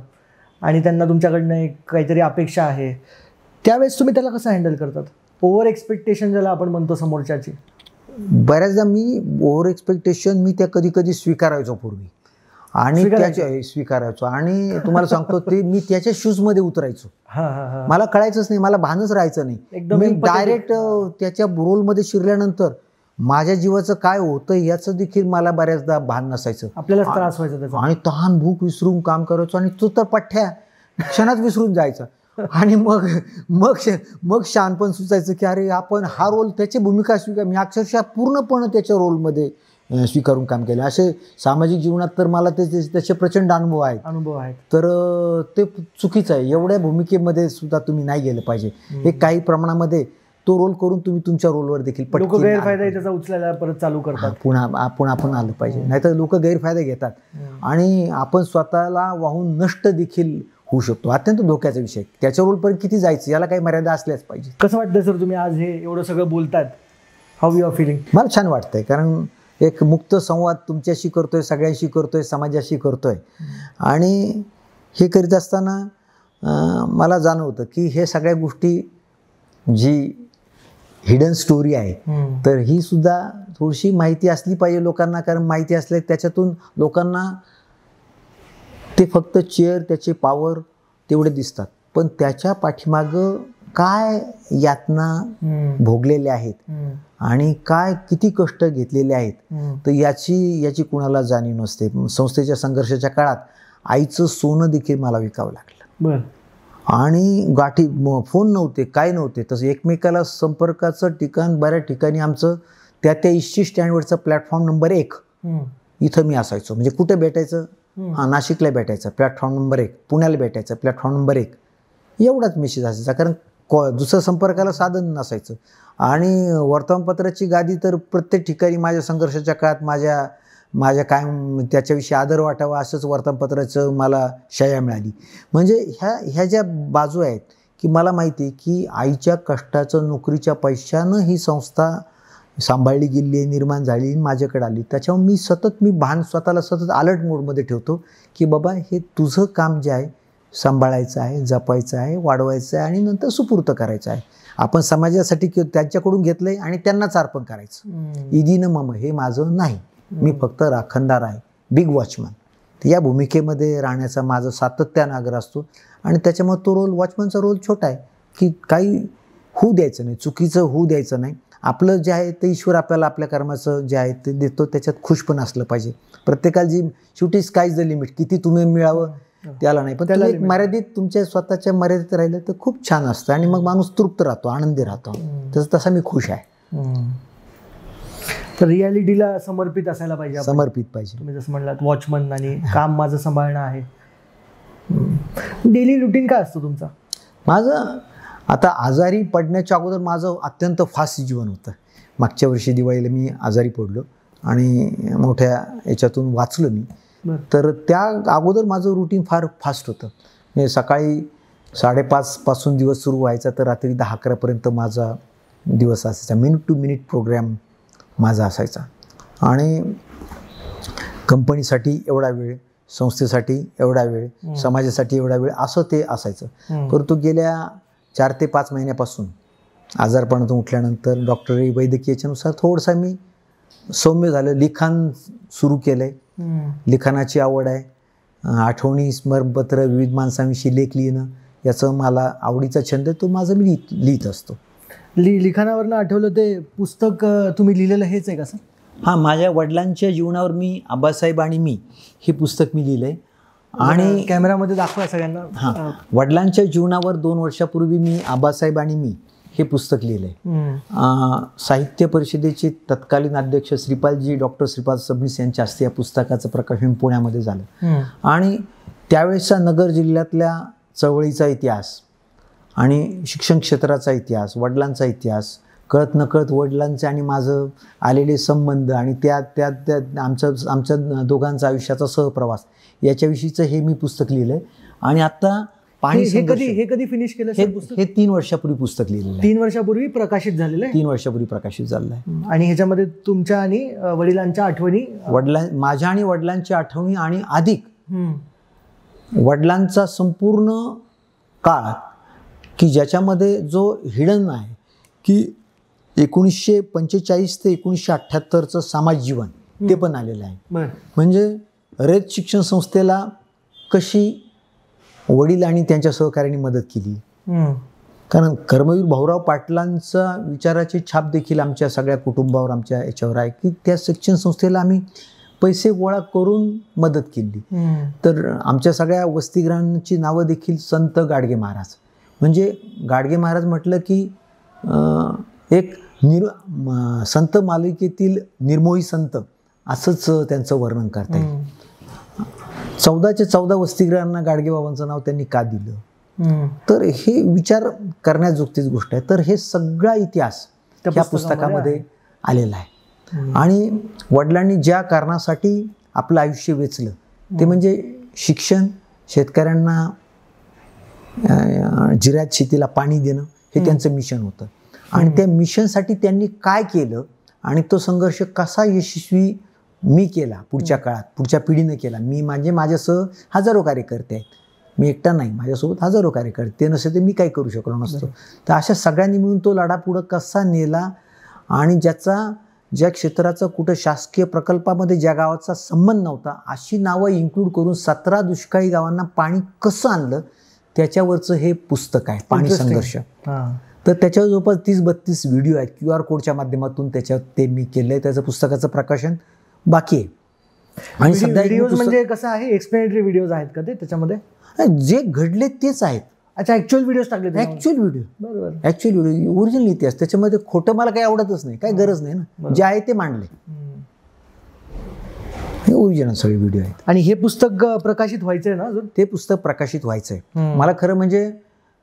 आणि त्यांना तुमच्याकडनं एक काहीतरी अपेक्षा आहे, त्यावेळेस तुम्ही त्याला कसं हँडल करतात? ओव्हर एक्सपेक्टेशन ज्याला आपण म्हणतो समोरच्याची. बऱ्याचदा मी ओव्हर एक्सपेक्टेशन मी त्या कधी कधी स्वीकारायचो पूर्वी, आणि त्याच्या स्वीकारायचो आणि तुम्हाला सांगतो ते मी त्याच्या शूजमध्ये उतरायचो. मला कळायचंच नाही, मला भानच राहायचं नाही. मी डायरेक्ट त्याच्या रोलमध्ये शिरल्यानंतर माझ्या जीवाचं काय होतं याचं देखील मला बऱ्याचदा भान नसायचं. आपल्याला त्रास व्हायचा त्याचा, आणि तहान भूक विसरून काम करायचो आणि तो तर पठ्ठ्या क्षणात विसरून जायचा. आणि मग शहाणपण सुचायचं की अरे आपण हा रोल, त्याची भूमिका मी अक्षरशः पूर्णपणे त्याच्या रोलमध्ये स्वीकारून काम केलं. असे सामाजिक जीवनात तर मला त्याचे प्रचंड अनुभव आहेत. तर ते चुकीचं आहे. एवढ्या भूमिकेमध्ये सुद्धा तुम्ही नाही गेलं पाहिजे. एक काही प्रमाणामध्ये तो रोल करून तुम्ही तुमच्या रोलवर देखील लोक गैरफायदा त्याचा उचलायला परत चालू करतात. पुन्हा आपण आलं पाहिजे, नाहीतर लोक गैरफायदा घेतात आणि आपण स्वतःला वाहून नष्ट देखील होऊ शकतो. अत्यंत धोक्याचा विषय. त्याच्या रोलपर्यंत किती जायचं याला काही मर्यादा असल्याच पाहिजे. कसं वाटतं सर तुम्ही आज हे एवढं सगळं बोलतात? How you are feeling? मला छान वाटतंय, कारण एक मुक्त संवाद तुमच्याशी करतोय, सगळ्यांशी करतोय, समाजाशी करतोय. आणि हे करीत असताना मला जाणवतं की हे सगळ्या गोष्टी जी हिडन स्टोरी आहे तर ही सुद्धा थोडीशी माहिती असली पाहिजे लोकांना, कारण माहिती असल्या त्याच्यातून लोकांना ते फक्त चेअर, त्याचे पॉवर तेवढे दिसतात, पण त्याच्या पाठीमागं काय यातना भोगलेल्या आहेत आणि काय किती कष्ट घेतलेले आहेत तर याची कुणाला जाणीव नसते. संस्थेच्या संघर्षाच्या काळात आईचं सोनं देखील मला विकावं लागलं. आणि गाठी फोन नव्हते, काय नव्हते, तसं एकमेकाला संपर्काचं ठिकाण बऱ्याच ठिकाणी आमचं त्या इष्टी स्टँडवरचं प्लॅटफॉर्म नंबर 1 इथं मी असायचो. म्हणजे कुठे भेटायचं? नाशिकला भेटायचं प्लॅटफॉर्म नंबर 1, पुण्याला भेटायचं प्लॅटफॉर्म नंबर 1, एवढाच मेसेज असायचा, कारण दुसरं संपर्काला साधन नसायचं. आणि वर्तमानपत्राची गादी तर प्रत्येक ठिकाणी माझ्या संघर्षाच्या काळात माझ्या कायम त्याच्याविषयी आदर वाटावा असंच वर्तमानपत्राचं मला शया मिळाली. म्हणजे ह्या ज्या बाजू आहेत की मला माहिती आहे की आईच्या कष्टाचं, नोकरीच्या पैशानं ही संस्था सांभाळली गेली आहे, निर्माण झाली, माझ्याकडे आली. त्याच्यामुळे मी भान स्वतःला सतत अलर्ट मोडमध्ये ठेवतो की बाबा हे तुझं काम जे आहे सांभाळायचं आहे, जपायचं आहे, वाढवायचं आहे आणि नंतर सुपूर्त करायचं आहे. आपण समाजासाठी त्यांच्याकडून घेतलंय आणि त्यांनाच अर्पण करायचं. इदीनं मम हे माझं नाही, मी फक्त राखणदार आहे, बिग वॉचमन. या भूमिकेमध्ये राहण्याचा माझं सातत्यानं आग्रह असतो. आणि त्याच्यामुळे तो रोल, वॉचमनचा रोल छोटा आहे की काही होऊ द्यायचं नाही, चुकीचं होऊ द्यायचं नाही. आपलं जे आहे ते ईश्वर आपल्याला आपल्या कर्माचं जे आहे ते देतो, त्याच्यात खुश पण असलं पाहिजे. प्रत्येकाला जी शेवटी स्कायज द लिमिट, किती तुम्ही मिळावं त्याला नाही, पण त्याला एक मर्यादित तुमच्या स्वतःच्या मर्यादित राहिलं तर खूप छान असतं आणि मग माणूस तृप्त राहतो, आनंदी राहतो. तसा मी खुश आहे. तर रियालिटीला समर्पित असायला पाहिजे, समर्पित पाहिजे. तुम्ही जसं म्हणलात वॉचमन आणि काम माझं सांभाळणं आहे. डेली रुटीन काय असतं तुमचं? माझं आता आजारी पडण्याच्या अगोदर माझं अत्यंत फास्ट जीवन होतं. मागच्या वर्षी दिवाळीला मी आजारी पडलो आणि मोठ्या याच्यातून वाचलो मी. तर त्या अगोदर माझं रुटीन फार फास्ट होतं. म्हणजे सकाळी 5:30 पासून दिवस सुरू व्हायचा तर रात्री 10-11पर्यंत माझा दिवस असायचा. मिनिट टू मिनिट प्रोग्राम माझा असायचा. आणि कंपनीसाठी एवढा वेळ, संस्थेसाठी एवढा वेळ, समाजासाठी एवढा वेळ, असं ते असायचं. परंतु गेल्या 4 ते 5 महिन्यापासून आजारपणातून उठल्यानंतर डॉक्टरी वैद्यकीयच्यानुसार थोडंसं मी सौम्य झालं. लिखाण सुरू केलं आहे. लिखाणाची आवड आहे. आठवणी, स्मरणपत्र, विविध माणसांविषयी लेख लिहिणं याचं मला आवडीचा छंद आहे. तो माझं मी लिहित असतो. लिखाणावरनं आठवलं ते पुस्तक तुम्ही लिहिलेलं हेच आहे का सर? हां, माझ्या वडिलांच्या जीवनावर मी, आबासाहेब आणि मी, हे पुस्तक मी लिहिलं आहे. आणि कॅमेरामध्ये दाखवा सगळ्यांना. हां, वडिलांच्या जीवनावर 2 वर्षापूर्वी मी आबासाहेब आणि मी हे पुस्तक लिहिलं आहे. साहित्य परिषदेचे तत्कालीन अध्यक्ष डॉक्टर श्रीपाल सबनीस यांच्या हस्ते या पुस्तकाचं प्रकाशन पुण्यामध्ये झालं. आणि त्यावेळेसच्या नगर जिल्ह्यातल्या चळवळीचा इतिहास आणि शिक्षण क्षेत्राचा इतिहास, वडिलांचा इतिहास, कळत नकळत वडिलांचे आणि माझं आलेले संबंध आणि त्या आमच्या दोघांचा आयुष्याचा सहप्रवास याच्याविषयीचं हे मी पुस्तक लिहिलं आहे. आणि आता हे कधी फिनिश केलं हे 3 वर्षापूर्वी पुस्तक लिहिलेलं आहे. 3 वर्षापूर्वी प्रकाशित झालेलं आहे. 3 वर्षापूर्वी प्रकाशित झालेलं आहे. आणि ह्याच्यामध्ये तुमच्या आणि वडिलांच्या आठवणी, माझ्या आणि वडिलांच्या आठवणी आणि अधिक वडिलांचा संपूर्ण काळ की ज्याच्यामध्ये जो हिडन आहे की 1945 ते 1978चं समाज जीवन ते पण आलेलं आहे. म्हणजे रयत शिक्षण संस्थेला कशी वडील आणि त्यांच्या सहकार्याने मदत केली. कारण कर्मवीर भाऊराव पाटलांचा विचाराची छाप देखील आमच्या सगळ्या कुटुंबावर, आमच्या याच्यावर आहे की त्या शिक्षण संस्थेला आम्ही पैसे गोळा करून मदत केली. तर आमच्या सगळ्या वसतिगृहांची नावं देखील संत गाडगे महाराज. म्हणजे गाडगे महाराज म्हटलं की एक संत मालिकेतील निर्मोही संत असंच त्यांचं वर्णन करता येईल. 14च्या 14 वसतिगृहांना गाडगेबाबांचं नाव त्यांनी का दिलं, तर हे विचार करण्याजोगतीच गोष्ट आहे. तर हे सगळा इतिहास त्या पुस्तकामध्ये आलेला आहे. आणि वडिलांनी ज्या कारणासाठी आपलं आयुष्य वेचलं ते म्हणजे शिक्षण, शेतकऱ्यांना जिऱ्यात शेतीला पाणी देणं हे त्यांचं मिशन होतं. आणि त्या मिशनसाठी त्यांनी काय केलं आणि तो संघर्ष कसा यशस्वी मी केला पुढच्या काळात, पुढच्या पिढीने केला. मी म्हणजे माझ्यासह हजारो कार्यकर्ते आहेत, मी एकटा नाही, माझ्यासोबत हजारो कार्यकर्ते. ते नसते तर मी काय करू शकलो नसतो. तर अशा सगळ्यांनी मिळून तो लढा पुढं कसा नेला आणि ज्या क्षेत्राचा कुठं शासकीय प्रकल्पामध्ये ज्या गावाचा संबंध नव्हता अशी नावं इन्क्लूड करून 17 दुष्काळी गावांना पाणी कसं आणलं त्याच्यावरचं हे पुस्तक आहे, पाणी संघर्ष. तर त्याच्यावर जवळपास 30-32 व्हिडिओ आहेत. QR कोडच्या माध्यमातून त्याच्यात ते मी केलं आहे. त्याचं पुस्तकाचं प्रकाशन बाकी आहे. आणि सध्या व्हिडिओज म्हणजे कसं आहे, एक्सप्लेनेटरी व्हिडिओज आहेत का ते त्याच्यामध्ये? जे घडले तेच आहेत. अच्छा, ॲक्च्युअल व्हिडिओज टाकले? ॲक्च्युअल व्हिडिओ, बरोबर, ॲक्च्युअल व्हिडिओ, ओरिजिनल इतिहास. त्याच्यामध्ये खोटं मला काही आवडतच नाही, काही गरज नाही ना. जे आहे ते मांडले, हे ओरिजिनल सगळे व्हिडिओ आहेत. आणि हे पुस्तक प्रकाशित व्हायचंय ना अजून? ते पुस्तक प्रकाशित व्हायचंय. मला खरं म्हणजे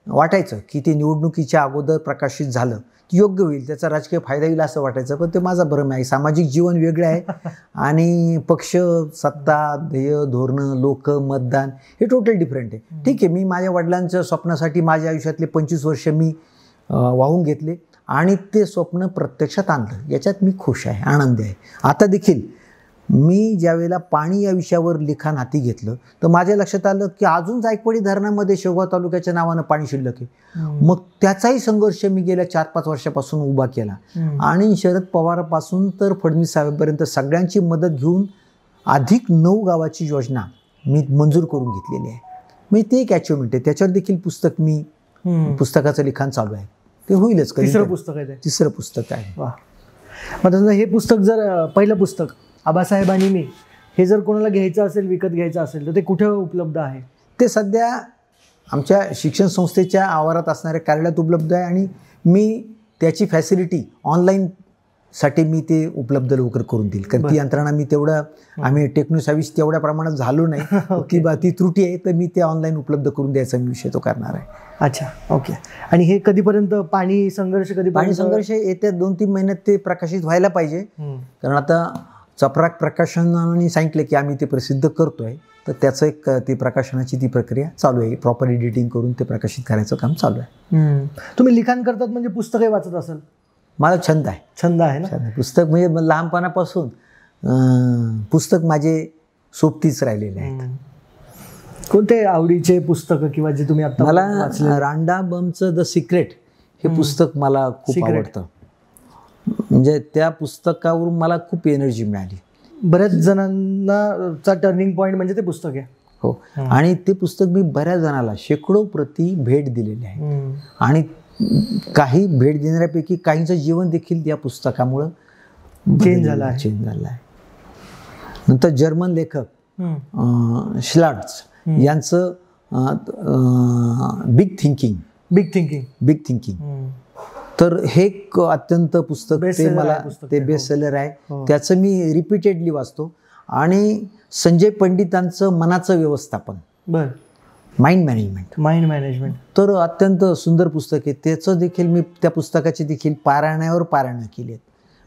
वाटायचं की ते निवडणुकीच्या अगोदर प्रकाशित झालं योग्य होईल, त्याचा राजकीय फायदा होईल असं वाटायचं. पण ते माझा भ्रम आहे. सामाजिक जीवन वेगळं आहे आणि पक्ष, सत्ता, ध्येय, धोरणं, लोक, मतदान हे टोटल डिफरंट आहे. ठीक आहे, मी माझ्या वडिलांच्या स्वप्नासाठी माझ्या आयुष्यातले 25 वर्ष मी वाहून घेतले आणि ते स्वप्न प्रत्यक्षात आणलं, याच्यात मी खुश आहे, आनंदी आहे. आता देखील मी ज्यावेळेला पाणी या विषयावर लिखाण हाती घेतलं तर माझ्या लक्षात आलं की अजून जायकवाडी धरणामध्ये शेवगाव तालुक्याच्या नावानं पाणी शिल्लक आहे. मग त्याचाही संघर्ष मी गेल्या 4-5 वर्षापासून उभा केला. आणि शरद पवारपासून तर फडणवीस साहेबांपर्यंत सगळ्यांची मदत घेऊन अधिक 9 गावाची योजना मी मंजूर करून घेतलेली आहे. म्हणजे ते एक अचिव्हमेंट आहे. त्याच्यावर देखील पुस्तकाचं लिखाण चालू आहे. ते होईलच. तिसरं पुस्तक आहे? तिसरं पुस्तक आहे. वा. मग हे पुस्तक जर पहिलं पुस्तक आबासाहेब आणि मी हे जर कोणाला घ्यायचं असेल, विकत घ्यायचं असेल तर ते कुठे उपलब्ध आहे? ते सध्या आमच्या शिक्षण संस्थेच्या आवारात असणाऱ्या कार्यालयात उपलब्ध आहे. आणि मी त्याची फॅसिलिटी ऑनलाईनसाठी मी ते उपलब्ध लवकर करून देईल. कारण ती यंत्रणा मी आम्ही टेक्नोसर्व्हिस तेवढ्या प्रमाणात झालो नाही की ती त्रुटी आहे, तर मी ते ऑनलाईन उपलब्ध करून द्यायचा मी विषय तो करणार आहे. अच्छा, ओके. आणि हे कधीपर्यंत पाणी संघर्ष पाणी संघर्ष येत्या 2-3 महिन्यात ते प्रकाशित व्हायला पाहिजे. कारण आता चपराक प्रकाशनाने सांगितलं की आम्ही ते प्रसिद्ध करतोय, तर त्याचं एक ती प्रकाशनाची ती प्रक्रिया चालू आहे. प्रॉपर एडिटिंग करून ते प्रकाशित करायचं काम चालू आहे. तुम्ही लिखाण करतात म्हणजे पुस्तकही वाचत असाल? मला छंद आहे. छंद आहे ना? पुस्तक म्हणजे लहानपणापासून पुस्तक माझे सोबतीच राहिलेले आहेत. कोणते आवडीचे पुस्तक किंवा जे तुम्ही आता? मला रांडा बमचं द सिक्रेट हे पुस्तक मला खूप आवडतं. म्हणजे त्या पुस्तकावरून मला खूप एनर्जी मिळाली. बऱ्याच जणांना टर्निंग पॉईंट म्हणजे ते पुस्तक आहे. हो. आणि ते पुस्तक मी बऱ्याच जणाला शेकडो प्रती भेट दिलेली आहे. आणि काही भेट देणाऱ्यापैकी काहींचं जीवन देखील या पुस्तकामुळं चेंज झालं आहे. नंतर जर्मन लेखक श्लाट्स यांचं बिग थिंकिंग तर हे एक अत्यंत पुस्तक ते बेस्ट सेलर आहे. त्याचं मी रिपीटेडली वाचतो. आणि संजय पंडितांचं मनाचं व्यवस्थापन माइंड मॅनेजमेंट. तर अत्यंत सुंदर पुस्तक आहे. त्याचं देखील मी त्या पुस्तकाची देखील पारायणावर पारायणं केली आहेत.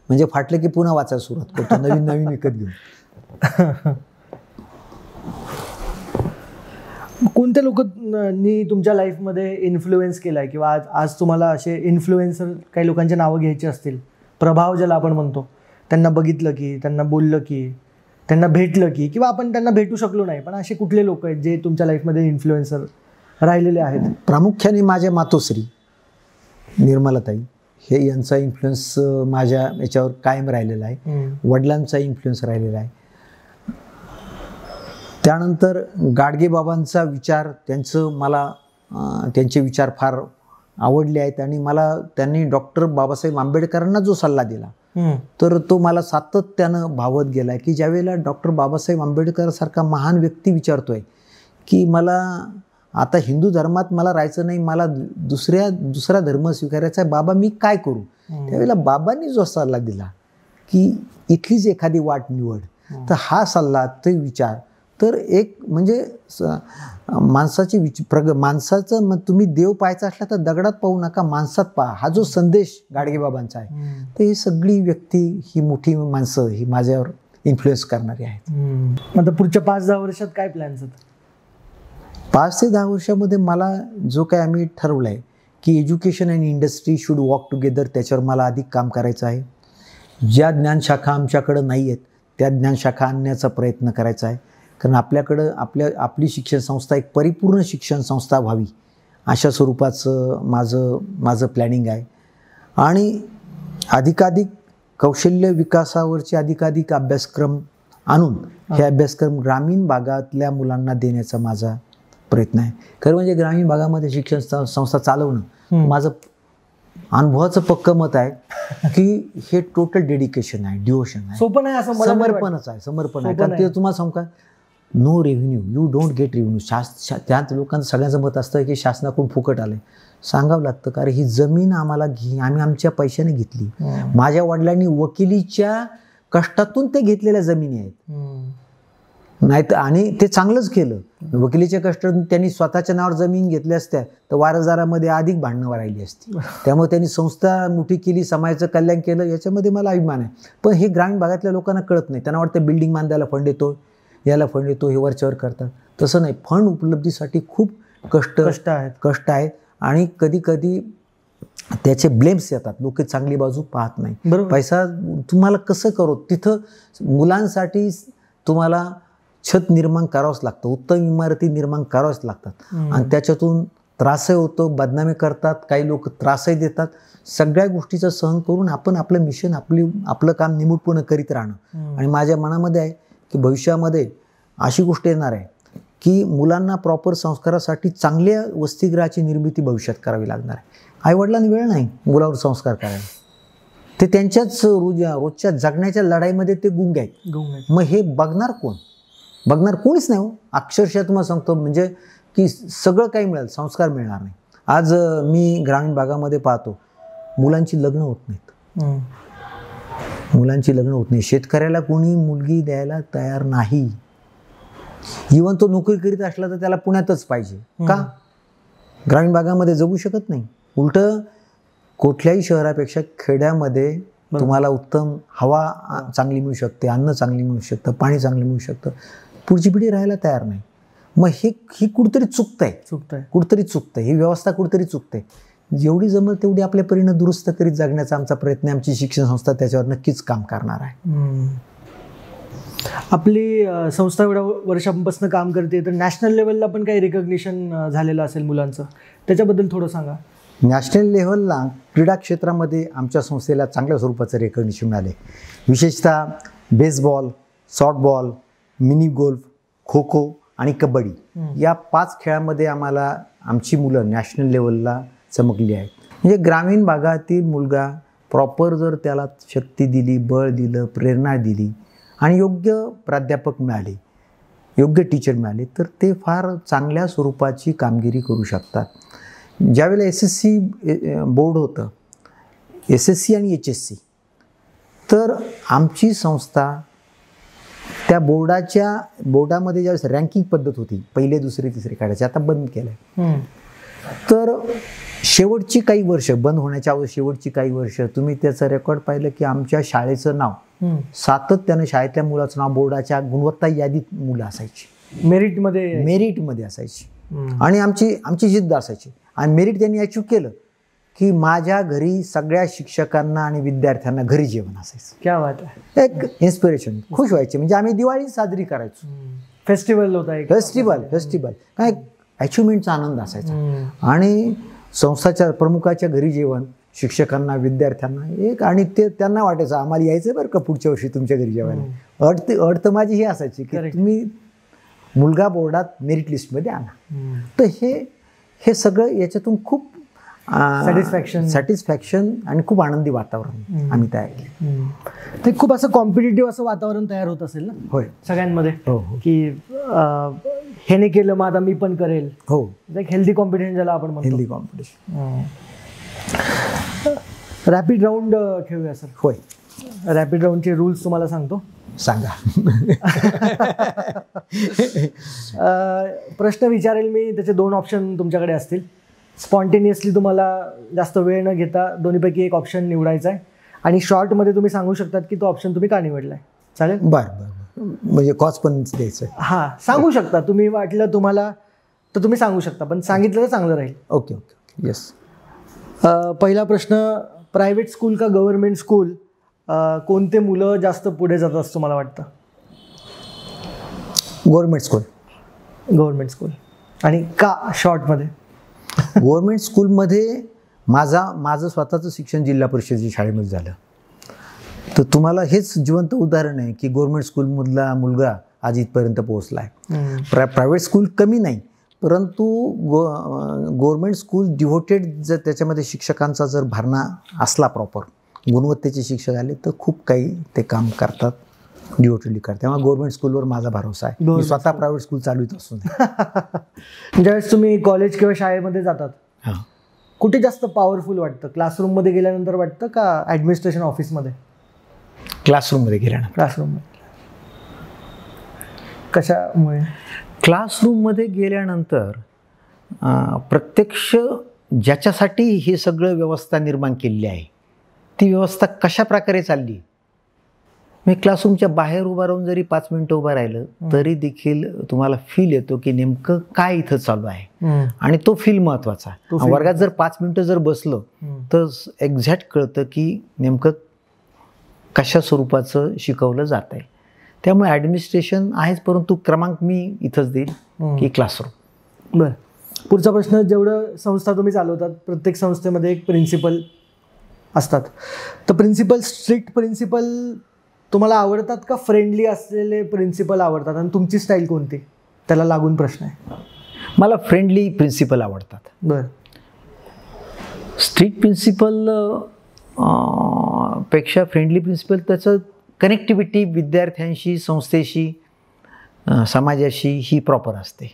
म्हणजे फाटलं की पुन्हा वाचायला सुरुवात करतो, नवीन विकत घेऊन. कोणत्या लोकांनी तुमच्या लाईफमध्ये इन्फ्लुएन्स केला आहे किंवा आज तुम्हाला असे इन्फ्लुएन्सर काही लोकांची नावं घ्यायची असतील, प्रभाव ज्याला आपण म्हणतो, त्यांना बघितलं की, त्यांना बोललं की, त्यांना भेटलं की, किंवा आपण त्यांना भेटू शकलो नाही, पण असे कुठले लोक आहेत जे तुमच्या लाईफमध्ये इन्फ्लुएन्सर राहिलेले आहेत? प्रामुख्याने माझ्या मातोश्री निर्मलाताई हे यांचा इन्फ्लुएन्स माझ्या याच्यावर कायम राहिलेला आहे. वडिलांचा इन्फ्लुएन्स राहिलेला आहे. त्यानंतर गाडगे बाबांचा विचार, त्यांचे विचार फार आवडले आहेत आणि मला त्यांनी डॉक्टर बाबासाहेब आंबेडकरांना जो सल्ला दिला तर तो मला सातत्यानं भावत गेला की ज्यावेळेला डॉक्टर बाबासाहेब आंबेडकरसारखा महान व्यक्ती विचारतोय की मला आता हिंदू धर्मात मला राहायचं नाही, मला दुसरा धर्म स्वीकारायचा आहे, बाबा मी काय करू? त्यावेळेला बाबांनी जो सल्ला दिला की इथलीच एखादी वाट निवड, तर हा सल्ला, ते विचार, तर एक म्हणजे माणसाचं मग तुम्ही देव पाहायचा असला तर दगडात पाहू नका, माणसात पहा, हा जो संदेश गाडगेबाबांचा आहे, तर ही सगळी व्यक्ती, ही मोठी माणसं ही माझ्यावर इन्फ्लुएन्स करणारी आहेत. आता पुढच्या 5-10 वर्षात काय प्लॅन्स आहेत? 5 ते 10 वर्षामध्ये मला जो काय आम्ही ठरवलं आहे की education and industry should walk together, त्याच्यावर मला अधिक काम करायचं आहे. ज्या ज्ञानशाखा आमच्याकडं नाही आहेत त्या ज्ञानशाखा आणण्याचा प्रयत्न करायचा आहे. कारण आपल्याकडं आपली शिक्षण संस्था एक परिपूर्ण शिक्षण संस्था व्हावी अशा स्वरूपाचं माझं प्लॅनिंग आहे. आणि अधिकाधिक कौशल्य विकासावरचे अधिकाधिक अभ्यासक्रम आणून हे अभ्यासक्रम ग्रामीण भागातल्या मुलांना देण्याचा माझा प्रयत्न आहे. खरं म्हणजे ग्रामीण भागामध्ये शिक्षण संस्था चालवणं माझं अनुभवाचं पक्कं मत आहे की हे टोटल डेडिकेशन आहे, डिवोशन आहे, सोपं नाही, असं समर्पणच आहे, समर्पण आहे. कारण ते तुम्हाला सांगू का, no revenue you don't get revenue. त्यात लोकांचं सगळ्यांचं मत असतं की शासनाकडून फुकट आलंय. सांगावं लागतं कारण ही जमीन आम्हाला आम्ही आमच्या पैशाने घेतली. माझ्या वडिलांनी वकिलीच्या कष्टातून ते घेतलेल्या जमिनी आहेत. नाही तर, आणि ते चांगलंच केलं. वकिलीच्या कष्टातून त्यांनी स्वतःच्या नावावर जमीन घेतल्या असत्या तर वारसदारामध्ये अधिक भांडणं राहिली असती. त्यामुळे त्यांनी संस्था मोठी केली, समाजाचं कल्याण केलं, याच्यामध्ये मला अभिमान आहे. पण हे ग्रामीण भागातल्या लोकांना कळत नाही. त्यांना वाटतं बिल्डिंग बांधायला फंड येतो, याला फंड येतो, हे वरच्यावर करतात. तसं नाही. फंड उपलब्धीसाठी खूप कष्ट आहेत आणि कधी कधी त्याचे ब्लेम्स येतात. लोक चांगली बाजू पाहत नाही. पैसा तुम्हाला कसं करू, तिथं मुलांसाठी तुम्हाला छत निर्माण करावंच लागतं, उत्तम इमारती निर्माण कराव्याच लागतात आणि त्याच्यातून त्रासही होतो, बदनामी करतात, काही लोक त्रासही देतात. सगळ्या गोष्टीचं सहन करून आपण आपलं मिशन, आपलं काम निमूटपणे करीत राहणं. आणि माझ्या मनामध्ये आहे की भविष्यामध्ये अशी गोष्ट येणार आहे की मुलांना प्रॉपर संस्कारासाठी चांगल्या वसतिगृहाची निर्मिती भविष्यात करावी लागणार आहे. आईवडिलांना वेळ नाही मुलावर संस्कार करायला. ते त्यांच्याच रोजच्या जगण्याच्या लढाईमध्ये ते गुंग आहेत. मग हे बघणार कोण? बघणार कोणीच नाही हो. अक्षरशः तुम्हाला सांगतो म्हणजे की सगळं काही मिळेल, संस्कार मिळणार नाही. आज मी ग्रामीण भागामध्ये पाहतो मुलांची लग्न होत नाहीत. मुलांची लग्न होत नाही. शेतकऱ्याला कोणी मुलगी द्यायला तयार नाही. इव्हन तो नोकरी करीत असला तर त्याला पुण्यातच पाहिजे. का? ग्रामीण भागामध्ये जगू शकत नाही. उलट कुठल्याही शहरापेक्षा खेड्यामध्ये तुम्हाला उत्तम हवा चांगली मिळू शकते, अन्न चांगली मिळू शकतं, पाणी चांगलं मिळू शकतं. पुढची पिढी राहायला तयार नाही. मग ही कुठतरी कुठतरी चुकतंय. ही व्यवस्था कुठतरी चुकते. जेवढी जमल तेवढी आपल्या परीनं दुरुस्त करीत जगण्याचा आमचा प्रयत्न, आमची शिक्षण संस्था त्याच्यावर नक्कीच काम करणार आहे. आपली संस्था एवढ्या वर्षांपासून काम करते, तर नॅशनल लेवलला पण काही रिकग्निशन झालेलं असेल मुलांचं, त्याच्याबद्दल थोडं सांगा. नॅशनल लेव्हलला क्रीडा क्षेत्रामध्ये आमच्या संस्थेला चांगल्या स्वरूपाचं रेकग्निशन मिळाले. विशेषतः baseball, softball, mini golf, kho kho आणि कबड्डी या 5 खेळामध्ये आम्हाला आमची मुलं नॅशनल लेवलला चमकली आहेत. म्हणजे ग्रामीण भागातील मुलगा प्रॉपर जर त्याला शक्ती दिली, बळ दिलं, प्रेरणा दिली आणि योग्य प्राध्यापक मिळाले, योग्य टीचर मिळाले तर ते फार चांगल्या स्वरूपाची कामगिरी करू शकतात. ज्यावेळेला SSC बोर्ड होतं, SSC आणि HSC, तर आमची संस्था त्या बोर्डामध्ये ज्यावेळेस रँकिंग पद्धत होती, पहिले दुसरे तिसरे काढायचे, आता बंद केलंय. तर शेवटची काही वर्ष, बंद होण्याच्या अगोदर शेवटची काही वर्ष तुम्ही त्याचं रेकॉर्ड पाहिलं की आमच्या शाळेचं नाव सातत्यानं, शाळेतल्या मुलाचं नाव बोर्डाच्या गुणवत्ता यादीत मुलं असायची, मेरिटमध्ये असायची. आणि आमची जिद्द असायची. आणि मेरिट त्यांनी अचीव केलं की माझ्या घरी सगळ्या शिक्षकांना आणि विद्यार्थ्यांना घरी जेवण असायचं. क्या बात आहे. एक इन्स्पिरेशन, खुश व्हायचे. म्हणजे आम्ही दिवाळी साजरी करायचो, फेस्टिवल होता, फेस्टिवल काय अचिव्हमेंटचा आनंद असायचा. आणि संस्थाच्या प्रमुखाच्या घरी जेवण, शिक्षकांना विद्यार्थ्यांना एक, आणि ते त्यांना वाटायचं आम्हाला यायचं बरं का पुढच्या वर्षी तुमच्या घरी जेवायला. अड तर माझी ही असायची की तुम्ही मुलगा बोर्डात मेरिट लिस्टमध्ये आणा. तर हे सगळं याच्यातून खूप सॅटिस्फॅक्शन आणि खूप आनंदी वातावरण आम्ही तयार केलं. ते खूप असं कॉम्पिटिटिव्ह असं वातावरण तयार होत असेल ना. होय, सगळ्यांमध्ये. हो, की हे नाही केलं मग आता मी पण करेल. हो, एक हेल्दी कॉम्पिटिशन ज्याला आपण म्हणतो. Healthy competition. रॅपिड राऊंड खेळूया सर. होय, रॅपिड राऊंडचे रूल्स तुम्हाला सांगतो. सांगा. प्रश्न विचारेल मी, त्याचे 2 ऑप्शन तुमच्याकडे असतील. स्पॉन्टेनियसली तुम्हाला जास्त वेळ न घेता दोन्हीपैकी एक ऑप्शन निवडायचा आहे. आणि शॉर्टमध्ये तुम्ही सांगू शकतात की तो ऑप्शन तुम्ही का निवडलाय. चालेल? बरं. म्हणजे कॉज पण द्यायचं. हां, सांगू शकता तुम्ही. वाटलं तुम्हाला तर तुम्ही सांगू शकता, पण सांगितलं तर चांगलं राहील. ओके. येस. पहिला प्रश्न, प्रायव्हेट स्कूल का गव्हर्नमेंट स्कूल, कोणते मुलं जास्त पुढे जातात असं तुम्हाला वाटतं? Government school. आणि का शॉर्टमध्ये? गव्हर्नमेंट स्कूलमध्ये माझं स्वतःचं शिक्षण जिल्हा परिषदेच्या शाळेमध्ये झालं. तर तुम्हाला हेच जिवंत उदाहरण आहे की गव्हर्नमेंट स्कूलमधला मुलगा आज इथपर्यंत पोहोचला आहे. प्रायव्हेट स्कूल कमी नाही, परंतु गव्हर्नमेंट स्कूल डिव्होटेड जर त्याच्यामध्ये शिक्षकांचा जर भरणा असला, प्रॉपर गुणवत्तेचे शिक्षक आले तर खूप काही ते काम करतात, डिव्होटेडली करतात. त्यामुळे गव्हर्नमेंट स्कूलवर माझा भरोसा आहे. मी स्वतः प्रायव्हेट स्कूल चालवित असून. ज्यावेळेस तुम्ही कॉलेज किंवा शाळेमध्ये जातात, कुठे जास्त पॉवरफुल वाटतं? क्लासरूममध्ये गेल्यानंतर वाटतं का ॲडमिनिस्ट्रेशन ऑफिसमध्ये? क्लासरूममध्ये गेल्यानंतर. क्लासरूममध्ये. कशामुळे? क्लासरूममध्ये गेल्यानंतर प्रत्यक्ष ज्याच्यासाठी हे सगळं व्यवस्था निर्माण केलेली आहे ती व्यवस्था कशा प्रकारे चालली. मी क्लासरूमच्या बाहेर उभा राहून जरी 5 मिनिटं उभं राहिलं तरी देखील तुम्हाला फील येतो की नेमकं काय इथं चालू आहे. आणि तो फील महत्त्वाचा. वर्गात जर 5 मिनिटं जर बसलो तर एक्झॅक्ट कळतं की नेमकं कशा स्वरूपाचं शिकवलं जात आहे. त्यामुळे ॲडमिनिस्ट्रेशन आहेच, परंतु क्रमांक मी इथंच देईल की क्लासरूम. बरं. पुढचा प्रश्न, जेवढं संस्था तुम्ही चालवतात प्रत्येक संस्थेमध्ये एक प्रिन्सिपल असतात. तर प्रिन्सिपल, स्ट्रिक्ट प्रिन्सिपल तुम्हाला आवडतात का फ्रेंडली असलेले प्रिन्सिपल आवडतात? आणि तुमची स्टाईल कोणती? त्याला लागून प्रश्न आहे. मला फ्रेंडली प्रिन्सिपल आवडतात. बरं. स्ट्रिक्ट प्रिन्सिपल पेक्षा फ्रेंडली प्रिन्सिपल, त्याचं कनेक्टिव्हिटी विद्यार्थ्यांशी, संस्थेशी, समाजाशी ही प्रॉपर असते.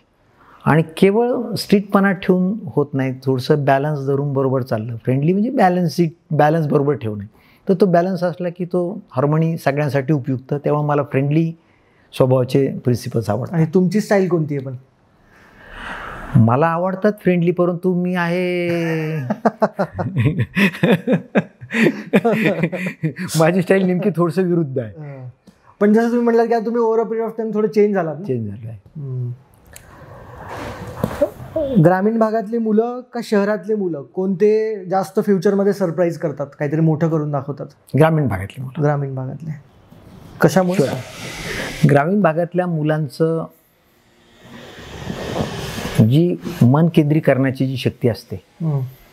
आणि केवळ स्ट्रिक्टपणा ठेवून होत नाही, थोडंसं बॅलन्स धरून बरोबर चाललं. फ्रेंडली म्हणजे बॅलन्स बरोबर ठेवणे. तर तो बॅलन्स असला की तो हार्मनी सगळ्यांसाठी उपयुक्त. तेव्हा मला फ्रेंडली स्वभावाचे प्रिन्सिपल्स आवडतात. आणि तुमची स्टाईल कोणती आहे? पण मला आवडतात फ्रेंडली, परंतु मी आहे माझी स्टाईल नेमकी थोडंसं विरुद्ध आहे. पण जसं तुम्ही म्हटलं की तुम्ही over a period of time थोडं चेंज झालं आहे. ग्रामीण भागातली मुलं का शहरातली मुलं कोणते जास्त फ्युचरमध्ये सरप्राईज करतात, काहीतरी मोठं करून दाखवतात? ग्रामीण भागातली मुलं. ग्रामीण भागातले. कशामुळे? ग्रामीण भागातल्या मुलांचं जी मन केंद्रित करण्याची जी शक्ती असते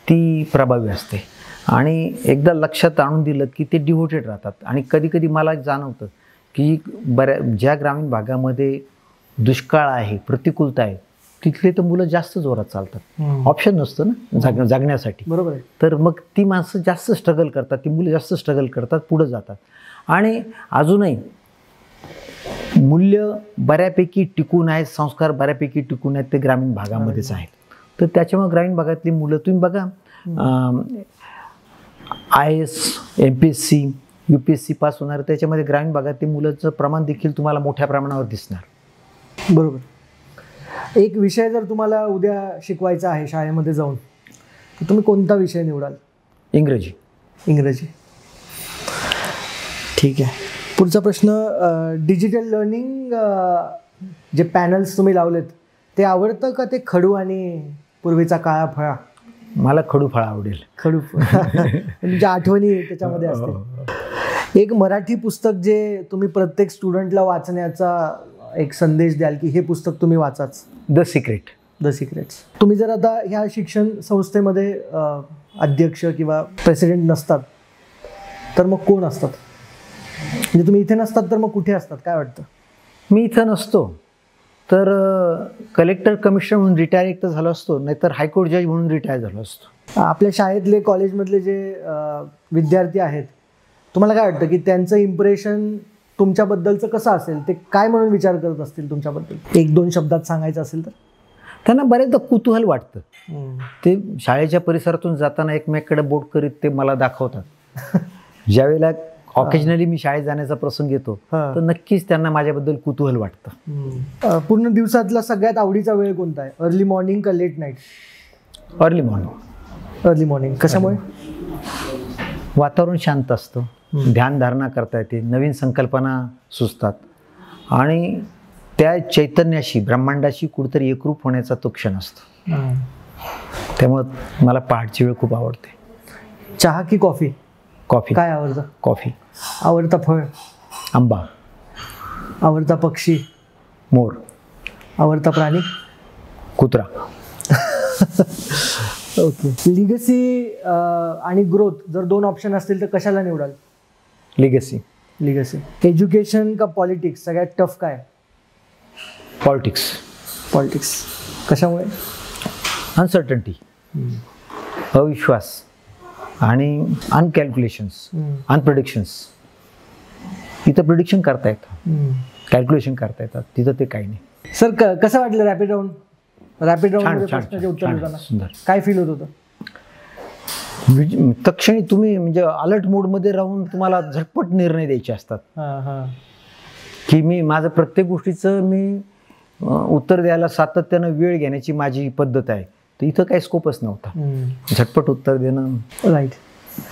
ती प्रभावी असते. आणि एकदा लक्षात आणून दिलं की ते डिव्होटेड राहतात. आणि कधी कधी मला जाणवतं की ज्या ग्रामीण भागामध्ये दुष्काळ आहे, प्रतिकूलता आहे, तिथले तर मुलं जास्त जोरात चालतात. ऑप्शन नसतं ना जगण्यासाठी. बरोबर आहे. तर मग ती माणसं जास्त स्ट्रगल करतात, ती मुलं जास्त स्ट्रगल करतात, पुढं जातात. आणि अजूनही मूल्य बऱ्यापैकी टिकून आहेत, संस्कार बऱ्यापैकी टिकून आहेत, ते ग्रामीण भागामध्येच आहेत. तर त्याच्यामुळे ग्रामीण भागातली मुलं तुम्ही बघा, IAS, MPSC UPSC पास होणार, त्याच्यामध्ये ग्रामीण भागातील मुलांचं प्रमाण देखील तुम्हाला मोठ्या प्रमाणावर दिसणार. बरोबर. एक विषय जर तुम्हाला उद्या शिकवायचा आहे शाळेमध्ये जाऊन, तर तुम्ही कोणता विषय निवडाल? इंग्रजी. इंग्रजी. ठीक आहे. पुढचा प्रश्न, डिजिटल लर्निंग जे पॅनल्स तुम्ही लावलेत ते आवडतं का ते खडू आणि पूर्वीचा काळा फळा? मला खडू फळा आवडेल. खडू तुमच्या आठवणी त्याच्यामध्ये असते. एक मराठी पुस्तक जे तुम्ही प्रत्येक स्टुडंटला वाचण्याचा एक संदेश द्याल की हे पुस्तक तुम्ही वाचाच? The secret. The secrets. तुम्ही जर आता ह्या शिक्षण संस्थेमध्ये अध्यक्ष किंवा प्रेसिडेंट नसतात तर मग कोण असतात? म्हणजे तुम्ही इथे नसतात तर मग कुठे असतात, काय वाटतं? मी इथं नसतो तर कलेक्टर कमिशनर म्हणून रिटायर एक तर झालो असतो, नाहीतर हायकोर्ट जज म्हणून रिटायर झालो असतो. आपल्या शाळेतले कॉलेजमधले जे विद्यार्थी आहेत, तुम्हाला काय वाटतं की त्यांचं इम्प्रेशन तुमच्याबद्दलचं कसं असेल? ते काय म्हणून विचार करत असतील तुमच्याबद्दल? 1-2 शब्दात सांगायचं असेल तर? त्यांना बरेचदा कुतूहल वाटतं. ते शाळेच्या परिसरातून जाताना एकमेकाकडे बोट करीत ते मला दाखवतात. ज्यावेळेला ऑकेजनली मी शाळेत जाण्याचा प्रसंग येतो तर नक्कीच त्यांना माझ्याबद्दल कुतूहल वाटतं. पूर्ण दिवसातला सगळ्यात आवडीचा वेळ कोणता आहे? अर्ली मॉर्निंग का late night? Early morning. Early morning. कशामुळे? वातावरण शांत असतं, ध्यानधारणा करता येते, नवीन संकल्पना सुचतात आणि त्या चैतन्याशी, ब्रह्मांडाशी कुठेतरी एकरूप होण्याचा तो क्षण असतो. त्यामुळं मला पहाटची वेळ खूप आवडते. चहा की कॉफी? कॉफी. काय आवडतं? कॉफी. आवडता फळ? आंबा. आवडता पक्षी? मोर. आवडता प्राणी? कुत्रा. ओके. लिगसी आणि ग्रोथ जर 2 ऑप्शन असतील तर कशाला निवडाल? लिगसी. लिगसी. एज्युकेशन का पॉलिटिक्स? सगळ्यात टफ काय? पॉलिटिक्स. पॉलिटिक्स. कशामुळे? अनसर्टन्टी, अविश्वास आणि अनकॅल्क्युलेशन्स, अनप्रिडिक्शन्स. इथं प्रिडिक्शन करता येतं, कॅल्क्युलेशन करता येतात, तिथं ते काही नाही. सर कसं वाटलं रॅपिड राऊंड? रॅपिड राऊंड प्रश्नाचे उत्तर देताना सुंदर. काय फील होत होतं? तक्षणी तुम्ही म्हणजे अलर्ट मोडमध्ये राहून तुम्हाला झटपट निर्णय द्यायचे असतात. की मी माझं प्रत्येक गोष्टीचं मी उत्तर द्यायला सातत्यानं वेळ घेण्याची माझी पद्धत आहे. तर इथं काही स्कोपच नव्हता, झटपट उत्तर देणं. राईट.